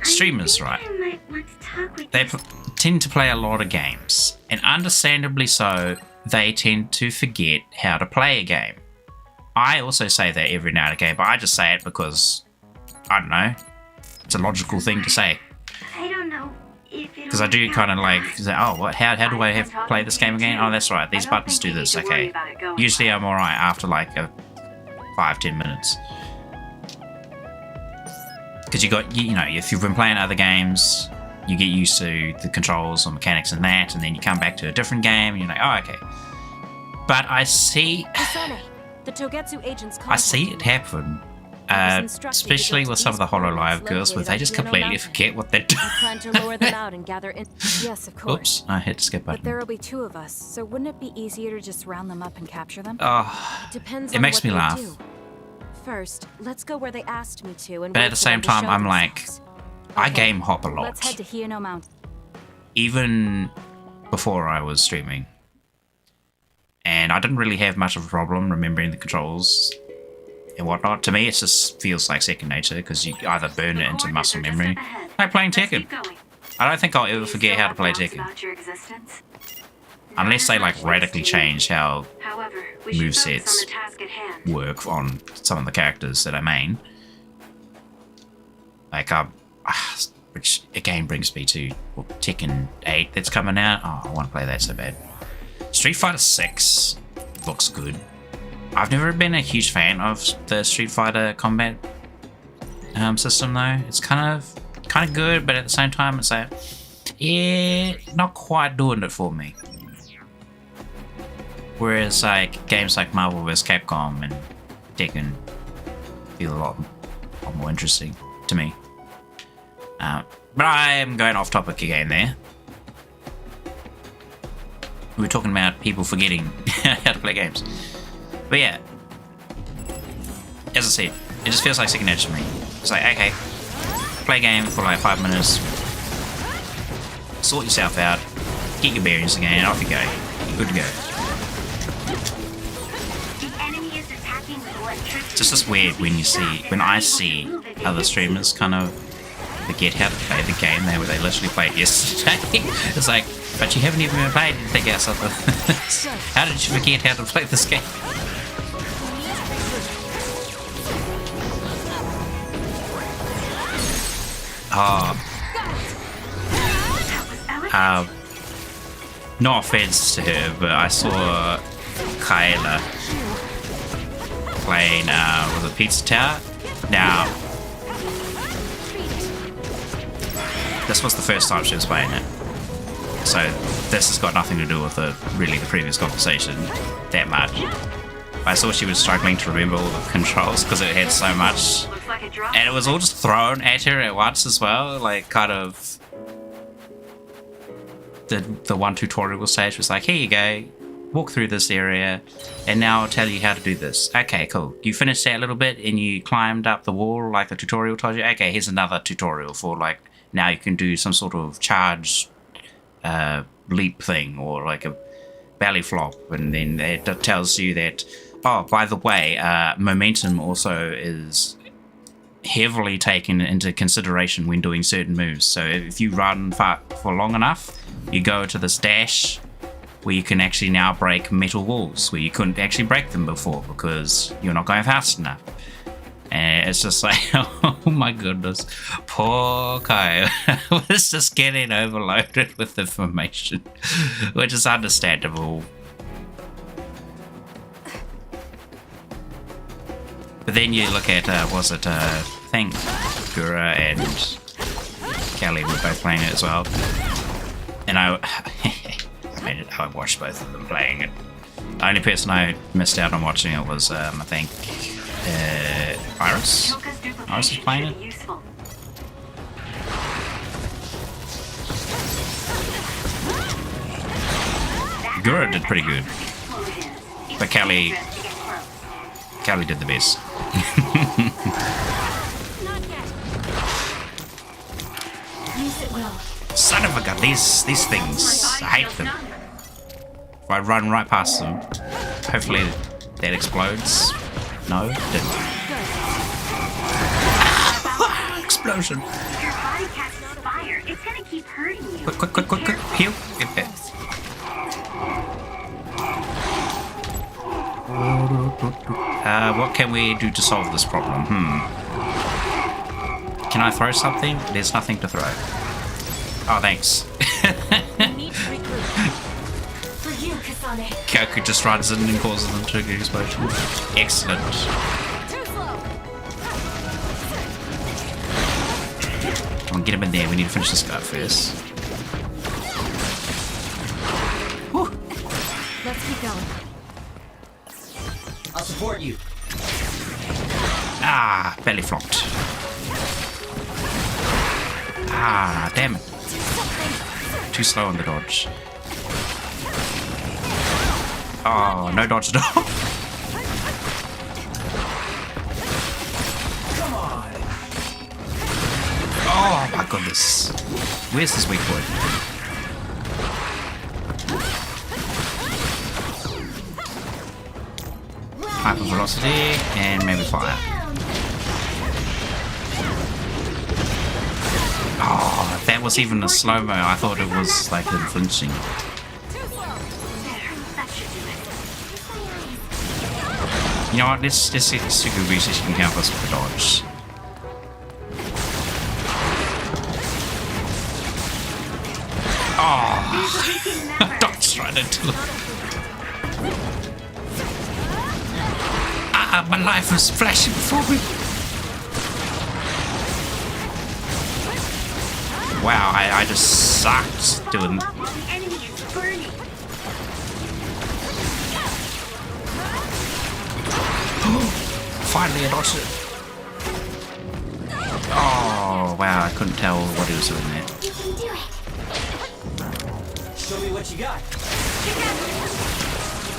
streamers, right? I might want to talk with They you. tend to play a lot of games, and understandably so, they tend to forget how to play a game. I also say that every now and again, but I just say it because, I don't know, it's a logical thing to say. I don't know if it'll Because I do work kind of out. like, say, oh, what? How do I have to play this game again? Oh, that's right, these buttons do this, okay. Usually I'm alright after like 5-10 minutes. Because you know, if you've been playing other games, you get used to the controls or mechanics and that, and then you come back to a different game and you're like, oh, okay. But I see, Kasane, the Togetsu agent's I see it happen, especially with some of the HoloLive girls, where they just completely forget what they're doing. I plan to lure them out and gather in. Yes, of course. Oops, I hit the skip But button. there will be 2 of us, so wouldn't it be easier to just round them up and capture them? Oh, Depends it on makes what me they laugh. do. First, let's go where they asked me to, and But wait at the for same them to time, show I'm like, themselves. I Okay, game hop a lot. Let's head to Hiyano Mountain. Even before I was streaming. And I didn't really have much of a problem remembering the controls and whatnot. To me, it just feels like second nature because you either burn it into muscle memory. Like playing Tekken. I don't think I'll ever forget how to play Tekken. Unless they like radically change how However, we should focus on the movesets task at hand. work on some of the characters that I main. Like, which again brings me to Tekken 8 that's coming out. Oh, I want to play that so bad. Street Fighter 6 looks good. I've never been a huge fan of the Street Fighter combat system though. It's kind of good, but at the same time it's like, yeah, not quite doing it for me. Whereas like games like Marvel vs. Capcom and Tekken feel a lot more interesting to me. But I am going off topic again there. We were talking about people forgetting how to play games. But yeah, as I said, it just feels like second nature to me. It's like, okay, play a game for like 5 minutes, sort yourself out, get your bearings again, and off you go. You're good to go. It's just weird when I see other streamers kind of forget how to play the game where they literally played yesterday. It's like, but you haven't even played anything else other than this. How did you forget how to play this game? No offense to her, but I saw Kyla playing with a pizza tower. Now, this was the first time she was playing it, so this has got nothing to do with really the previous conversation that much. I saw she was struggling to remember all the controls because it had so much, and it was all just thrown at her at once as well. Like, kind of the one tutorial stage was like, here you go, walk through this area, and now I'll tell you how to do this. Okay, cool. You finished that little bit and you climbed up the wall like the tutorial told you. Okay, here's another tutorial for, like, now you can do some sort of charge leap thing or like a belly flop, and then it tells you that, oh, by the way, momentum also is heavily taken into consideration when doing certain moves. So if you run for long enough, you go to this dash where you can actually now break metal walls where you couldn't actually break them before because you're not going fast enough. And it's just like, oh my goodness, poor Kai was just getting overloaded with information, which is understandable. But then you look at, was it, I think Gura and Kelly were both playing it as well. And I watched both of them playing it. The only person I missed out on watching it was, I think, Iris. Iris was playing it. Gura did pretty good, but Kelly did the best. Son of a gun, these things, I hate them. If I run right past them, hopefully that explodes. No, it didn't. Explosion. If your body catches fire, it's gonna keep hurting you. Quick, heal. Get that. What can we do to solve this problem? Can I throw something? There's nothing to throw. Oh, thanks. Kyoku just runs in and causes them to get explosion. Excellent. Come on, get him in there. We need to finish this guy first. Whew. Let's keep going. I'll support you. Ah, belly flopped. Ah, damn it. Too slow on the dodge. Oh, no dodge at all. Come on. Oh my goodness. Where's this weak point? Hyper velocity and maybe fire. Oh, that was even a slow-mo. I thought it was like them flinching. You know what, let's see if Sukubu can help us with the dodge. Oh, dodge right into it. Ah, my life was flashing before me. Wow, I just sucked doing. Finally, I dodged it. Oh, wow, I couldn't tell what he was doing there. You can do it. Show me what you got.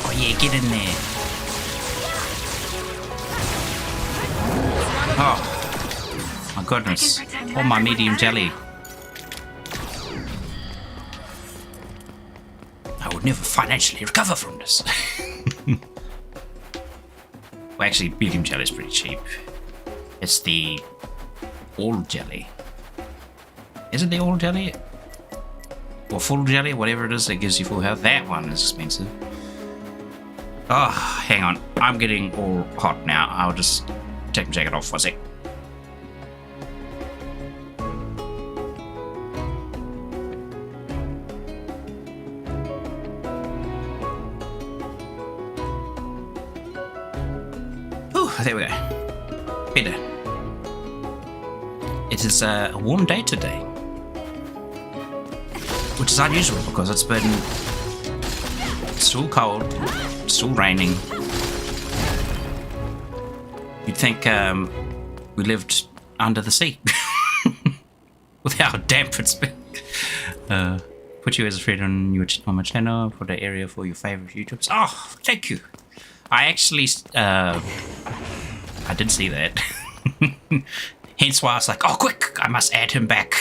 Oh, yeah, get in there. Oh, my goodness. Oh, my medium jelly. will never financially recover from this. Well, actually, medium jelly is pretty cheap. It's the all jelly. Is it the all jelly? Or full jelly, whatever it is that gives you full health. That one is expensive. Oh, hang on. I'm getting all hot now. I'll just take my jacket off for a sec. There we go. Better. It is a warm day today, which is unusual because it's been still cold, still raining. You'd think we lived under the sea with how damp it's been. Put you as a friend on my channel for the area for your favorite YouTubers. Oh, thank you. I actually, I did see that. Hence why I was like, oh, quick, I must add him back.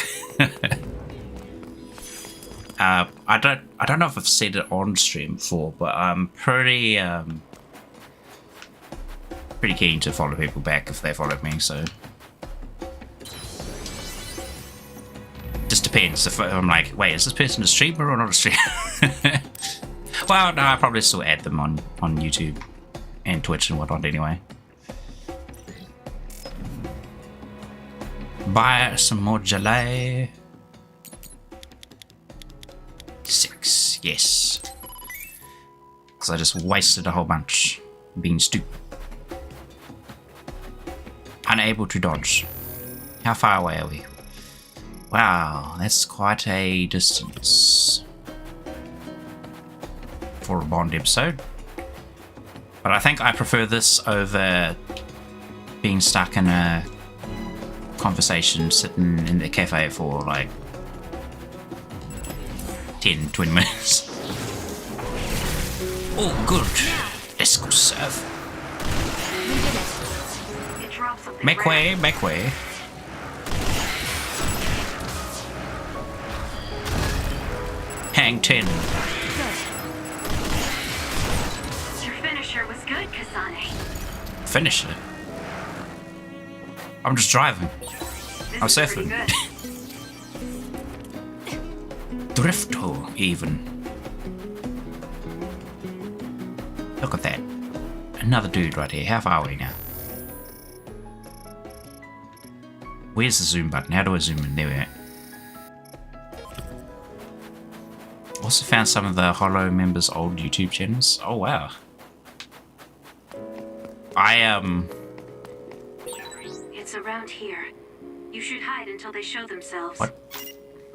I don't know if I've said it on stream before, but I'm pretty keen to follow people back if they follow me, so. Just depends if I'm like, wait, is this person a streamer or not a streamer? Well, no, I'll probably still add them on YouTube and Twitch and whatnot anyway. Buy some more jelly. 6, yes. Because I just wasted a whole bunch being stupid. Unable to dodge. How far away are we? Wow, that's quite a distance for a Bond episode. But I think I prefer this over being stuck in a conversation sitting in the cafe for like 10-20 minutes. Oh, good. Let's go serve. Make way, make way. Hang 10. Your finisher was good, Kasane. Finisher? I'm just driving. I'm surfing. Drifto, even. Look at that. Another dude right here. How far are we now? Where's the zoom button? How do I zoom in? There we go. Also found some of the Hollow members' old YouTube channels. Oh wow. It's around here. You should hide until they show themselves. What?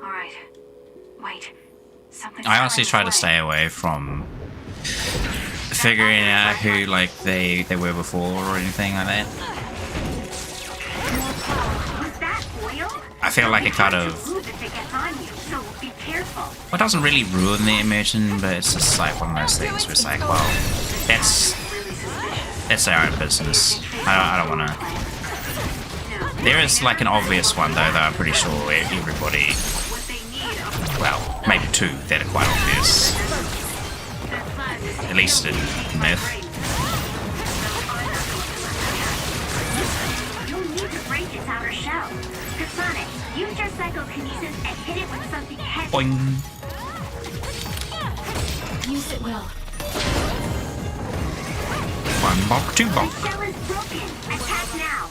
Alright. Wait. Something's I honestly try coming to this stay away from figuring out who like they were before or anything like that. Was that oil? I feel like it kind of, Move if it gets on you, so be careful. well, it doesn't really ruin the immersion, but it's just like one of those things where it's like, well, that's their own business. I don't want to. There is like an obvious one though that I'm pretty sure everybody, well, maybe two that are quite obvious. At least in Myth. You'll need to break its outer shell. Kasane, use your psychokinesis and hit it with something heavy. Boing. Use it well. One bonk, two bonk. The shell is broken. Attack now.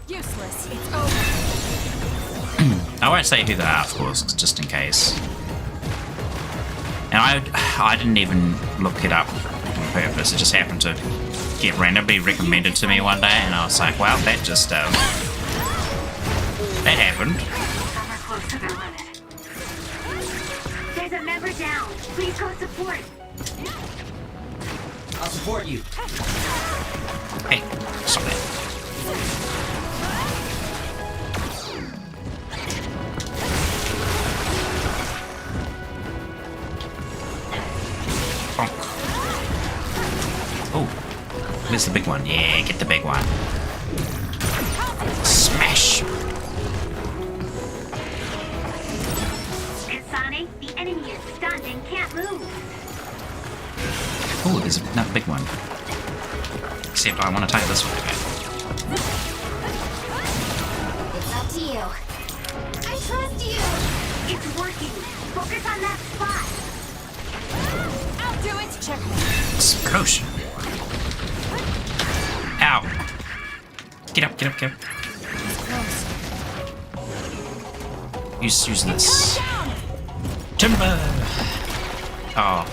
Useless. It's over. I won't say who they are, of course, just in case. And I didn't even look it up on purpose. It just happened to get randomly recommended to me one day, and I was like, well, that just that happened. Some are close to their limit. There's a member down. Please go support. I'll support you. Hey, stop that. Oh, where's the big one? Yeah, get the big one. Smash! Kasane, the enemy is stunned and can't move. another big one. Except I want to take this one. It's up to you. I trust you. It's working. Focus on that spot. I'll do it. Check me. Explosion. Ow. Get up, get up, get up. Use this. Timber. Oh.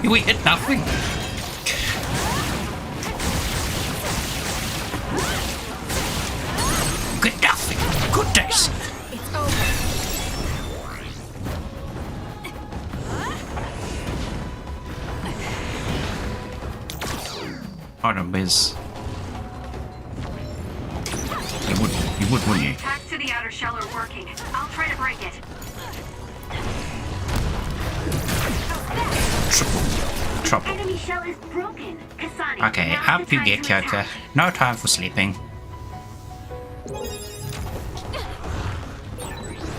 we hit nothing. Good nothing. Good days. It's over. Oh no, Biz. You would, wouldn't you? Attacks to the outer shell are working. I'll try to break it. Trouble. Enemy shell is broken. Kasani, Okay, now's up the you time get, to Kyoko. attack. No time for sleeping.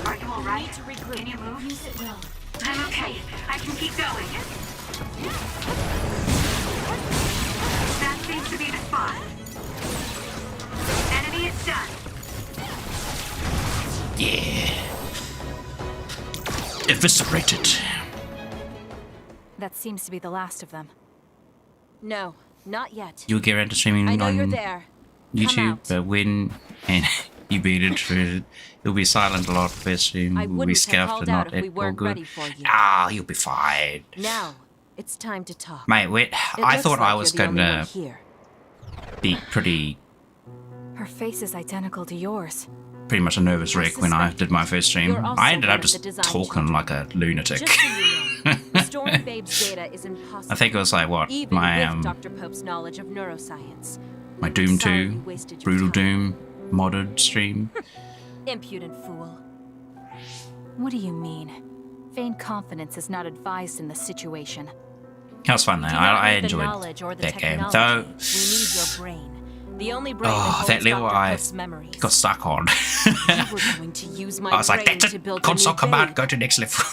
Are you alright? Can you move? Use it well. I'm okay. I can keep going. That seems to be the spot. Enemy is done. Yeah. Eviscerated. That seems to be the last of them. No, not yet. You'll get around to streaming I know on you're there. YouTube, but when and you beat it, you'll be silent a lot for stream. I We'll be wouldn't have scuffed called and out not if we at all weren't good. ready for you. Ah, you'll be fine. Now, it's time to talk. Mate, wait, It I looks thought like I was you're the going only one to here. be pretty Her face is identical to yours. much a nervous wreck when I did my first stream. You're also I ended one up of the just design talking like a lunatic. Just so you know, restoring Babe's data is impossible. I think it was like what Even my with Dr. Pope's knowledge of neuroscience. my Doom Sorry 2 you wasted your Brutal time. Doom modded stream. Impudent fool. What do you mean? Vain confidence is not advised in this situation. That was fun though. Do not I need the enjoyed knowledge or the that game. technology. Though, We need your brain. The only brain oh, that holds level Dr. I Pope's memories. got stuck on. You were going to use my I was like, brain that's to it. build a Console new command, Babe. go to next level.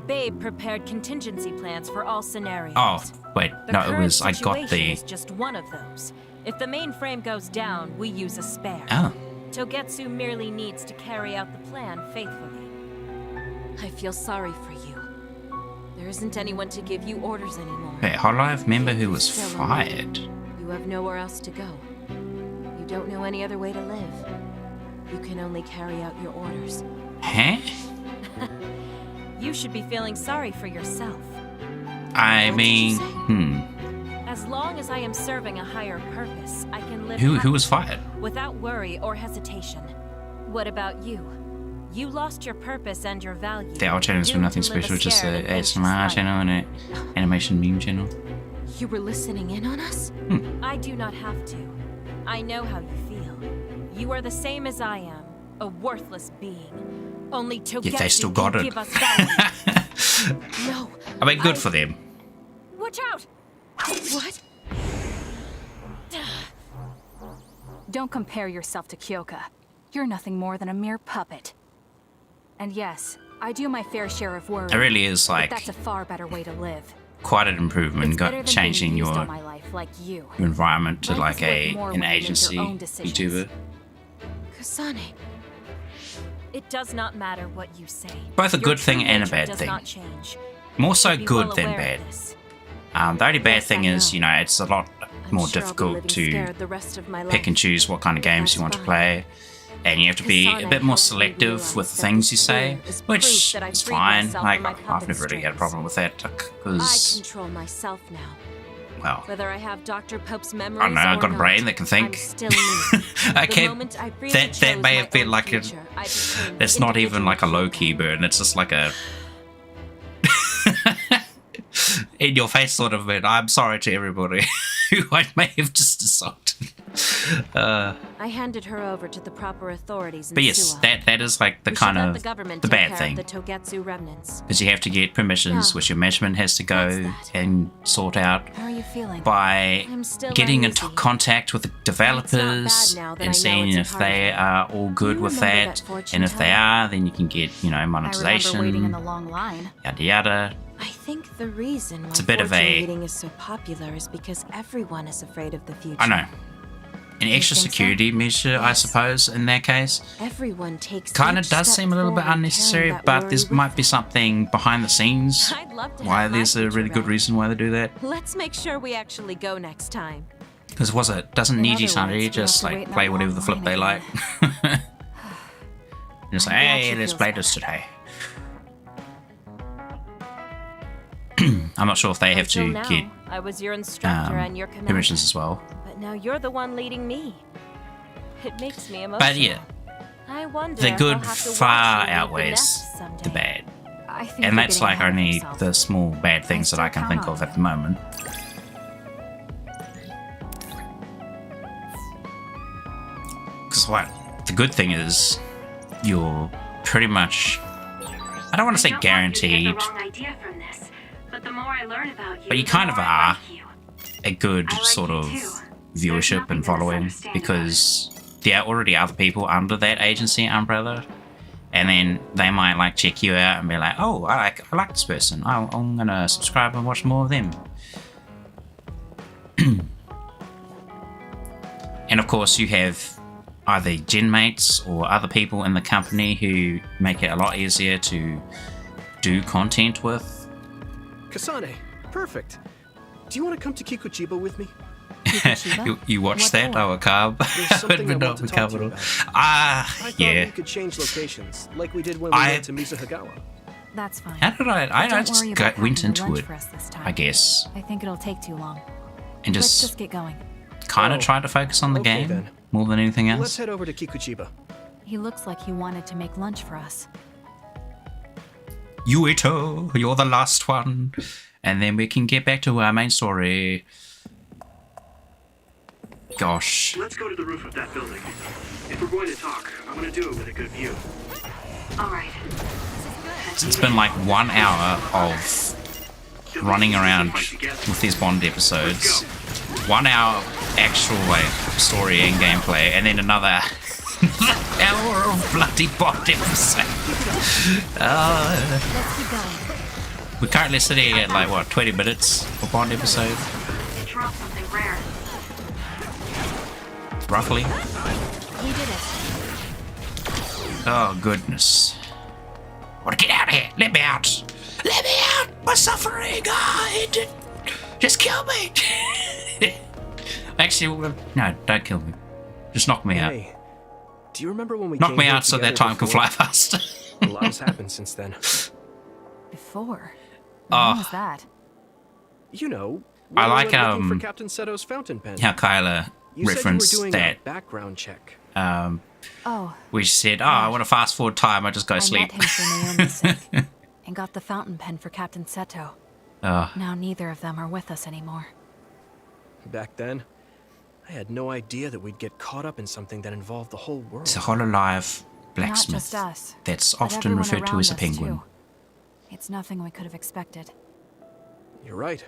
Babe prepared contingency plans for all scenarios. Oh, wait, The no, it current was, I got situation the, is just one of those. If the mainframe goes down, we use a spare. oh, Togetsu merely needs to carry out the plan faithfully. I feel sorry for you. There isn't anyone to give you orders anymore. wait, Hololive member who was Still fired. You have nowhere else to go. You don't know any other way to live. You can only carry out your orders. Huh? You should be feeling sorry for yourself. I mean, As long as I am serving a higher purpose, I can live Who was happily, fired? without worry or hesitation. What about you? You lost your purpose and your value. The our channel is for doomed nothing to live special, just scared a and anxious ASMR life. channel and a animation meme channel. You were listening in on us? I do not have to. I know how you feel. You are the same as I am, a worthless being. Only Togetsu Yet they still got can it. give us value. No. I mean, good for them. Watch out! What? Don't compare yourself to Kyoka. You're nothing more than a mere puppet. And yes, I do my fair share of worry. It really is but like that's a far better way to live. quite an improvement. It's better Got than changing being used your all my life like you. environment to Life like is worth more an when you make your agency own decisions. YouTuber. Kasane. It does not matter what you say. Both a Your good true thing and a nature bad does thing. not change. More You so should be good well than aware bad. of this. The only bad Yes, thing I is, know. you know, it's a lot more sure I'll be difficult living to scared the rest of my pick life. and choose what kind of games you want to That's play. And you have to be a Kasane bit more helped me selective realize with the that things you this say, fear is which proof that I is freed fine. myself Like, from my I've puppet never really had a strings. problem with that, I because, control myself now. well, Whether I have Dr. Pope's memories I don't know, I've or got a not, brain that can think. I'm still me. Okay, The moment I freely that chose may my have been own like a, future, I became it's not even individual like a low-key burn, it's just like a in your face sort of bit. I'm sorry to everybody who I may have just assaulted. I handed her over to the proper authorities in But yes, Suwa. that is like the We kind should let of the government the take bad care thing. of the Togetsu remnants. Because you have to get permissions, Yeah. which your management has to go and sort out How are you feeling? by I'm still getting uneasy. into contact with the developers now that I and know seeing it's a if part of they it. are all good You with remember that. that fortune And if they teller? are, then you can get, you know, I remember waiting in monetization, the long line. yada yada. I think the reason why It's a bit of fortune a- reading is so popular is because everyone is afraid of the future. I know. An extra think so? security measure, I suppose, in that case. Everyone takes Kind of each does step seem a little bit forward unnecessary, carrying that but worry there with might be something behind the scenes. I'd love to Why have my there's a future really good read. reason why they do that. Let's make sure we actually go next time. Because doesn't In Niji other words, Sanri we just have to wait like in play that whatever long the flip line they again. like? Just like, I'm glad hey, she let's feels play this today. I'm not sure if they have Until to now, get I was your instructor and your commander. permissions as well. But now you're the one leading me. It makes me emotional. But yeah, I wonder the if good I'll have to watch far you leave the outweighs nest someday. the bad. I think And you're that's getting like ahead of only yourself. the small bad things that I can still think count of on at the moment. Because what? The good thing is, you're pretty much, I don't want to say guaranteed, Wrong idea from this, but the more I learn about you, but you the kind of more I are like you. a good sort of viewership and following, because there are already other people under that agency umbrella, and then they might like check you out and be like, oh, I like this person, I'm gonna subscribe and watch more of them. And of course you have either gen mates or other people in the company who make it a lot easier to do content with. Kasane, perfect. Do you want to come to Kikuchiba with me? you watch What that? for? Oh, a carb. There's something I want to talk to you about. I thought Yeah. we could change locations, like we did when we went to Mizuhagawa. That's fine. How did I Don't just worry about went packing the into lunch it, for us this time. I guess, I think it'll take too long. and Let's just just get going. kind of try to focus on the Okay, game then. more than anything Let's else. head over to Kikuchiba. He looks like he wanted to make lunch for us. Yuito, you're the last one. And then we can get back to our main story. Gosh. Let's go to the roof of that building. If we're going to talk, I want to do it with a good view. All right. It's been like 1 hour of running around with these Bond episodes. 1 hour actual like story and gameplay, and then another hour of bloody Bond episode. Let's keep going. We're currently sitting at like what, 20 minutes for Bond episode, Drop something rare. roughly. We did it. Oh goodness. Want to get out of here? Let me out! Let me out! We're suffering! Just kill me! Actually, no, don't kill me. Just knock me out. Hey, do you remember when we Knock came me here out so that together time can before? fly faster. A lot has happened since then. Before. Oh. When was that? You know, I when we like, went looking for Captain Seto's fountain pen. how Kyla You said referenced you were doing that. a background check. Oh, We said, oh, I want to fast forward time, I just go I sleep. met him for Naomi's sake and got the fountain pen for Captain Seto. Oh. Now neither of them are with us anymore. Back then, I had no idea that we'd get caught up in something that involved the whole world. It's a hololive Not blacksmith just us. that's but often everyone referred to around as a us, penguin. too. It's nothing we could have expected. You're right.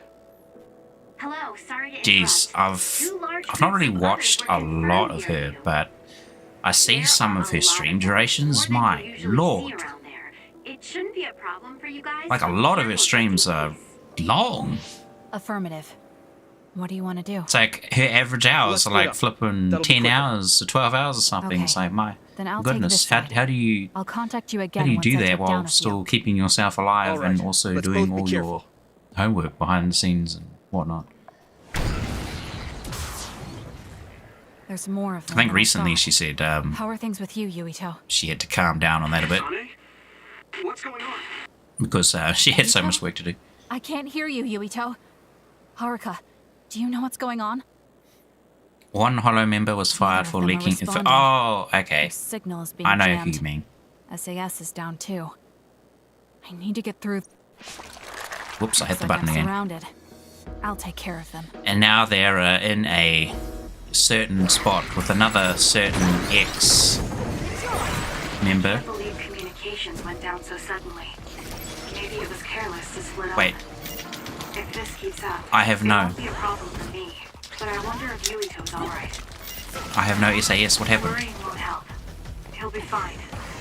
Hello, sorry to Jeez, I've not really watched a lot of her, but I see some of her stream durations. My lord, It shouldn't be a problem for you guys. like a lot of her streams are long. Affirmative. What do you want to do? It's like her average hours Let's are split like up. flipping That'll be 10 quicker. hours or 12 hours or something. Okay. It's like, my Then I'll take goodness, this how side. do you I'll contact you how again do you once do I that took while down a still keeping yourself alive All right, and also let's doing both be all careful. your homework behind the scenes and whatnot? There's more of I them. think than recently thought. she said How are things with you, Yuito? she had to calm down on that a bit What's going on? because she had so much work to do. I can't hear you, Yuito. Haruka, do you know what's going on? One Hollow member was fired for them are leaking info. responding. Oh, okay. Their signal is being I know jammed. who you mean. SAS is down too. I need to get through. Whoops, I hit Looks the like button I'm again. surrounded. I'll take care of them. And now they're in a certain spot with another certain ex-member. I believe communications went down so suddenly. Maybe it was careless to split up. Wait, If this keeps up, I have it no- won't be a problem for me. But I wonder if Yuito's alright. I have no SAS. What happened? Worrying won't help. He'll be fine.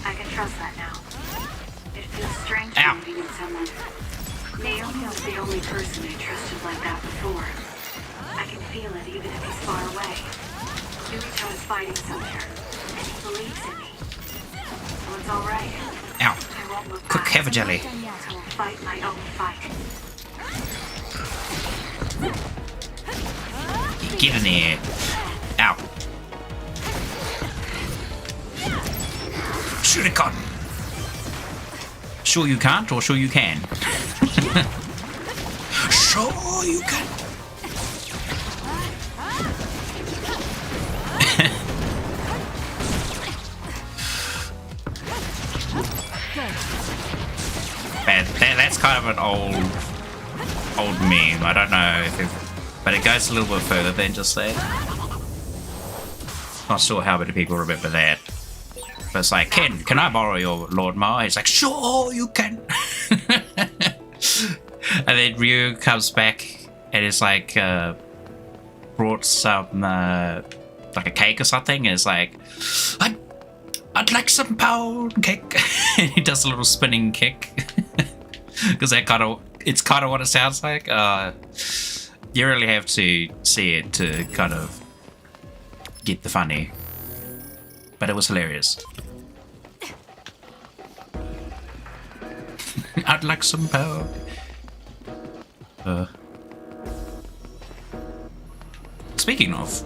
I can trust that now. It feels strange Ow. to be with someone. Naomi was the only person I trusted like that before. I can feel it even if he's far away. Yurito's fighting somewhere, and he believes in me. So it's alright. Ow. I won't look Quick, back. have a jelly. I will fight my own fight. Get in there. Ow. Shoot it, Cotton. Sure you can't, or sure you can? Sure you can. That's kind of an old meme. I don't know if it, but it goes a little bit further than just that. Not sure how many people remember that. But it's like, Ken, can I borrow your lawnmower? He's like, sure you can. And then Ryu comes back and is like, brought some, like a cake or something. And it's like, I'd like some pound cake. And he does a little spinning kick. Because it's kind of what it sounds like. You really have to see it to kind of get the funny. But it was hilarious. I'd like some power. Speaking of,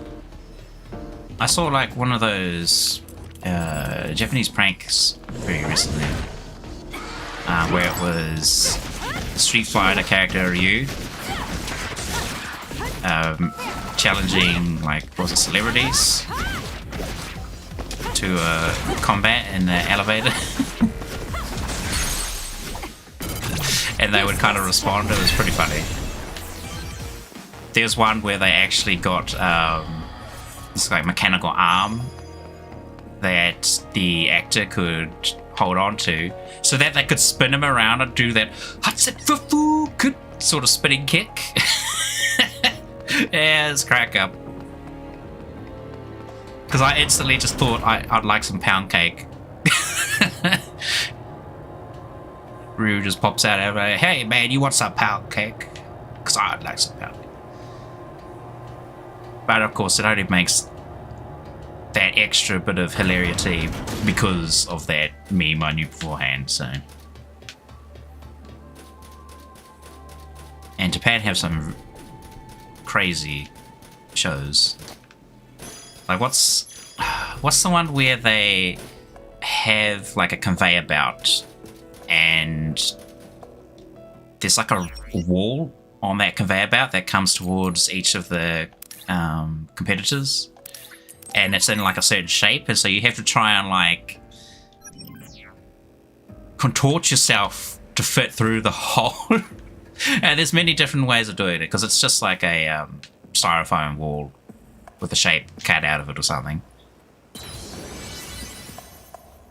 I saw like one of those Japanese pranks very recently, where it was Street Fighter character Ryu challenging, like, was it celebrities to combat in the elevator. And they would kind of respond. It was pretty funny. There's one where they actually got this like mechanical arm that the actor could hold on to, so that they could spin him around and do that Hatsufufu good sort of spinning kick. Yeah, it's crack up. Because I instantly just thought I'd like some pound cake. Ryu just pops out and like, hey man, you want some pound cake? Because I'd like some pound cake. But of course it only makes that extra bit of hilarity because of that meme I knew beforehand, so. And Japan have some crazy shows. Like what's the one where they have like a conveyor belt and there's like a wall on that conveyor belt that comes towards each of the competitors, and it's in like a certain shape, and so you have to try and like contort yourself to fit through the hole. And there's many different ways of doing it, because it's just like a styrofoam wall with a shape cut out of it or something.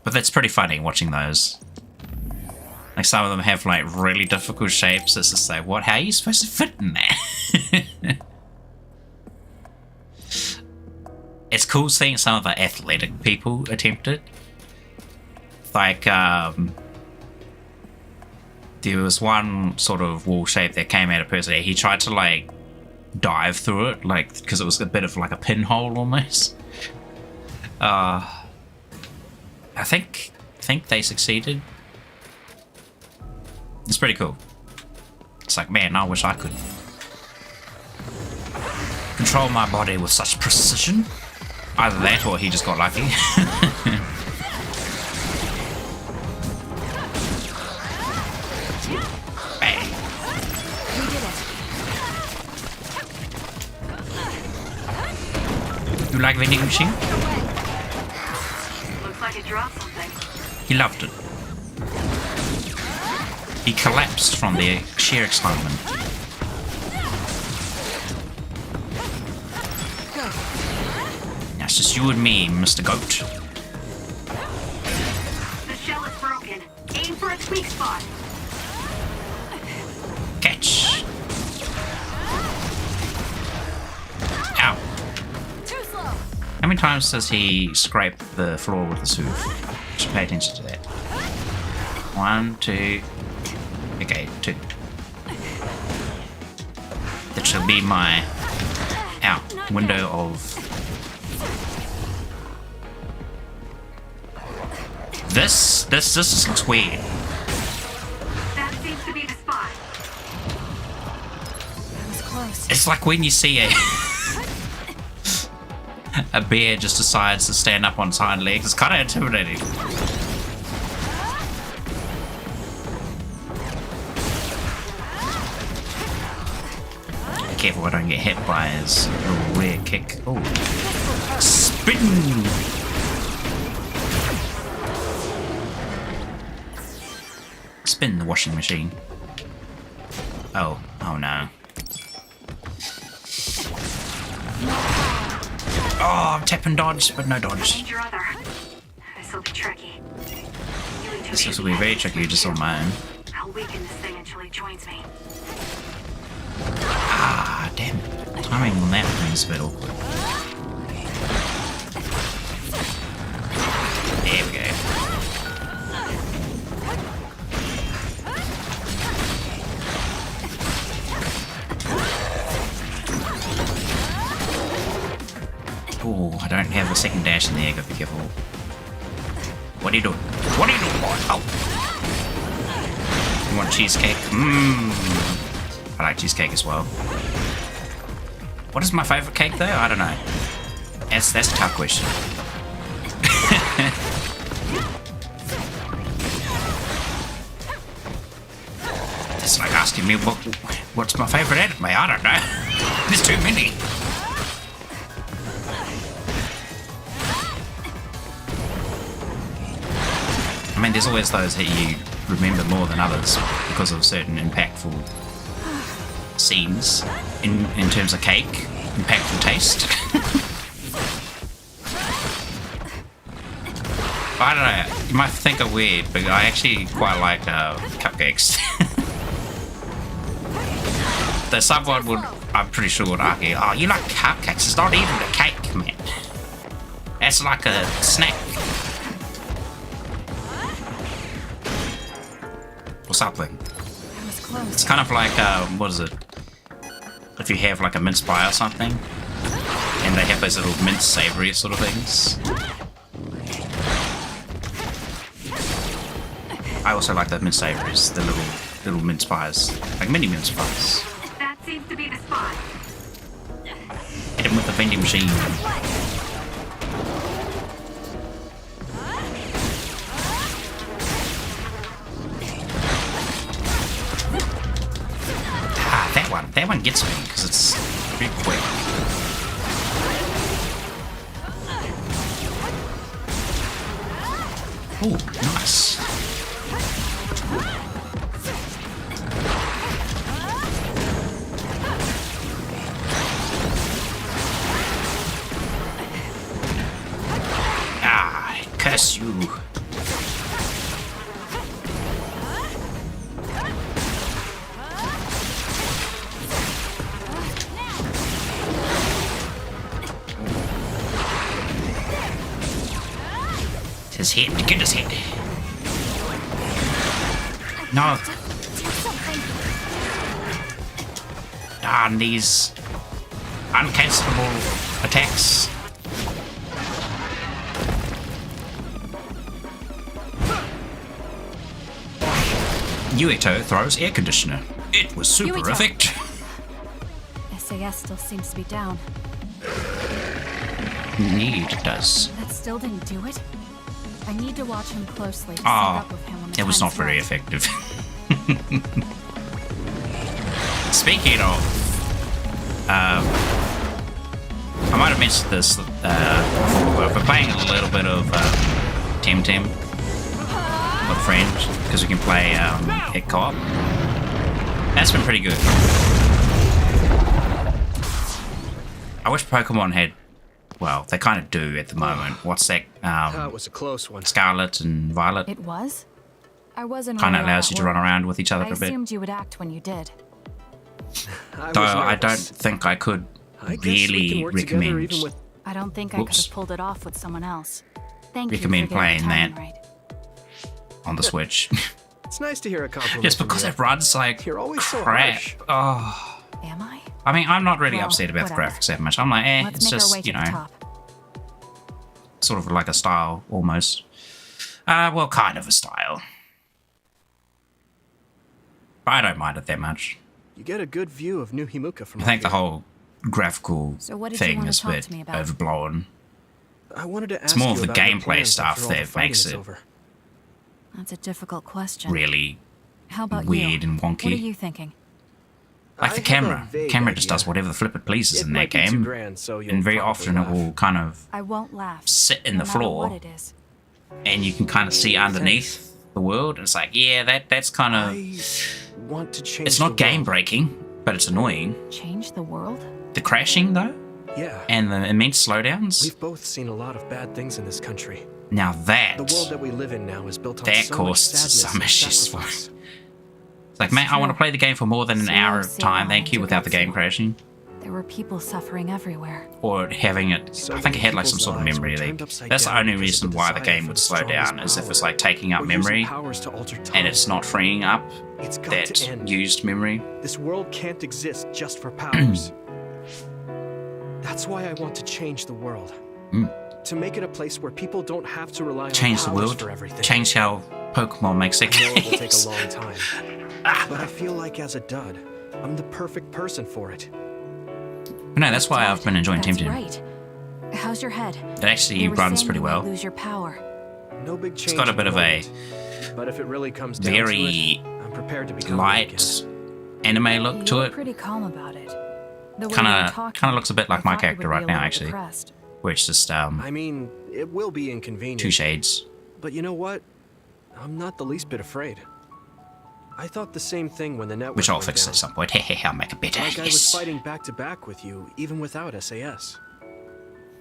But that's pretty funny watching those. Like some of them have like really difficult shapes. It's just like, what? How are you supposed to fit in that? It's cool seeing some of the athletic people attempt it. Like, there was one sort of wall shape that came out of person. He tried to like dive through it, like, because it was a bit of like a pinhole almost. I think they succeeded. It's pretty cool. It's like, man, I wish I could control my body with such precision. Either that or he just got lucky. Bang. You like vending machine? Looks like it dropped something. He loved it. He collapsed from the sheer excitement. Now it's just you and me, Mr. Goat. The shell is broken. Aim for its weak spot. Catch. Ow. Too slow. How many times does he scrape the floor with the souf? Should pay attention to that. 1, 2. Okay, 2. which will be my window of this looks weird. That seems to be the spot. That was close. It's like when you see a bear just decides to stand up on its hind legs. It's kind of intimidating. Be careful I don't get hit by his little rear kick. Oh, spin! Spin the washing machine. Oh no. Oh, I'm tapping dodge, but no dodge. Need your other. This'll be tricky. This will be very tricky just on my own. I'll weaken this thing until he joins me. Ah, damn it. Timing on that thing's a bit awkward. There we go. Oh, I don't have a second dash in the air, gotta be careful. What are you doing? What are you doing, boy? Oh! You want cheesecake? Mmm. I like cheesecake as well. What is my favourite cake though? I don't know. That's a tough question. It's like asking me what's my favourite anime? I don't know. There's too many. I mean, there's always those that you remember more than others because of certain impactful scenes in terms of cake, impactful taste. I don't know, you might think I'm weird, but I actually quite like cupcakes. There's someone would, I'm pretty sure would argue, oh, you like cupcakes, it's not even a cake, man. That's like a snack. Or something. It's kind of like, what is it? If you have like a mince pie or something, and they have those little mince savory sort of things. I also like the mince savories, the little mince pies, like mini mince pies. That seems to be the spot. Hit him with the vending machine. That one gets me because it's pretty quick. Oh, nice. Ah, curse you. His head, get his head. No. Darn these uncancelable attacks. Yuito throws air conditioner. It was super effective. SAS still seems to be down. Indeed, it does. That still didn't do it? I need to watch him closely to sync Oh, up with him when the it was not time's very right. effective. Speaking of, I might have mentioned this before. I've been playing a little bit of Temtem with a friend because we can play hit co-op. That's been pretty good. I wish Pokemon had. Well, they kind of do at the moment. What's that? That was a close one. Scarlet and Violet. It was? I wasn't Kind of really allows at you to work. run around with each other I for a bit. assumed you would act when you did. Though I don't think I could really recommend. I don't think I could Whoops. have pulled it off with someone else. Thank Recommend you for getting playing the timing that. right. On the Switch. It's nice to hear a compliment. Just from because you. it runs like You're always so crap. harsh. Oh. Am I? I mean, I'm not really Well, upset about the whatever. graphics that much. I'm like, Let's it's make our way just, to you the know, top. sort of like a style, almost. Well, kind of a style. But I don't mind it that much. You get a good view of New Himuka from I think up the here. whole graphical So what did you thing want to is a talk bit to me about? overblown. I wanted to ask It's more you of the about your gameplay plans stuff after all the that fighting makes is it over. That's a difficult question. really How about weird you? and wonky. What are you thinking? Like I the have camera. a vague Camera just idea. does whatever the flip it pleases It in that might be too game. grand, so you'll And very probably often it laugh. will kind of I won't laugh. sit in no the matter floor what it is. and you can kind of see underneath the world. And it's like, yeah, that's kind of... I want to change It's the not game world. breaking, but it's annoying. Change the world? The crashing, though, Yeah. and the immense slowdowns. We've both seen a lot of bad things in this country. Now that... The world that we live in now is built on that so much caused sadness some and issues for me. sacrifice. It's like, man, I want to play the game for more than an So hour of say time, on thank you, to without the get game to- crashing. There were people suffering everywhere. Or having it... So I think it had like some people's sort of lives memory were leak. turned upside That's the down only because reason of the why the desire game for would the slow strongest down, is if power. it's like taking up Or using memory powers to alter time. and it's not freeing up It's got that to end. used memory. This world can't exist just for powers. That's why I want to change the world. To make it a place where people don't have to rely Change on the powers world. for everything. Change how Pokemon makes their I know it will take a games. long time, but I feel like as a dud, I'm the perfect person for it. No, that's why I've been enjoying That's Temtem. right. How's your head? It actually You were runs saying pretty you might well. lose your power. No big change. It's got a at bit the of a moment, but if it really comes down very to it, I'm prepared to become light anime look to You were it. pretty calm about it. The way you were Kind talking, of looks a bit like I my thought you character would be right a now, little actually. depressed. Where it's just I mean, it will be inconvenient. 2 shades. But you know what? I'm not the least bit afraid. I thought the same thing when the network Which I'll went fix down. at some point. Hehe, I'll make it better. Like I was Yes. fighting back to back with you, even without SAS.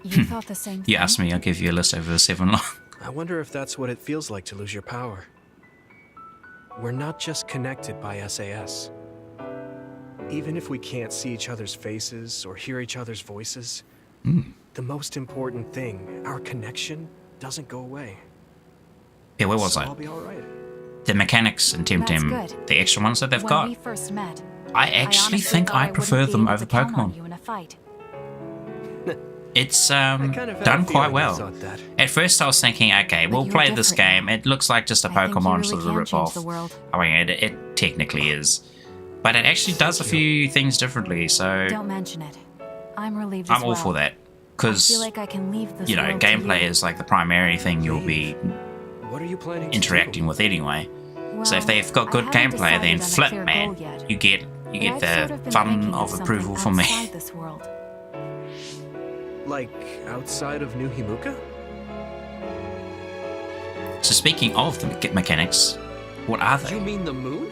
You thought the same thing? You asked me, I'll give you a list over the 7 long. I wonder if that's what it feels like to lose your power. We're not just connected by SAS. Even if we can't see each other's faces or hear each other's voices, the most important thing, our connection, doesn't go away. Yeah, where was So I? I'll be all right. The mechanics in That's Temtem, good. the extra ones that they've When got, we first met, I actually honestly think thought I wouldn't prefer be them able over to count on Pokemon. you in a fight. It's kind of had a done quite feeling you well. thought that. At first I was thinking, okay, we'll you're play this different game. It looks like just a I think you Pokemon really sort of can rip change off. the world. I mean, it technically is. But it actually does a few things differently, so Don't mention it. I'm relieved as I'm all well. for that. I Because, feel like I can leave this you know, world to gameplay you. is like the primary thing you'll be What are you planning to interacting with anyway. So if Well, they've got I good haven't gameplay, then decided on a flip, clear man. goal yet. You get But I've the sort of been fun thinking of something approval from me. outside this world. Like, outside of New Himuka? So speaking of the mechanics, what are You they? mean the moon?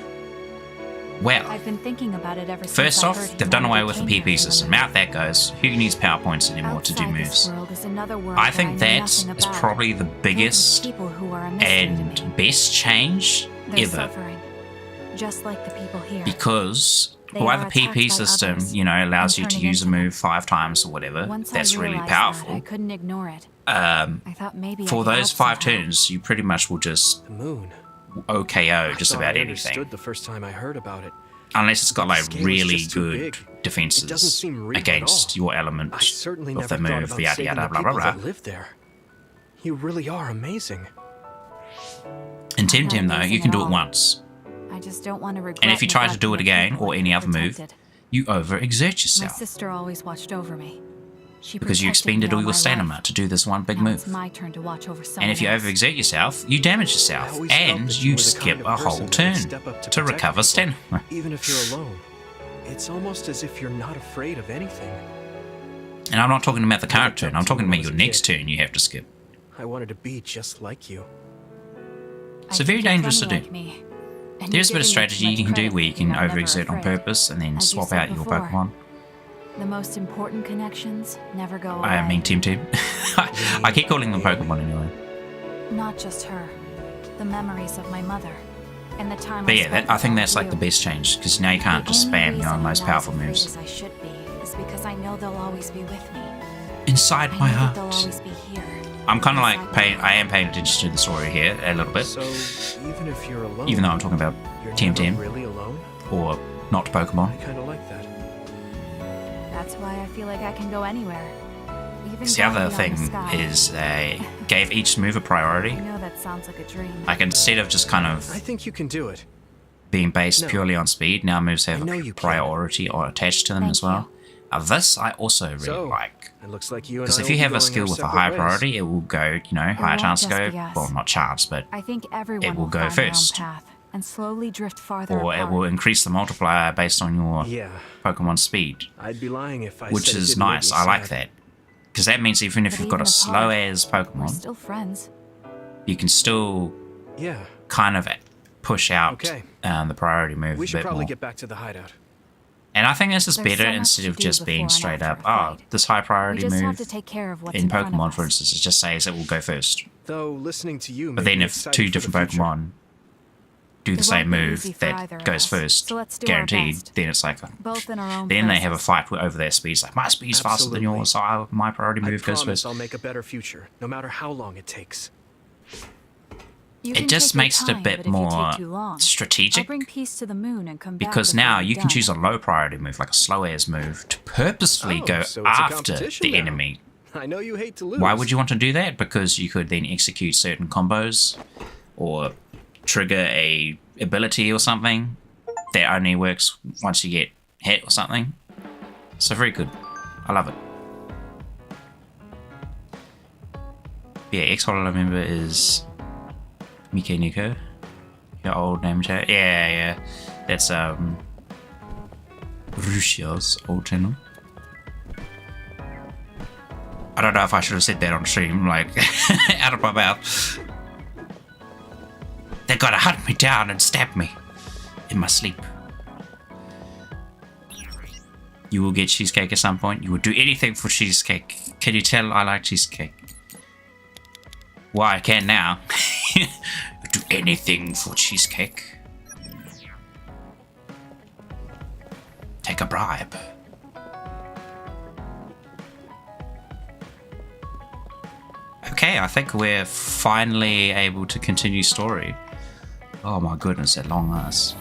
Well, I've been thinking about it ever since first I off, heard they've done away humanity with the came here PP from the system. moon. Out that goes. Who needs PowerPoints anymore to do Outside moves? this world is another world I that think know that nothing is about. probably the Filled with biggest people who are a mystery to me. and best change They're ever. suffering, just like the people here. Because They while are the attacked PP by system, others you know, allows you and to turning use a into them. move 5 times or whatever, Once that's I really realized that, I powerful. couldn't ignore it. I thought maybe I For could those help 5 somehow. turns, you pretty much will just The moon. OKO just I thought about I anything. understood the first time I heard about it. Unless it's got like scale is really just too good big. It doesn't defenses seem real at against all. your element I certainly of never the thought move, about yada saving yada the blah blah people blah. that live there. You really are amazing. In I'm not Temtem though, you amazing can at do it all. once. I just don't want to regret. And if you try to do it neglecting the again, people or I any other move, protected. you overexert My yourself. sister always watched over me. She Because you protected expended me all your my stamina life. to do this one big Now move. It's my turn to watch over someone And if you else. overexert yourself, you damage yourself, always felt and that you were the skip kind of a whole person that turn would step up to protect recover people, stamina. Even if you're alone. It's almost as if you're not afraid of anything. And I'm not talking about the current turn, I'm talking about When I your was a next kid. turn you have to skip. I wanted to be just like you. It's I very think you're dangerous to funny do. like me, and There's a you're bit of giving me too strategy you much can do credit where you for can being never overexert on afraid. purpose and then As you swap said out your before. Pokemon. The most important connections never go away. I mean Temtem. I keep calling them Pokemon anyway. Not just her. The memories of my mother. And the time But I yeah, spent I think without that's like you. the best change, because now you can't The just only spam your reason most I'm powerful as afraid moves. as I should be is because I know they'll always be with me. Inside I my know that they'll heart. always be here. I'm kind of inside like my paying. I am paying attention to the story here a little bit, So, even if you're alone, even though I'm talking about you're Temtem never really alone? or not Pokemon. I kind of like that. why I feel like I can go anywhere. Even The other gliding thing on the sky. is they gave each move a priority. I know that sounds like a dream. Like instead of just kind of I think you can do it. being based No. purely on speed, now moves have I know a you can. priority or attached to them as well. This I also really So, like. It looks like you and Because I if will you be have a going skill our with a separate high ways. priority, it will go, you know, higher won't chance to just go. be us. Well, not chance, but I think everyone it will go find their own first. path and slowly drift farther or apart. it will increase the multiplier based on your Yeah. Pokemon speed, I'd be lying if I which said it is didn't make nice. me I like sad. that. Because that means even if But you've got a even slow apart, as We're Pokemon, still friends. you can still Yeah. kind of push out Okay. the priority move We a should bit probably more. get back to the hideout. And I think this is There's better so much instead to of do just being before and straight after up, a oh, fight. this high We priority just have move to take care of what's in in front of Pokemon, us. for instance, it just says it will go first. Though listening to you But made then me if excited two for the different future. Pokemon do the It same won't be move easy for either that of goes us, first, so let's do our guaranteed, best. then it's like, Both in our own then they have a places. fight over their speeds. Like, my speed's faster than Absolutely. yours, so my priority I move goes promise first. I'll make a better future, no matter how long it takes. You It can just take your makes it a time, bit but if you more take too long, I'll strategic. bring peace to the moon and come back Because before now you're you can done. choose a low priority move, like a slow as move, to purposefully Oh, go so it's a after competition the now. enemy. I know you hate to lose. Why would you want to do that? Because you could then execute certain combos or trigger a ability or something that only works once you get hit or something. So very good. I love it. Yeah, ex-holiday member is Mike Nico. Your old name chat. Yeah. That's Russia's old channel. I don't know if I should have said that on stream, like, out of my mouth. They're gonna hunt me down and stab me in my sleep. You will get cheesecake at some point. You will do anything for cheesecake. Can you tell I like cheesecake? Well, I can now. Do anything for cheesecake. Take a bribe. Okay, I think we're finally able to continue story. Oh my goodness, that long ass.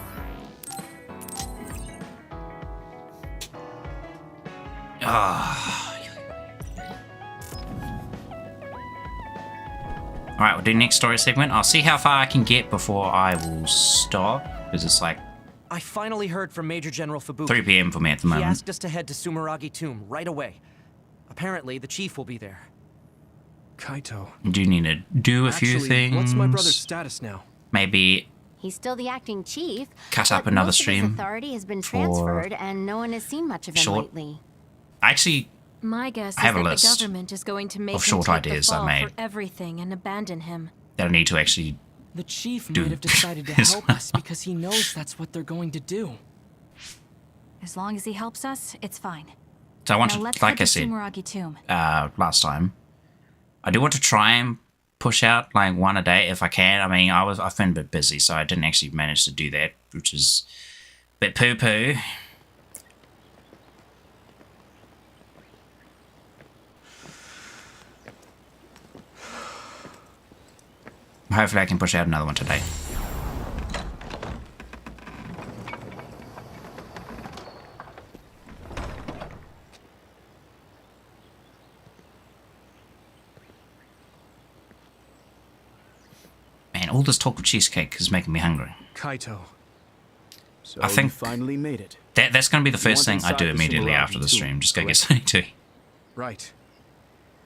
Alright, we'll do next story segment. I'll see how far I can get before I will stop. Because it's like I finally heard from Major General Fubuki. 3 p.m. for me at the He moment. asked us to head to Sumeragi Tomb right away. Apparently, the chief will be there. Kaito. I do need to do a few Actually, things. what's my brother's status now? Maybe He's still the acting chief. cut up but another most of his stream authority has been for transferred, and no one has seen much of him short. lately. actually My guess I have is a that list the government is going to make of him short take ideas the I fall made. for everything and abandon him. that I need to actually The chief do might have decided to as help well. us because he knows that's what they're going to do. As long as he helps us, it's fine. So I want now to, let's like head I to said Sumeragi Tomb. last time, I do want to try and push out like one a day if I can. I mean, I've been a bit busy, so I didn't actually manage to do that, which is a bit poo-poo. Hopefully I can push out another one today. Man, all this talk of cheesecake is making me hungry. Kaito. So I think you finally made it. That's going to be the You first want thing I do inside the immediately Sumeragi after the too, stream. Just go get correct? something to eat. Right.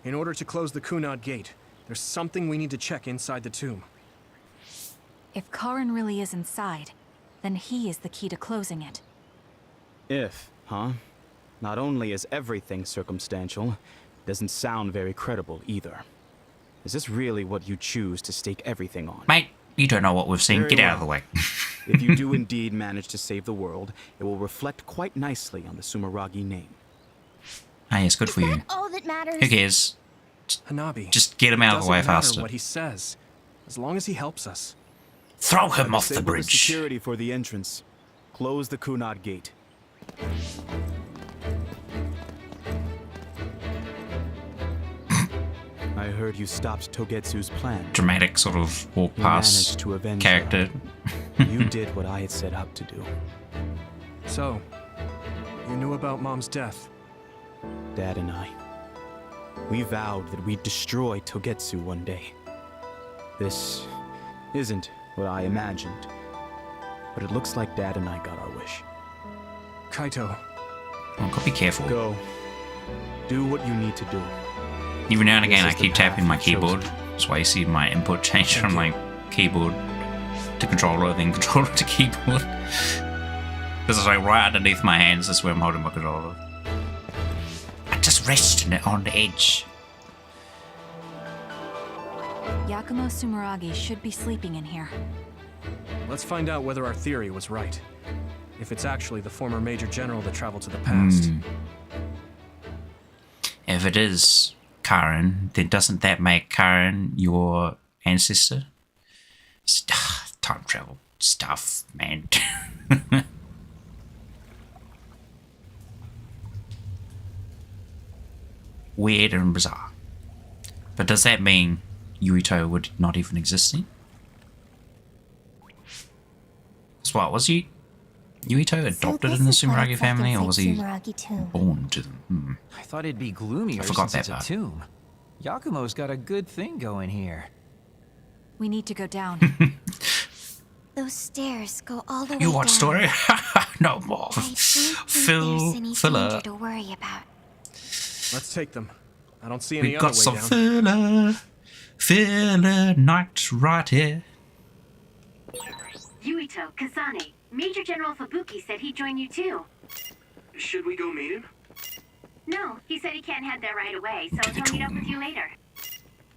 In order to close the Kunad Gate, there's something we need to check inside the tomb. If Karin really is inside, then he is the key to closing it. If, huh? Not only is everything circumstantial, doesn't sound very credible either. Is this really what you choose to stake everything on? Mate, you don't know what we've seen. Very Get out of the well. way. If you do indeed manage to save the world, it will reflect quite nicely on the Sumeragi name. Hey, it's good for you. All that matters. Who cares? Hanabi. Just get him out of the way Doesn't matter faster. what he says, as long as he helps us. Throw him off the Disable bridge. security for the entrance. Close the Kunad Gate. I heard you stopped Togetsu's plan. Dramatic sort of walk You past managed to avenge character. You did what I had set out to do. So, you knew about Mom's death. Dad and I. We vowed that we'd destroy Togetsu one day. This isn't what I imagined, but it looks like Dad and I got our wish. Kaito. Oh, gotta be careful. Go. Do what you need to do. Even now and again, I This is the keep tapping path my you've chosen. keyboard. That's why you see my input change from my keyboard to controller, then controller to keyboard. Because it's like right underneath my hands, that's where I'm holding my controller. I just rested it on the edge. Yakumo Sumeragi should be sleeping in here. Let's find out whether our theory was right. If it's actually the former Major General that traveled to the past. If it is Karen, then doesn't that make Karen your ancestor? Time travel stuff, man. Weird and bizarre. But does that mean Yuito would not even exist? So what, was Yuito adopted in the Sumeragi family, or was he born to them? I thought it'd be gloomier I forgot since that it's a tomb. Yakumo's got a good thing going here. We need to go down. Those stairs go all the way You down. watch story? No more. There's any Filler. danger to worry about. Let's take them. I don't see any We other got way some down. filler night right here. Yuito, Kasane, Major General Fubuki said he'd join you too. Should we go meet him? No, he said he can't head there right away, so he'll meet up with you later.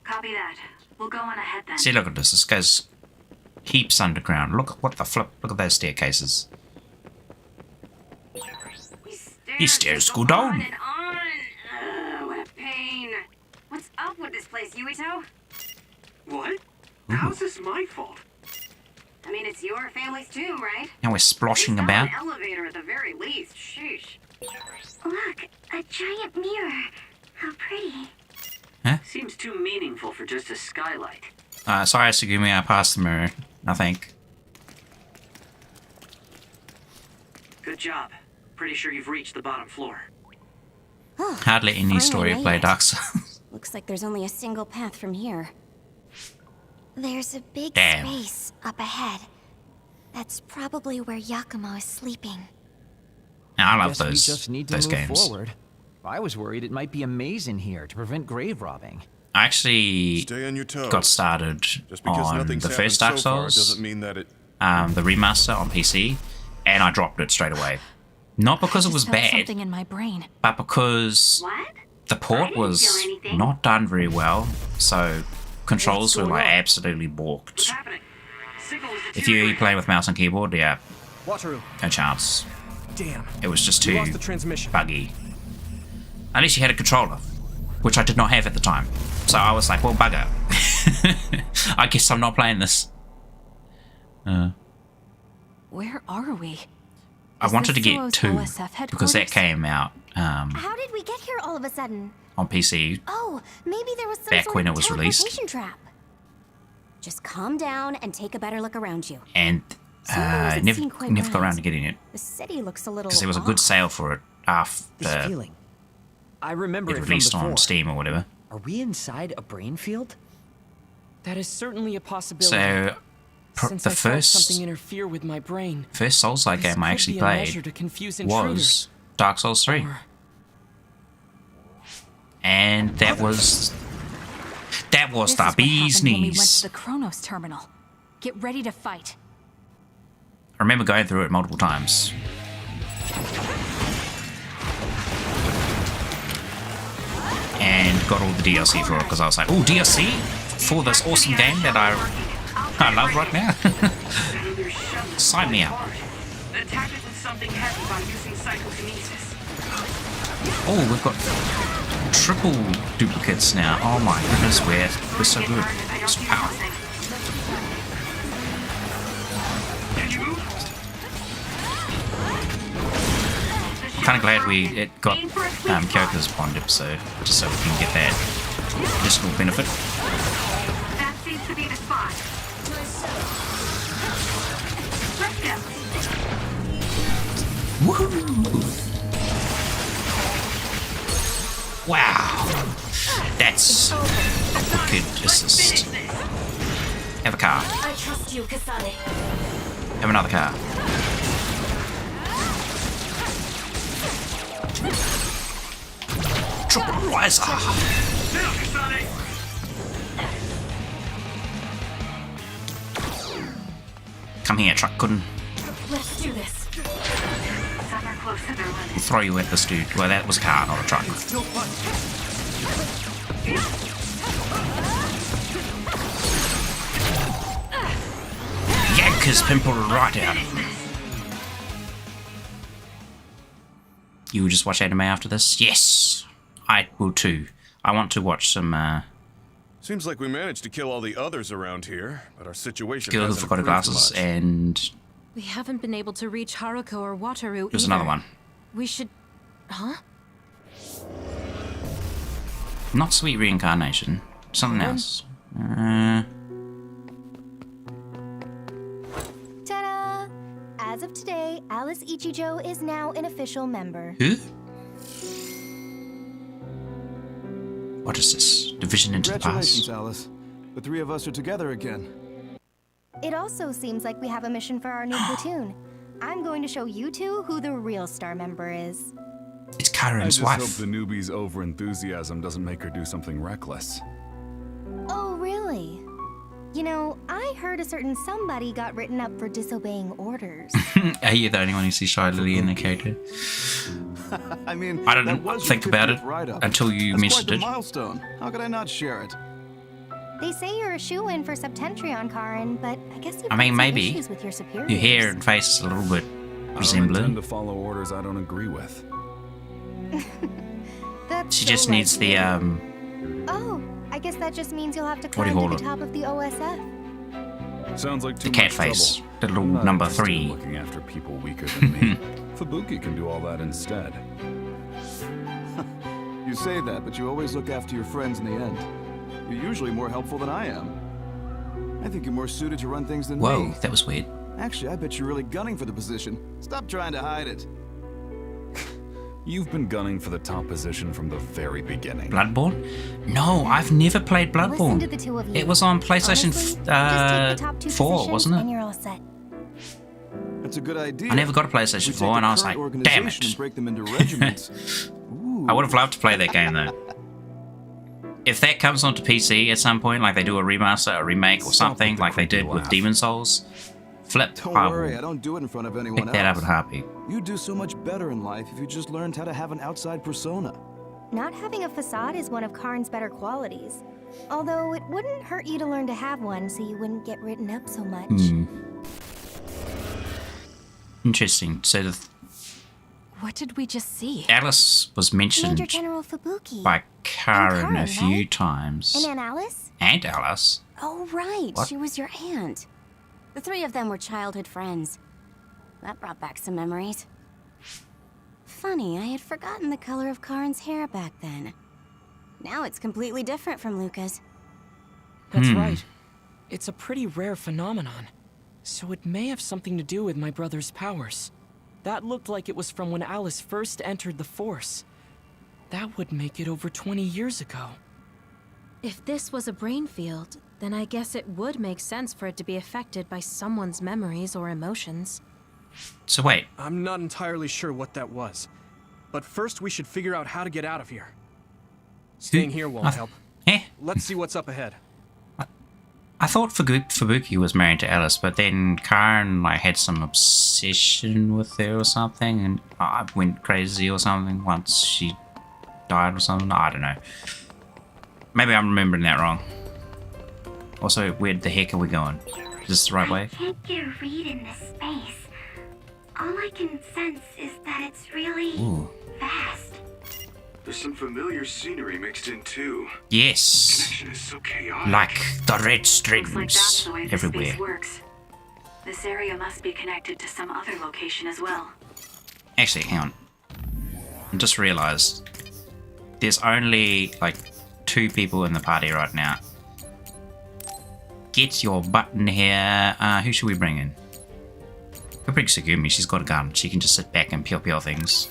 Copy that. We'll go on ahead then. See, look at this. This goes heaps underground. Look, what the flip? Look at those staircases. These stairs go down. And on. Ugh, what a pain. What's up with this place, Yuito? What? How's this my fault? I mean, it's your family's tomb, right? Now we're sploshing Install about. an elevator at the very least. Sheesh. Look, a giant mirror. How pretty. Huh? Seems too meaningful for just a skylight. Sorry, Sugumi, I passed the mirror. I think. Good job. Pretty sure you've reached the bottom floor. Hardly any Finally story made play it. Dark Souls. Looks like there's only a single path from here. There's a big Damn. space up ahead. That's probably where Yakumo is sleeping. I love Guess we those just need to those move games. forward. I was worried it might be a maze in here to prevent grave robbing. I actually Stay on your toes. got started Just because on nothing's the first Dark happened so far Souls, doesn't mean that it. the remaster on PC, and I dropped it straight away. Not because it was Just felt bad, something in my brain. but because What? the port was not done very well, so controls were like absolutely balked. If you're playing with mouse and keyboard, yeah, Wataru. no chance. Damn. It was just We too lost the transmission. buggy. At least you had a controller, which I did not have at the time. So I was like, well, bugger. I guess I'm not playing this. Where are we? I Is wanted to this get Suo's 2 OSF because that headquarters? came out How did we get here all of a sudden? on PC. Oh, maybe there was some Back sort when of it was released. teleportation trap. Just calm down and take a better look around you. And doesn't never seem quite got right. around to getting it The city looks a little because there was a good off. sale for it This after feeling. I remember it it released from before. on Steam or whatever. Are we inside a brain field? That is certainly a possibility. So Since the I felt first something interfere with my brain. Souls-like This game I could actually be a measure to played confuse was intruders. Dark Souls 3. And that was This the is what bee's happened when we went knees. to the Kronos terminal. Get ready to fight. I remember going through it multiple times. And got all the DLC for it because I was like, oh, DLC for this awesome game that I love right now. Sign me up. Attack it with something heavy by using psychokinesis. Oh, we've got triple duplicates now. Oh my goodness, we're so good. It's powerful. I'm kind of glad it got Kyoko's Bond episode, just so we can get that additional benefit. That seems to be the spot. Let's go. Woohoo! Wow. That's a good assist. Have a car. I trust you, Kasane. Have another car. Triple Come here, truck couldn't. Let's do this. Some are close to their limit. We'll throw you at this dude. Well, that was a car, not a truck. Yank his pimple right out. You will just watch anime after this? Yes! I will too. I want to watch some, Seems like we managed to kill all the others around here, but our situation Girl Who hasn't Forgot Her improved Glasses much. and... We haven't been able to reach Haruko or Wataru There's either. another one. We should... Huh? Not Sweet Reincarnation. Something else. Ta-da! As of today, Alice Ichijo is now an official member. Who? What is this? Division into the Congratulations, past? Alice. The three of us are together again. It also seems like we have a mission for our new platoon. I'm going to show you two who the real star member is. It's I Karen's just wife. hope the newbie's over-enthusiasm doesn't make her do something reckless. Oh, really? You know, I heard a certain somebody got written up for disobeying orders. Are you the only one who sees Shy Lily in the character? I mean, I that didn't was think your about it 50th write-up. until you That's mentioned quite it. the milestone. How could I not share it? They say you're a shoo-in for Septentrion, Karen, but I guess you've I mean, got some maybe. issues with your superiors. Your hair and face is a little bit I don't resembling. intend to follow orders I don't agree with. That's She so just needs like the, you. Oh, I guess that just means you'll have to What do you climb to call the it? top of the OSF. Sounds like too The cat much face. trouble. The little I'm not number interested in 3. looking after people weaker than me. Fubuki can do all that instead. You say that, but you always look after your friends in the end. You're usually more helpful than I am. I think you're more suited to run things than Whoa, me. that was weird. Actually, I bet you're really gunning for the position. Stop trying to hide it. You've been gunning for the top position from the very beginning. Bloodborne? No, I've never played Listen to Bloodborne. the two of you. It was on PlayStation Honestly, just take the top 2 4, positions wasn't And it? you're all set. That's a good idea. I never got a PlayStation We 4 take and the I was like, current damn organization it. and break them into regiments. I would have loved to play that game though. If that comes onto PC at some point, like they do a remaster, a remake or something, like they did with Demon Souls, flip, Don't I worry, will I don't do it in front of anyone pick that up in else. a heartbeat. You'd do so much better in life if you just learned how to have an outside persona. Not having a facade is one of Karn's better qualities. Although it wouldn't hurt you to learn to have one so you wouldn't get written up so much. Interesting. So What did we just see? Alice was mentioned Major General Fubuki. by Karen Karen, a few right? times. And Aunt Alice? And Alice. Oh, right. What? She was your aunt. The three of them were childhood friends. That brought back some memories. Funny, I had forgotten the color of Karen's hair back then. Now it's completely different from Luca's. That's right. It's a pretty rare phenomenon. So it may have something to do with my brother's powers. That looked like it was from when Alice first entered the Force. That would make it over 20 years ago. If this was a brain field, then I guess it would make sense for it to be affected by someone's memories or emotions. So wait. I'm not entirely sure what that was. But first we should figure out how to get out of here. Staying here won't help. Let's see what's up ahead. I thought Fubuki was married to Alice, but then Karen like had some obsession with her or something, and I went crazy or something once she died or something. I don't know. Maybe I'm remembering that wrong. Also, where the heck are we going? Is this the right way? I can't get a read in this space. All I can sense is that it's really vast. There's some familiar scenery mixed in too. Yes. Connection is so chaotic. Like the red Looks like that's strings the way the everywhere. space works. This area must be connected to some other location as well. Actually, hang on. I just realized there's only like 2 people in the party right now. Get your button here. Who should we bring in? We'll bring Sugumi. She's got a gun. She can just sit back and peel things.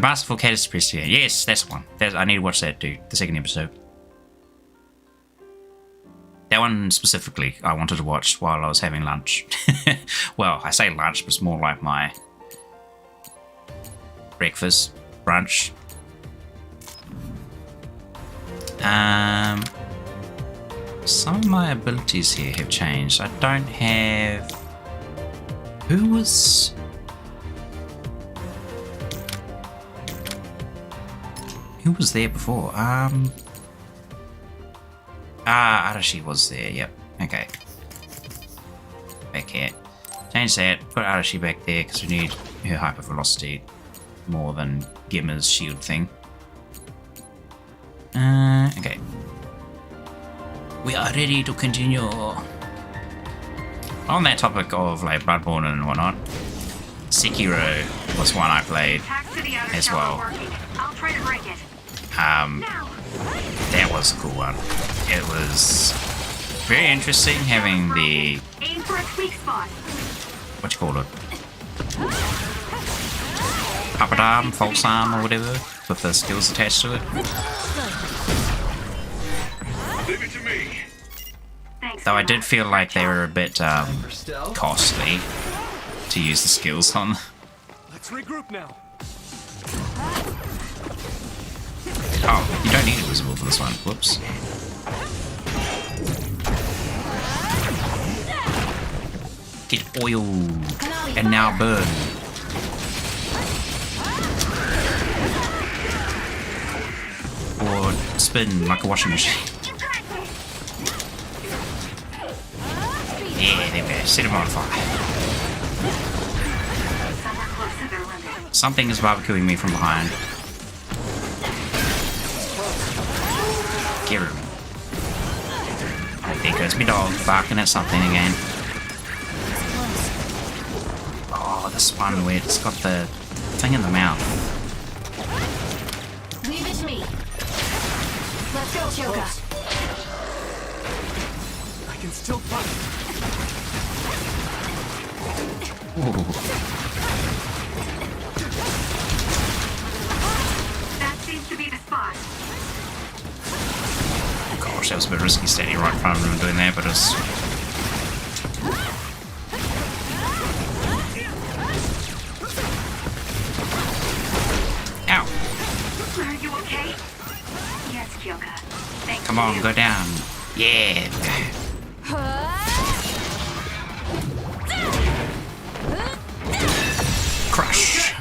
The Masterful Catastrophe. Yes, that's one. I need to watch that, dude. The second episode. That one specifically, I wanted to watch while I was having lunch. Well, I say lunch, but it's more like my breakfast, brunch. Some of my abilities here have changed. I don't have... Who was there before? Arashi was there, yep. Okay. Back here. Change that, put Arashi back there because we need her hyper velocity more than Gimmer's shield thing. Okay. We are ready to continue. On that topic of like Bloodborne and whatnot, Sekiro was one I played as well. I'll try to break it. That was a cool one. It was very interesting having the Aim for a tweak spot. what you call it, puppet arm, false arm, or whatever, with the skills attached to it. Leave it to me. Thanks. Though I did feel like they were a bit costly to use the skills on. Let's regroup now. Oh, you don't need invisible for this one. Whoops. Get oil and now burn. Or spin like a washing machine. Yeah, there we go. Set him on fire. Something is barbecuing me from behind. Get him. Oh, there goes my dog barking at something again. Oh, this one where it's got the thing in the mouth. Leave it to me. Let's go, Kyoka. I can still fight. That seems to be the spot. Gosh, that was a bit risky standing right in front of him and doing that, but it's... Ow! Are you okay? Yes, Kyoka. Thank Come you. on, go down. Yeah. Crush.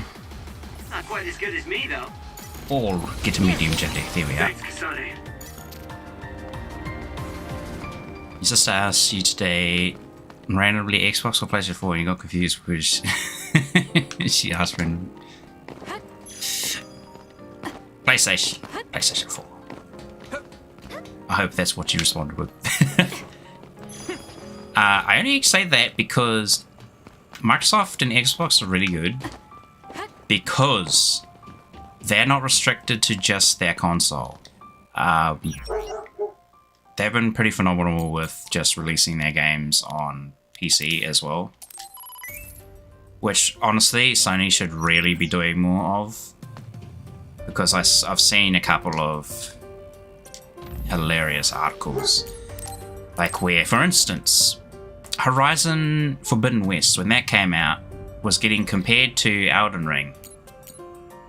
Not quite as good as me, though. All get a medium jelly. There we are. Thanks, Kasane. He just asked you today randomly Xbox or PlayStation 4 and you got confused because she asked for PlayStation 4. I hope that's what you responded with. I only say that because Microsoft and Xbox are really good because they're not restricted to just their console. They've been pretty phenomenal with just releasing their games on PC as well. Which, honestly, Sony should really be doing more of. Because I've seen a couple of hilarious articles. Like where, for instance, Horizon Forbidden West, when that came out, was getting compared to Elden Ring.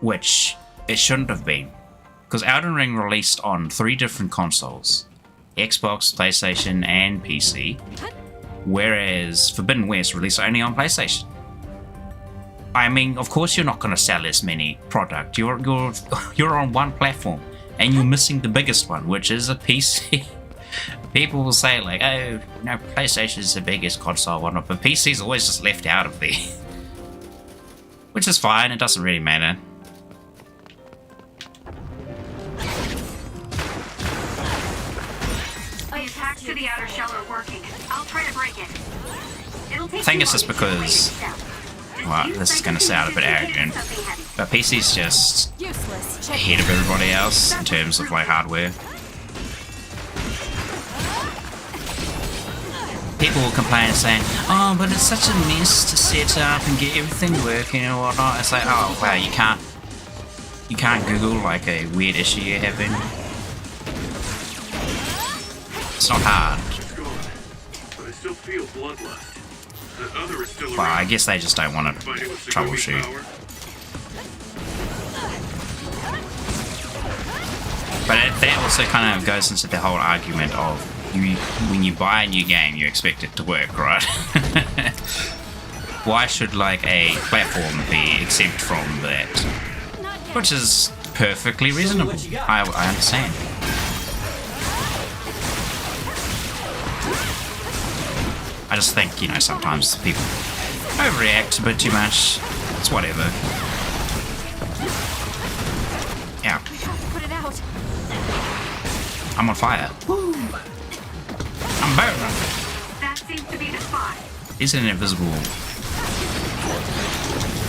Which it shouldn't have been. Because Elden Ring released on 3 different consoles. Xbox, PlayStation, and PC, whereas Forbidden West released only on PlayStation. I mean, of course you're not going to sell as many product. You're on one platform, and you're missing the biggest one, which is a PC. People will say like, "Oh, no, PlayStation is the biggest console, whatnot," but PC's always just left out of there, which is fine. It doesn't really matter. To the outer shell are working. I'll try to break it. It'll take I think it's just because, well, this is going to sound a bit arrogant, but PC's just ahead of everybody else in terms of like hardware. People will complain saying, "Oh, but it's such a mess to set up and get everything working and whatnot." It's like, oh wow, you can't You can't Google like a weird issue you're having. It's not hard. It's gone, but I still feel bloodlust. That other is still Well, I guess they just don't want to Fighting with troubleshoot. power. But that also kind of goes into the whole argument of when you buy a new game, you expect it to work, right? Why should like a platform be exempt from that? Which is perfectly reasonable. I understand. I just think, you know, sometimes people overreact a bit too much. It's whatever. Ow. Put it out. I'm on fire. I'm burning. That seems to be the spot. Is an invisible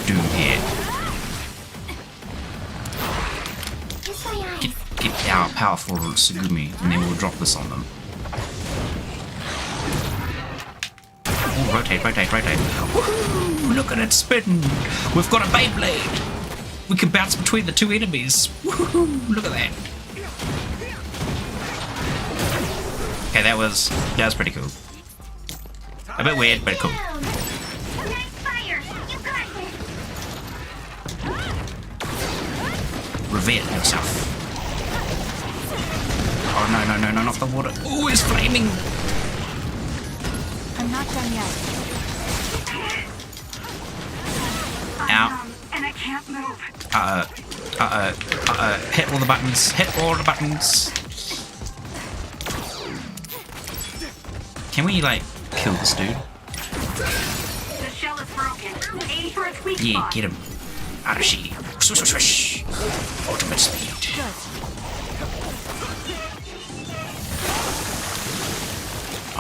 doom here? Get our powerful Sugumi, and then we'll drop this on them. Ooh, rotate, rotate, rotate. Woohoo! Look at it spin! We've got a Beyblade! We can bounce between the two enemies. Woohoo! Look at that. Okay, that was pretty cool. A bit weird, but cool. Reveal yourself. Oh no, no, no, no, not the water. Oh, it's flaming! I'm not done yet. Ow. And I can't move. Hit all the buttons. Hit all the buttons. Can we, like, kill this dude? The shell is broken. Aim for its weak Yeah, spot. get him. Maoudamashii. Swish, swish, swish. Ultimate speed.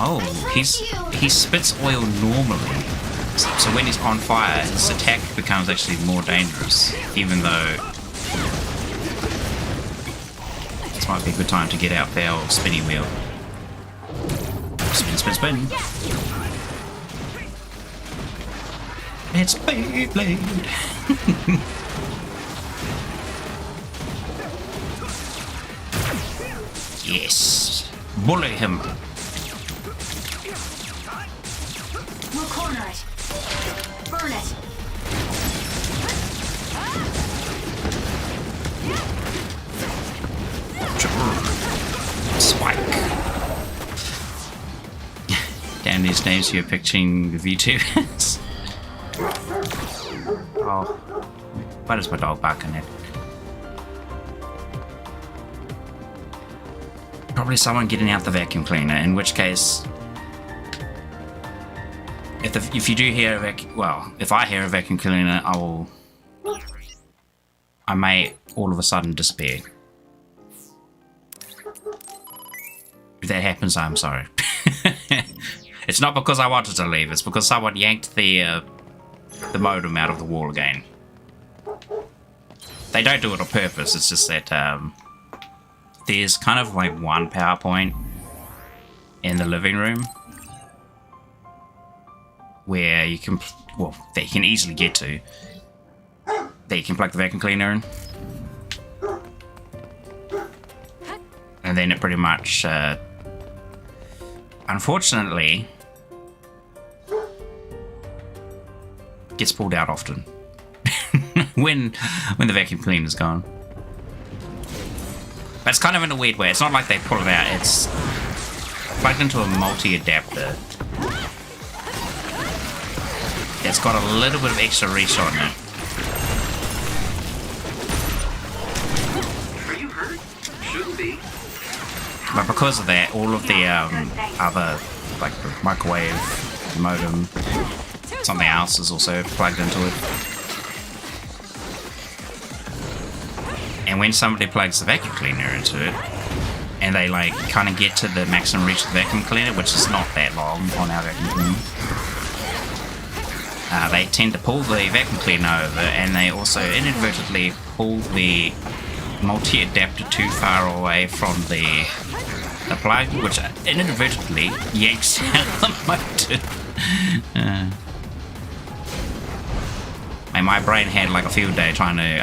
Oh, he spits oil normally. So when he's on fire, his attack becomes actually more dangerous, even though this might be a good time to get out the old spinny wheel. Spin, spin, spin. It's Beyblade. Yes. Bully him. We'll corner it. Burn it. Spike. Damn these names you're picturing the VTubers. Oh. Why does my dog bark in it? Probably someone getting out the vacuum cleaner, in which case if you do hear a if I hear a vacuum cleaner, I may all of a sudden disappear. If that happens, I'm sorry. It's not because I wanted to leave, it's because someone yanked the modem out of the wall again. They don't do it on purpose, it's just that there's kind of like one PowerPoint in the living room where you can, that you can easily get to, that you can plug the vacuum cleaner in. And then it pretty much, unfortunately, gets pulled out often when the vacuum cleaner's gone. But it's kind of in a weird way. It's not like they pull it out. It's plugged into a multi-adapter. It's got a little bit of extra reach on it. Are you hurt? Shouldn't be. But because of that, all of the other, like the microwave, the modem, something else is also plugged into it. And when somebody plugs the vacuum cleaner into it, and they like kind of get to the maximum reach of the vacuum cleaner, which is not that long on our vacuum cleaner, they tend to pull the vacuum cleaner over, and they also inadvertently pull the multi-adapter too far away from the plug, which inadvertently yanks out the motor. And my brain had like a field day trying to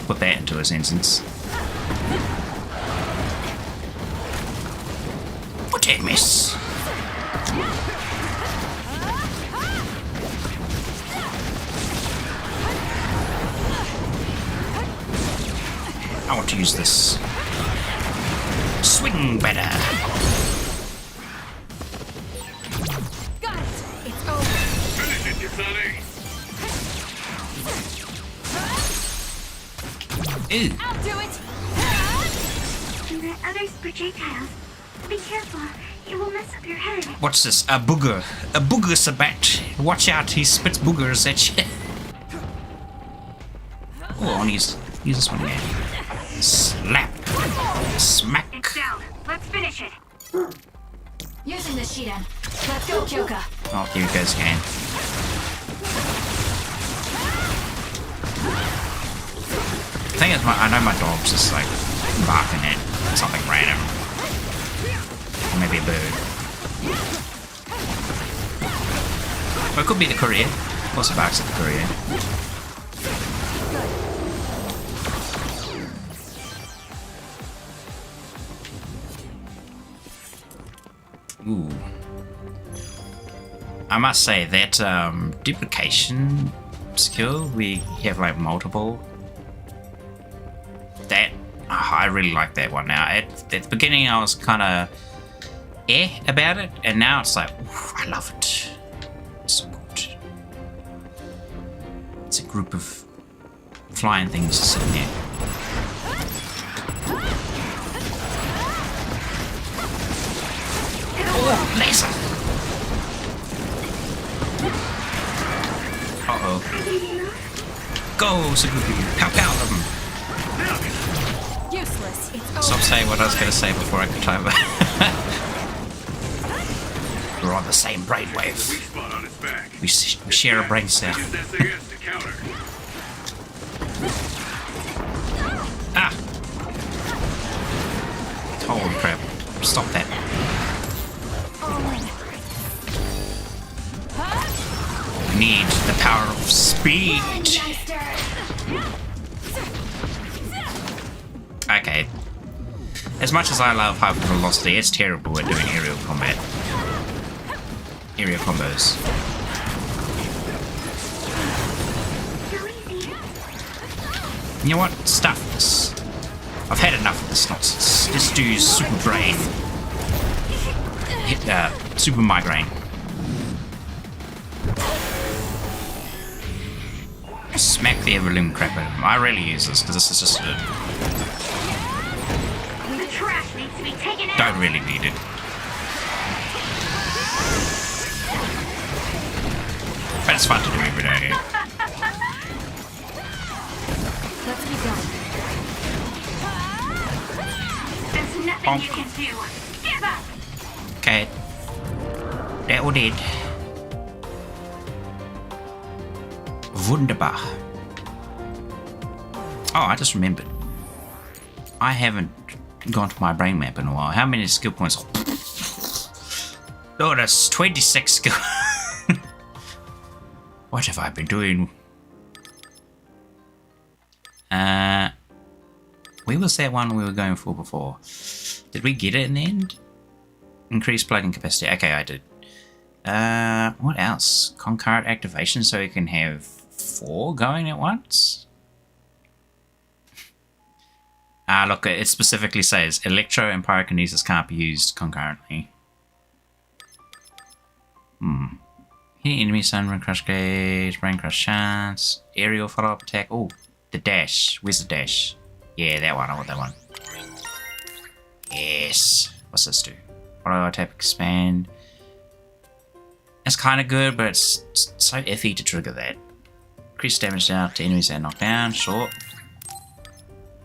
put that into a sentence. What a miss! I want to use this. Swing better. Got it. It's over. Finish it, you sonny. Ew. I'll do it. And the other's projectiles. Be careful. It will mess up your head. What's this? A booger. A booger sabat. Watch out, he spits boogers at you. Oh, I want to use this one again. Slap. Smack. It's down. Let's finish it. Using the Shidan. Let's go, Kyoka. Oh, here it goes again. The thing is, I know my dog's just like barking at something random. Or maybe a bird. Or it could be the courier. Also barks at the courier. Ooh. I must say that duplication skill, we have like multiple. That I really like that one now. At the beginning I was kind of about it, and now it's like, oof, I love it. It's so good. It's a group of flying things sitting there. Oh, laser! Uh-oh. Go, Sagupi! Pow pow them! Useless. It's over. Stop saying what I was going to say before I could time it. We're on the same brainwave. We share a brain cell. Ah! Holy crap. Stop that. We need the power of speed. Okay. As much as I love hyper velocity, it's terrible at doing aerial combat. Aerial combos. You know what? Stuff this. I've had enough of this nonsense. Just do super brain. Hit super migraine. Smack the Everloom crap out of him. I really use this because this is just good. The trash needs to be taken out. Don't really need it. But it's fun to do every day. Let's keep going. There's nothing you can do. Give up. Okay. That will did. Wunderbar. Oh, I just remembered. I haven't gone to my brain map in a while. How many skill points? Oh, that's 26 skill. What have I been doing? Where was that one we were going for before? Did we get it in the end? Increased plugin capacity. Okay, I did. What else? Concurrent activation so you can have 4 going at once? Look, it specifically says electro and pyrokinesis can't be used concurrently. Hit enemy stun, crush gauge, brain crush chance, aerial follow-up attack. Oh, the dash. Where's the dash? Yeah, that one. I want that one. Yes. What's this do? Follow attack expand. It's kind of good, but it's so iffy to trigger that. Increase damage down to enemies that are knocked down. Sure.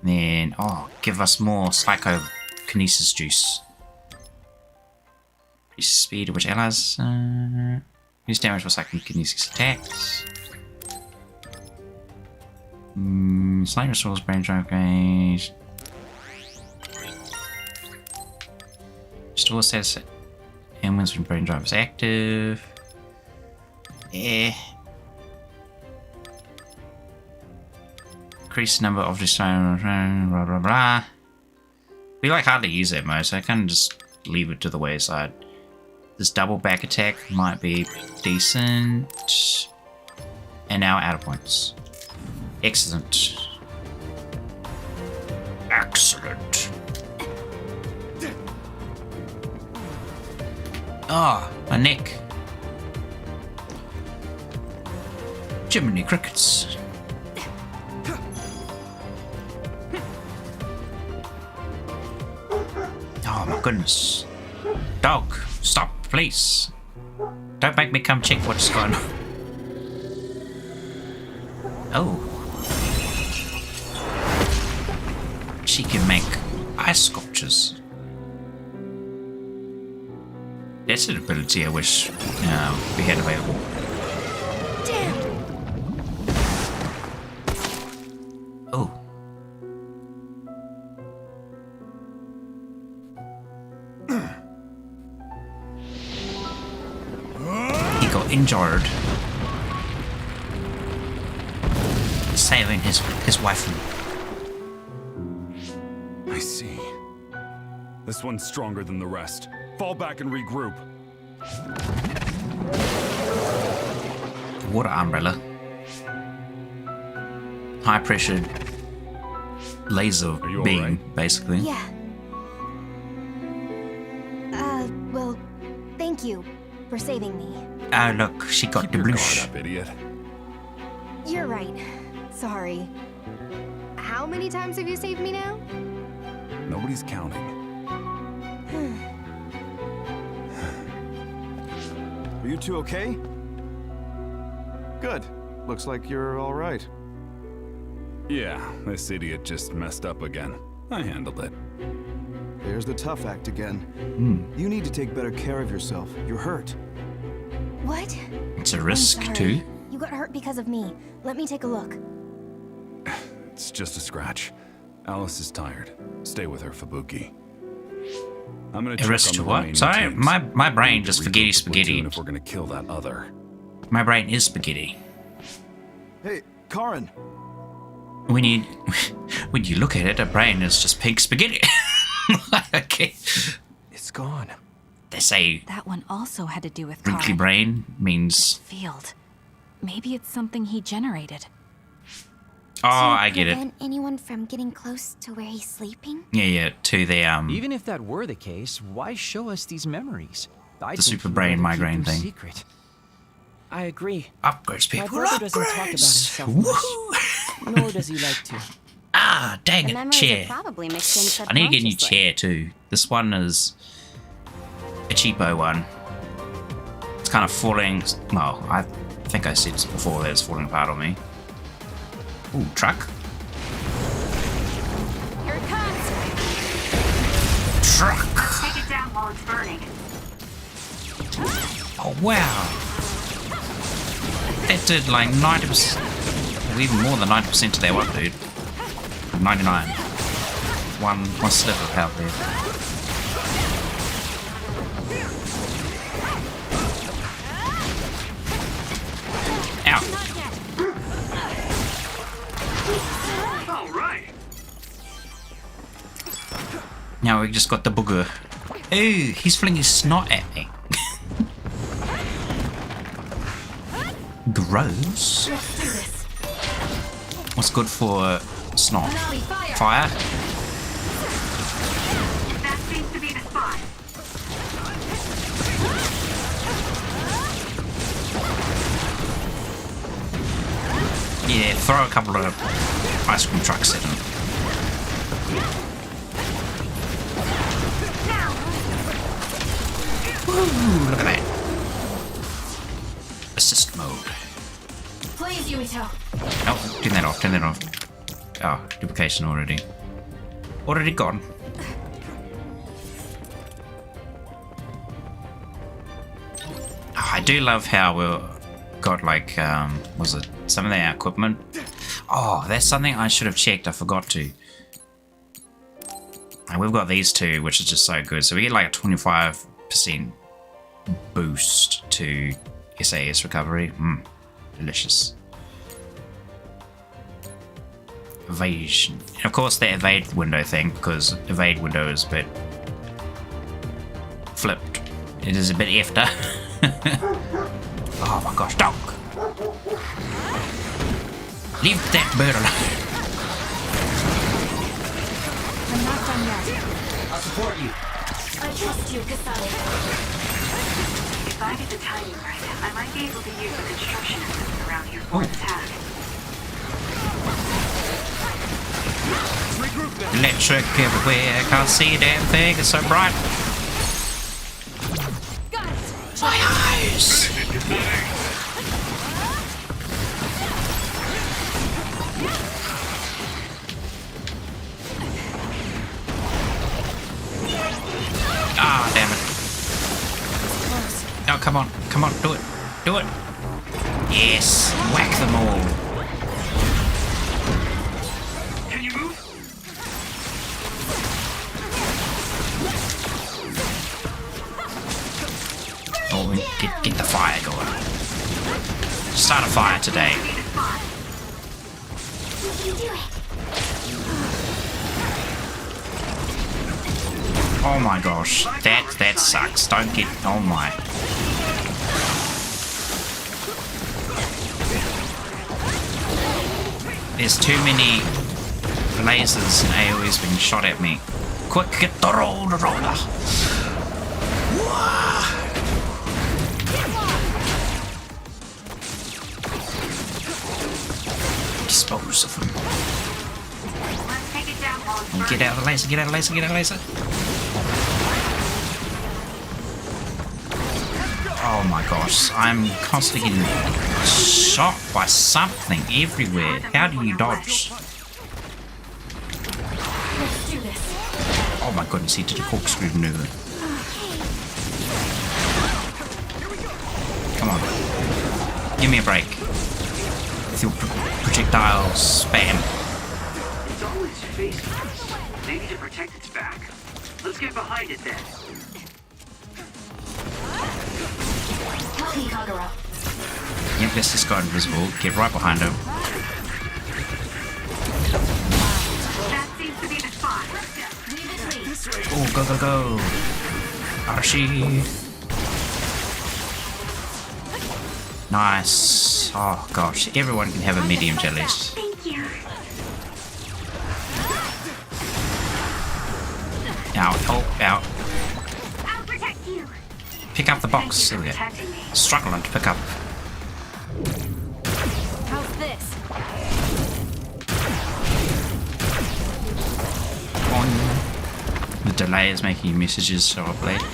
Then, oh, give us more psychokinesis juice. Increase speed of which allies. Use damage for psychokinesis attacks. Slight restores brain drive gauge. Restore status and wins when brain drive is active. Increase the number of this blah blah blah. We like hardly use that most, so I can just leave it to the wayside. This double back attack might be decent. And now out of points. Excellent. Excellent. Ah, oh, my neck. Jiminy crickets. Oh my goodness. Dog, stop, please. Don't make me come check what's going on. Oh. She can make ice sculptures. That's an ability I wish we had available. Damn. Oh. He got injured. Saving his wife. I see. This one's stronger than the rest. Fall back and regroup. Water umbrella. High pressured laser beam, right? Basically. Yeah. Well, thank you for saving me. Oh look, she got Keep the your blush. guard up, idiot. You're right. Sorry. How many times have you saved me now? Nobody's counting. Are you two okay? Good. Looks like you're all right. Yeah, this idiot just messed up again. I handled it. There's the tough act again. You need to take better care of yourself. You're hurt. What? It's a risk I'm sorry. too. You got hurt because of me. Let me take a look. It's just a scratch. Alice is tired. Stay with her, Fubuki. I'm gonna A check risk on to the what? remaining Sorry, teams. my brain Need to just regroup spaghetti the spaghetti. platoon if we're gonna kill that other. My brain is spaghetti. Hey, Karin. When you look at it, a brain is just pink spaghetti. Okay. It's gone. They say That one also had to do with wrinkly Karin. brain means. Field. Maybe it's something he generated. Oh, I get it. Prevent anyone from getting close to where he's sleeping? Yeah, to the Even if that were the case, why show us these memories? I The think super he'd brain rather keep migraine them thing. Secret. I agree. Upgrades, My people. brother doesn't talk about himself much, nor does he like to. Ah, dang The it, memories chair. are probably mixed in I need to get a new subconsciously. chair too. This one is a cheapo one. It's kind of falling. Well, I think I said before that it's falling apart on me. Ooh, truck. Here it comes. Truck. Take it down while it's burning. Oh wow. That did like 90%, or even more than 90% to their one, dude. 99. One slip of health there. Ow. All right. Now we just got the booger. Ooh, he's flinging snot at me. Gross. What's good for snot? Fire? That seems to be the spot. Yeah, throw a couple of ice cream trucks at him. Ooh, look at that. Assist mode. Please, Yumito. Oh, turn that off, turn that off. Oh, duplication already. Already gone. Oh, I do love how we got like, was it some of their equipment? Oh, that's something I should have checked, I forgot to. And we've got these two, which is just so good. So we get like a 25% boost to SAS recovery. Delicious. Evasion. And of course, the evade window thing, because evade window is a bit flipped. It is a bit after. Oh my gosh, dog! Leave that bird alone. I'm not done yet. I'll support you. I trust you, Kasane. If I get the timing right, I might be able to use the construction equipment around here for an attack. Electric everywhere, can't see a damn thing, it's so bright. My eyes! Ah, damn it. Oh, come on, do it. Do it. Yes, whack them all. Can you move? Oh, get the fire going. Start a fire today. Oh my gosh, that sucks. Don't get. Oh my. There's too many lasers and AoEs being shot at me. Quick, get the roller. Dispose of them. Get out of the laser, get out of the laser, get out of the laser. Oh my gosh, I'm constantly getting shot by something everywhere. How do you dodge? Oh my goodness, he did a corkscrew maneuver. Come on. Give me a break. With your projectile spam. It's always face first. Maybe to protect its back. Let's get behind it then. Yep, let's just go invisible. Get right behind him. That seems to be the spot. Oh, go, go, go. Arashi. Nice. Oh gosh, everyone can have a medium jellies. Thank you. Out, oh, out. I'll protect you. Pick up the box. There we go. Struggling to pick up. How's this? On. The delay is making messages show up late.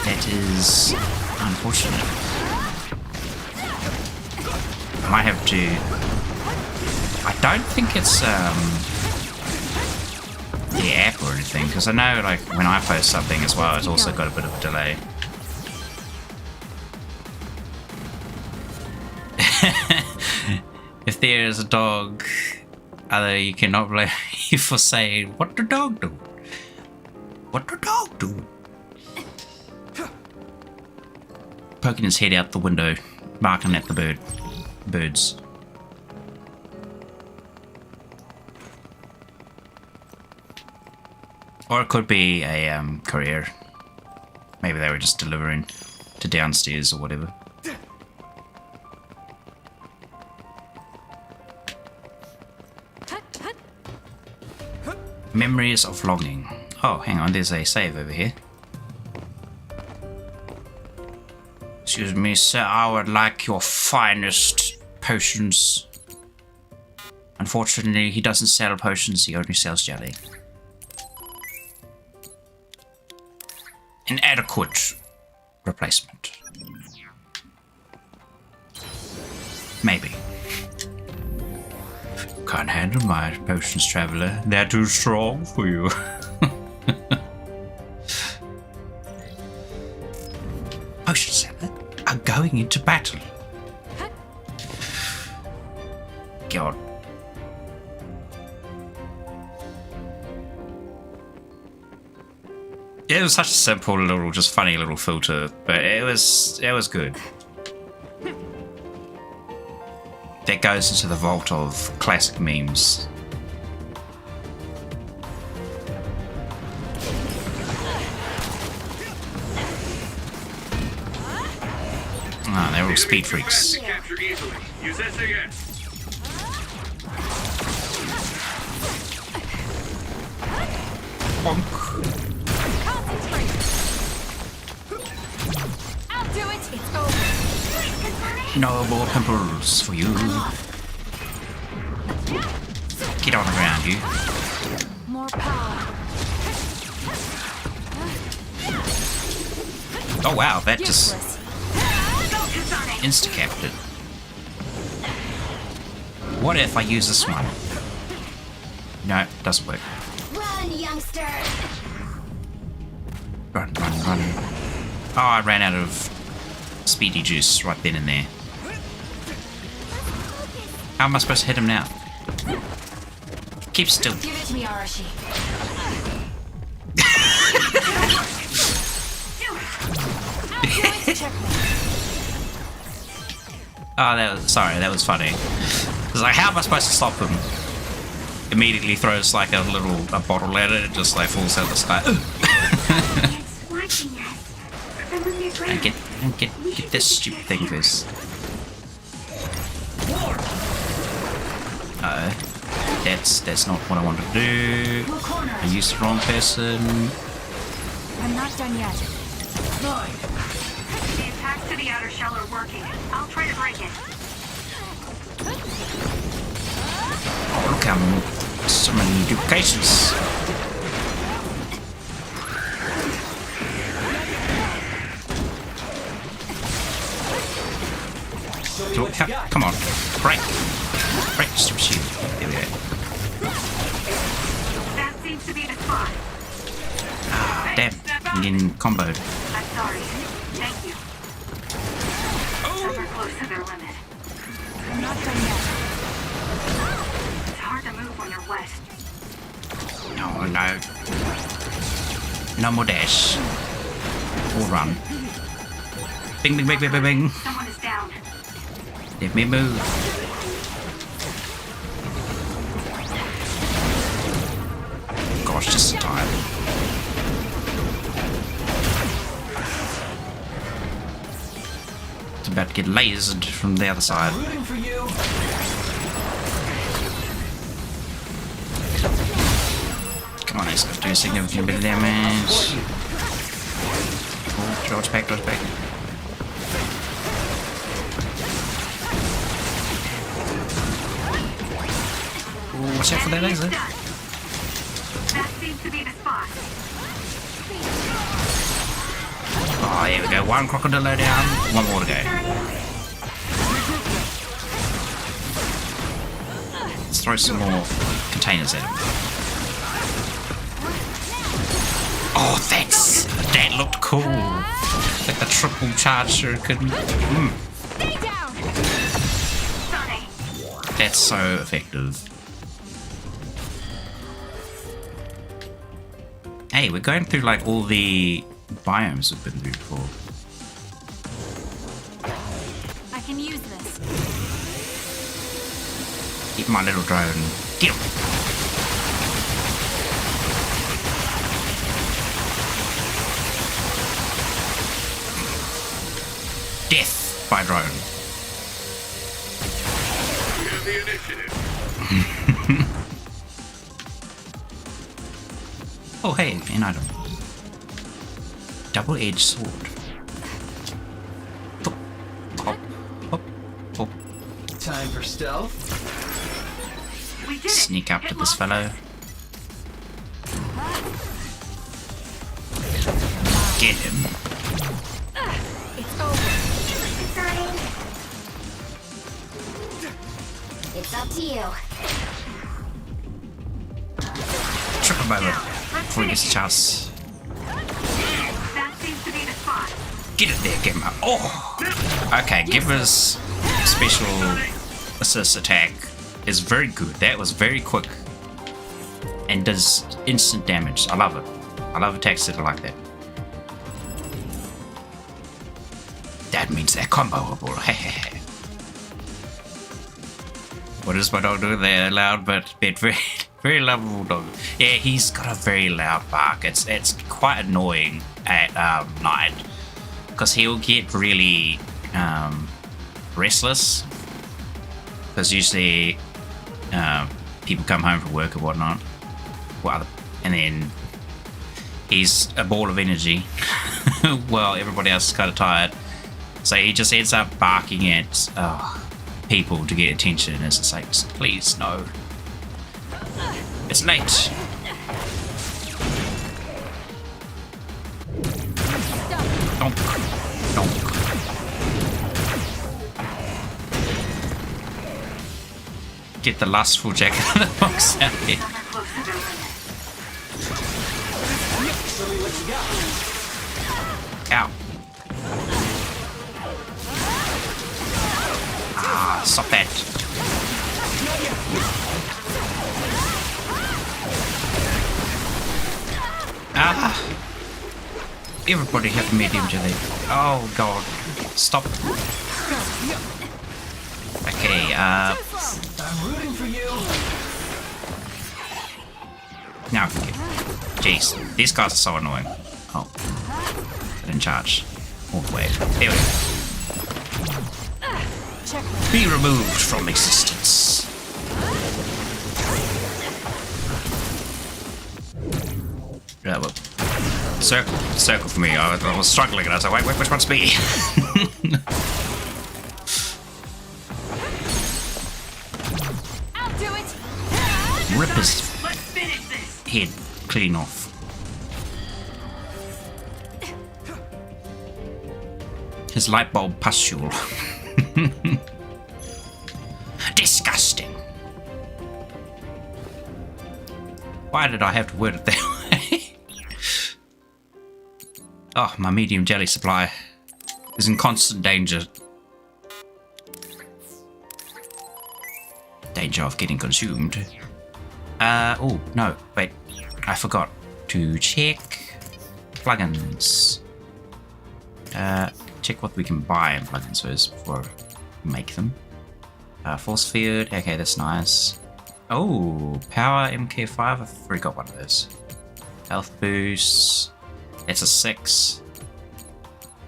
That is unfortunate. I might have to. I don't think it's the app or anything, because I know like when I post something as well, it's also got a bit of a delay. If there is a dog, other you cannot blame me for saying, "What the dog do? What the dog do?" Poking his head out the window, barking at the birds. Or it could be a courier. Maybe they were just delivering to downstairs or whatever. Memories of longing. Oh, hang on, there's a save over here. Excuse me, sir, I would like your finest potions. Unfortunately, he doesn't sell potions, he only sells jelly. Inadequate replacement. Maybe. Can't handle my potions, traveler. They're too strong for you. Potion seller are going into battle. God. It was such a simple little, just funny little filter, but it was good. that goes into the vault of classic memes. Ah, they're all speed freaks. Capture easily. Use SAS. Bonk. I'll do it. It's over. No more pimples for you. Get on around, you. More power. Oh wow, that just insta-capped it. What if I use this one? No, it doesn't work. Run, youngster! Run, run, run. Oh, I ran out of speedy juice right then and there. How am I supposed to hit him now? Keep still. Give it to me, Arashi. Oh, that was funny. I was like, how am I supposed to stop him? Immediately throws like a bottle at it, it just like falls out of the sky. And get this stupid thing first. That's not what I wanted to do. I used the wrong person. I'm not done yet. The attacks to the outer shell are working. I'll try to break it. Oh, look how so many duplications. Come on, break, stupid shield. There we go. That seems to be the spot. Ah, damn, I'm getting comboed. I'm sorry. Thank you. Some are close to their limit. I'm not done yet. It's hard to move when you're wet. No more dash. Or run. Bing, bing, bing, bing, bing, bing. Someone is down. Let me move. Gosh, just in time. It's about to get lasered from the other side. Come on, let's do a significant bit of damage. Oh, dodge back, dodge back. Ooh, watch out for that laser. That seems to be the spot. Oh, here we go. One crocodile down, one more to go. Let's throw some more containers at him. Oh, that looked cool. Like the triple charge shuriken. Stay down. That's so effective. Hey, we're going through like all the biomes we've been through before. I can use this. Get my little drone. Get him. Death by drone. We have the initiative. Oh, hey, an item. Double-edged sword. Hop, hop, hop, hop. Time for stealth. We did it. Sneak up to this fellow. Get him. It's over. It's up to you. Trip him over before he gets a chance. That seems to be the spot. Get it there, get him out. Oh! Okay, Giver's special assist attack is very good. That was very quick and does instant damage. I love it. I love attacks that are like that. That means they're comboable. What is my dog doing there? Loud but very, very lovable dog. Yeah, he's got a very loud bark. It's quite annoying at night because he'll get really restless. Because usually people come home from work or whatnot, and then he's a ball of energy while everybody else is kind of tired. So he just ends up barking at people to get attention. It's just like, please, no. It's late. Donk. Donk. Get the lustful jacket of the box out here. Ow. Ah, stop that. Ah. Everybody have a medium jelly. Oh god. Stop. Okay, I'm rooting for you. now I can get. Jeez, these guys are so annoying. Oh. I didn't charge. All the way. There we go. Be removed from existence. Yeah, well, circle for me. I was struggling and I was like, wait, which one's me? I'll do it. Rip his head clean off. His light bulb pustule. Disgusting. Why did I have to word it that way? Oh, my medium jelly supply is in constant danger. Danger of getting consumed. Oh, no, wait. I forgot to check plugins. Check what we can buy in plugins first before we make them. Force field, okay, that's nice. Oh, power MK5, I've already got one of those. Health boosts, that's a 6.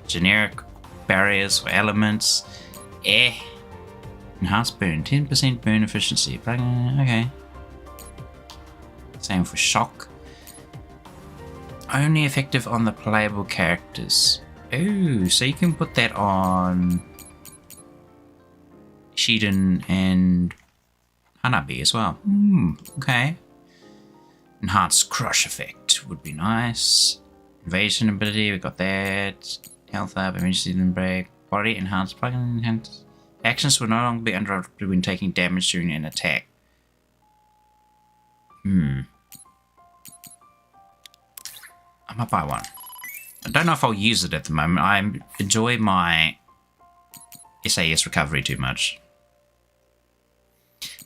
Generic barriers for elements. Enhanced burn, 10% burn efficiency. Okay. Same for shock. Only effective on the playable characters. Oh, so you can put that on Shiden and Hanabi as well. Okay. Enhanced crush effect would be nice. Invasion ability, we got that. Health up, emergency break. Body enhanced plugin enhanced. Actions will no longer be interrupted when taking damage during an attack. I might buy one. I don't know if I'll use it at the moment. I enjoy my SAS recovery too much.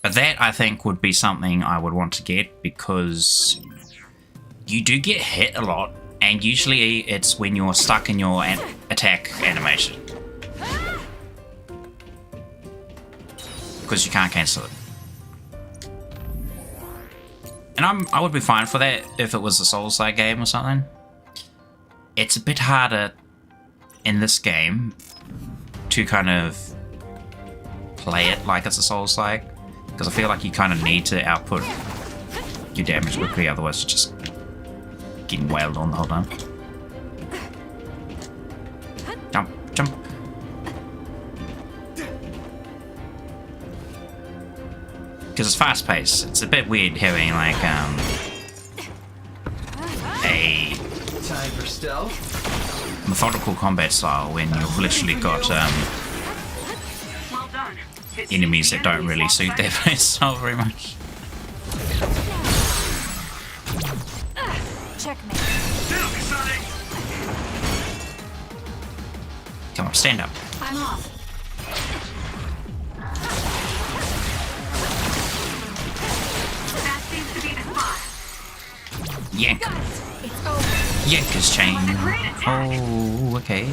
But that, I think, would be something I would want to get because you do get hit a lot, and usually it's when you're stuck in your attack animation. Because you can't cancel it. And I would be fine for that if it was a Souls-like game or something. It's a bit harder in this game to kind of play it like it's a Souls-like, because I feel like you kind of need to output your damage quickly, otherwise you're just getting wailed on the whole time. Jump, jump. Because it's fast-paced. It's a bit weird having like a time for stealth. methodical combat style when you've literally got enemies that don't really suit their play style very much. Checkmate. Come on, stand up. I'm off. That seems to be the spot. Yank. It's over. Yank his chain. Oh, okay.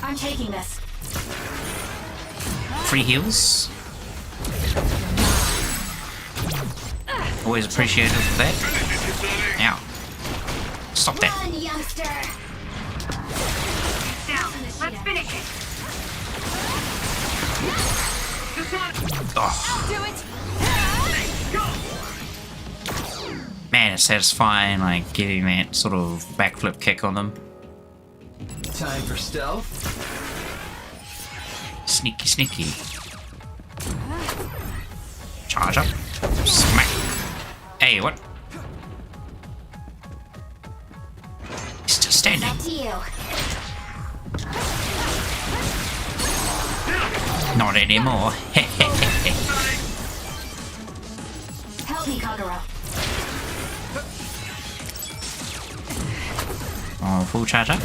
I'm taking this. Free heals. Always appreciative of that. Ow. Stop that. Run, youngster! Down. Let's finish it. Oh. Man, it's satisfying, like, getting that sort of backflip kick on them. Time for stealth. Sneaky, sneaky. Charge up. Smack. Hey, what? He's just standing. Back to you. Not anymore. Help me, Kagura. Oh, full charge up.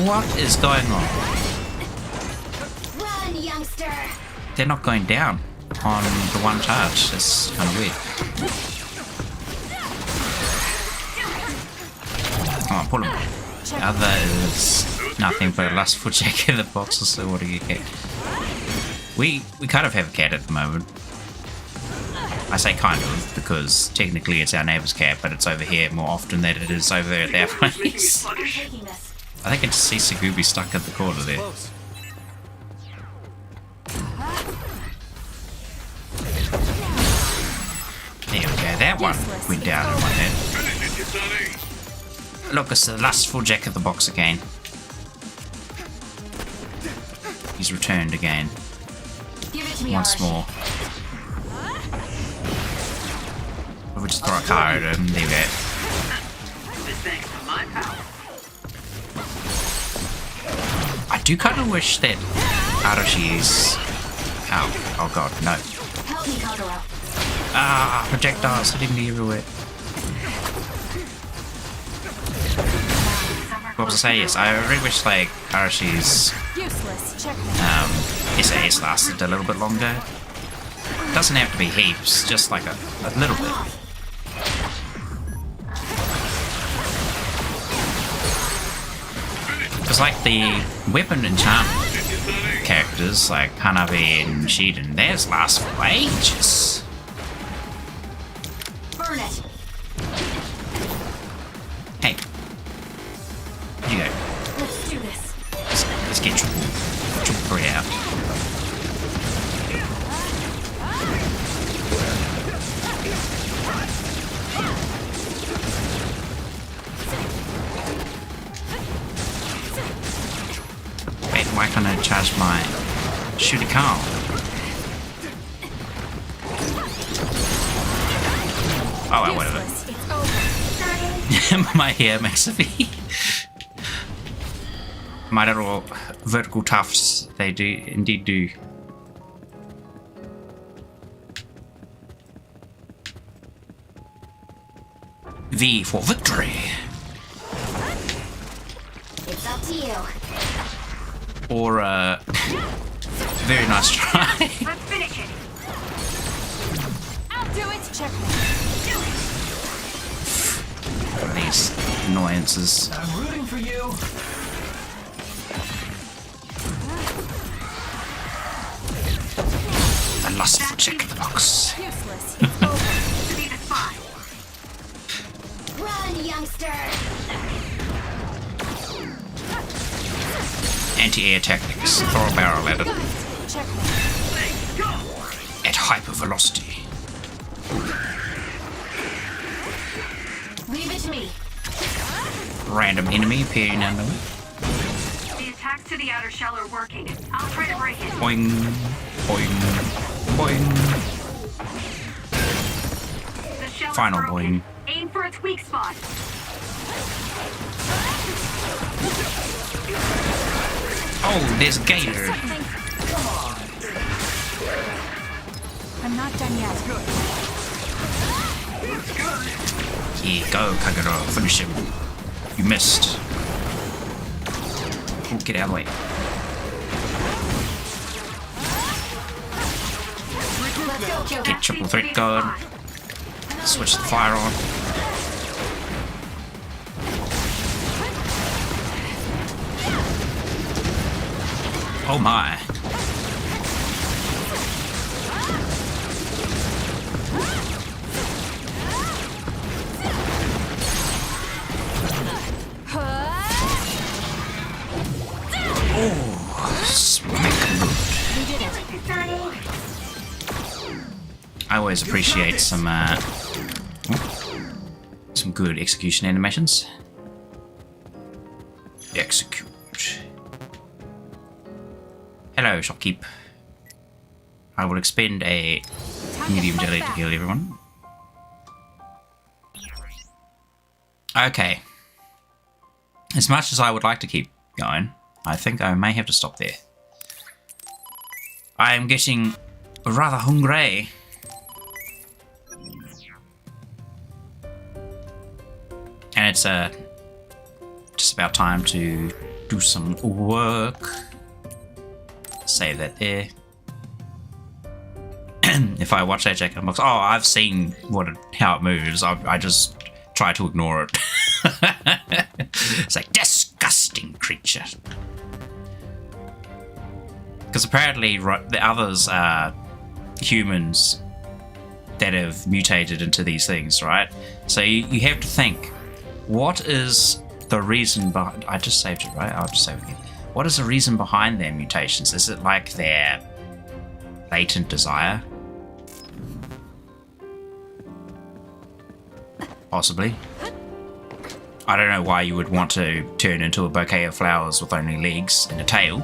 What is going on? Run, youngster! They're not going down on the one charge. That's kind of weird. Oh, pull him. The other is nothing but a lustful check in the box, so what do you get? We kind of have a cat at the moment. I say kind of, because technically it's our neighbour's cat, but it's over here more often than it is over there at their place. I think I just see Sagubi stuck at the corner there. There we go, that one went down in my head. Look, it's the lustful jack of the box again. He's returned again. Once more. We'll just throw a car at him, there we go. I do kind of wish that Arashi's... Oh god, no. Help me, Kagura. Ah, projectiles hitting me everywhere. What was I saying? Yes, I really wish like Arashi's SAS lasted a little bit longer. Doesn't have to be heaps, just like a little bit. Because like the weapon enchantment characters like Hanabi and Shiden, theirs last for ages. Burn it. Hey. Here you go. Let's do this. Let's get triple 3 out. Wait, why can't I charge my Shuriken? Oh, well, whatever. My hair makes a V. My little vertical tufts, they do indeed do. V for victory. It's up to you. Or very nice try. Let's finish it. I'll do it. Check. These annoyances. I'm rooting for you. The lustful check of the box. Useless. Run, youngster! Anti-air tactics. Throw a barrel at it. At hyper velocity. Leave it to me. Random enemy appearing under me. The attacks to the outer shell are working. I'll try to break it. Boing, boing, boing. The shell Final is broken. boing. Aim for its weak spot. Oh, there's a gator. I'm not done yet. Here, go, Kagura. Finish him. You missed. Oh, get out of the way. Get triple threat going. Switch the fire on. Oh my. always appreciate some good execution animations. Execute. Hello, shopkeep. I will expend a medium jelly to heal everyone. Okay. As much as I would like to keep going, I think I may have to stop there. I am getting rather hungry. And it's just about time to do some work. Save that there. If I watch that jacket box, oh, I've seen how it moves. I just try to ignore it. It's like, disgusting creature. Because apparently the others are humans that have mutated into these things, right? So you have to think, what is the reason behind... I just saved it, right? I'll just save it again. What is the reason behind their mutations? Is it like their latent desire? Possibly. I don't know why you would want to turn into a bouquet of flowers with only legs and a tail,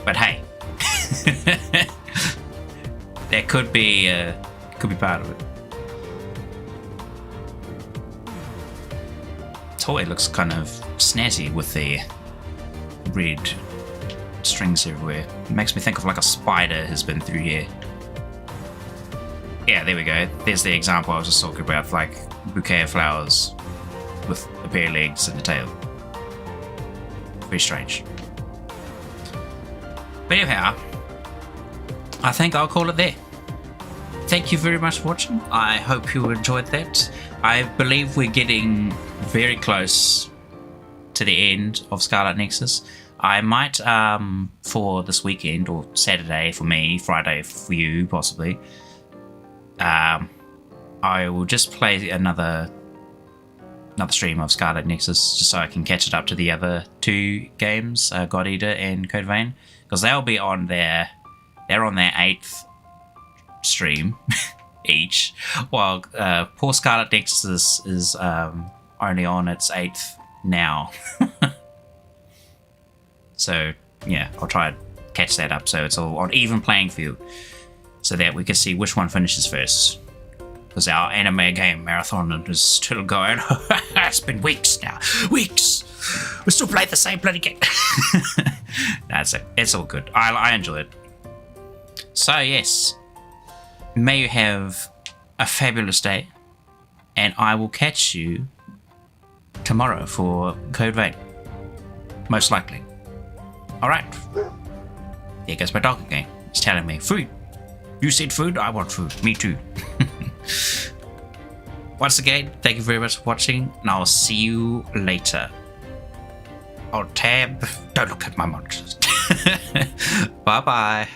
but hey, that could be part of it. Toy looks kind of snazzy with the red strings everywhere. It makes me think of like a spider has been through here. Yeah, there we go. There's the example I was just talking about, like bouquet of flowers with a pair of legs and a tail. Very strange. But anyhow, I think I'll call it there. Thank you very much for watching. I hope you enjoyed that. I believe we're getting very close to the end of Scarlet Nexus. I might, for this weekend, or Saturday for me, Friday for you, possibly, I will just play another stream of Scarlet Nexus just so I can catch it up to the other two games, God Eater and Code Vein, because they'll be on they're on their 8th stream each, while poor Scarlet Nexus is only on its 8th now. So yeah, I'll try and catch that up so it's all on even playing field, so that we can see which one finishes first. Because our anime game marathon is still going. It's been weeks now. Weeks! We still play the same bloody game. That's it. It's all good. I enjoy it. So yes, may you have a fabulous day, and I will catch you tomorrow for Code Vein. Most likely. Alright. There goes my dog again. He's telling me, food. You said food, I want food. Me too. Once again, thank you very much for watching, and I'll see you later. Oh, tab. Don't look at my monsters. Bye-bye.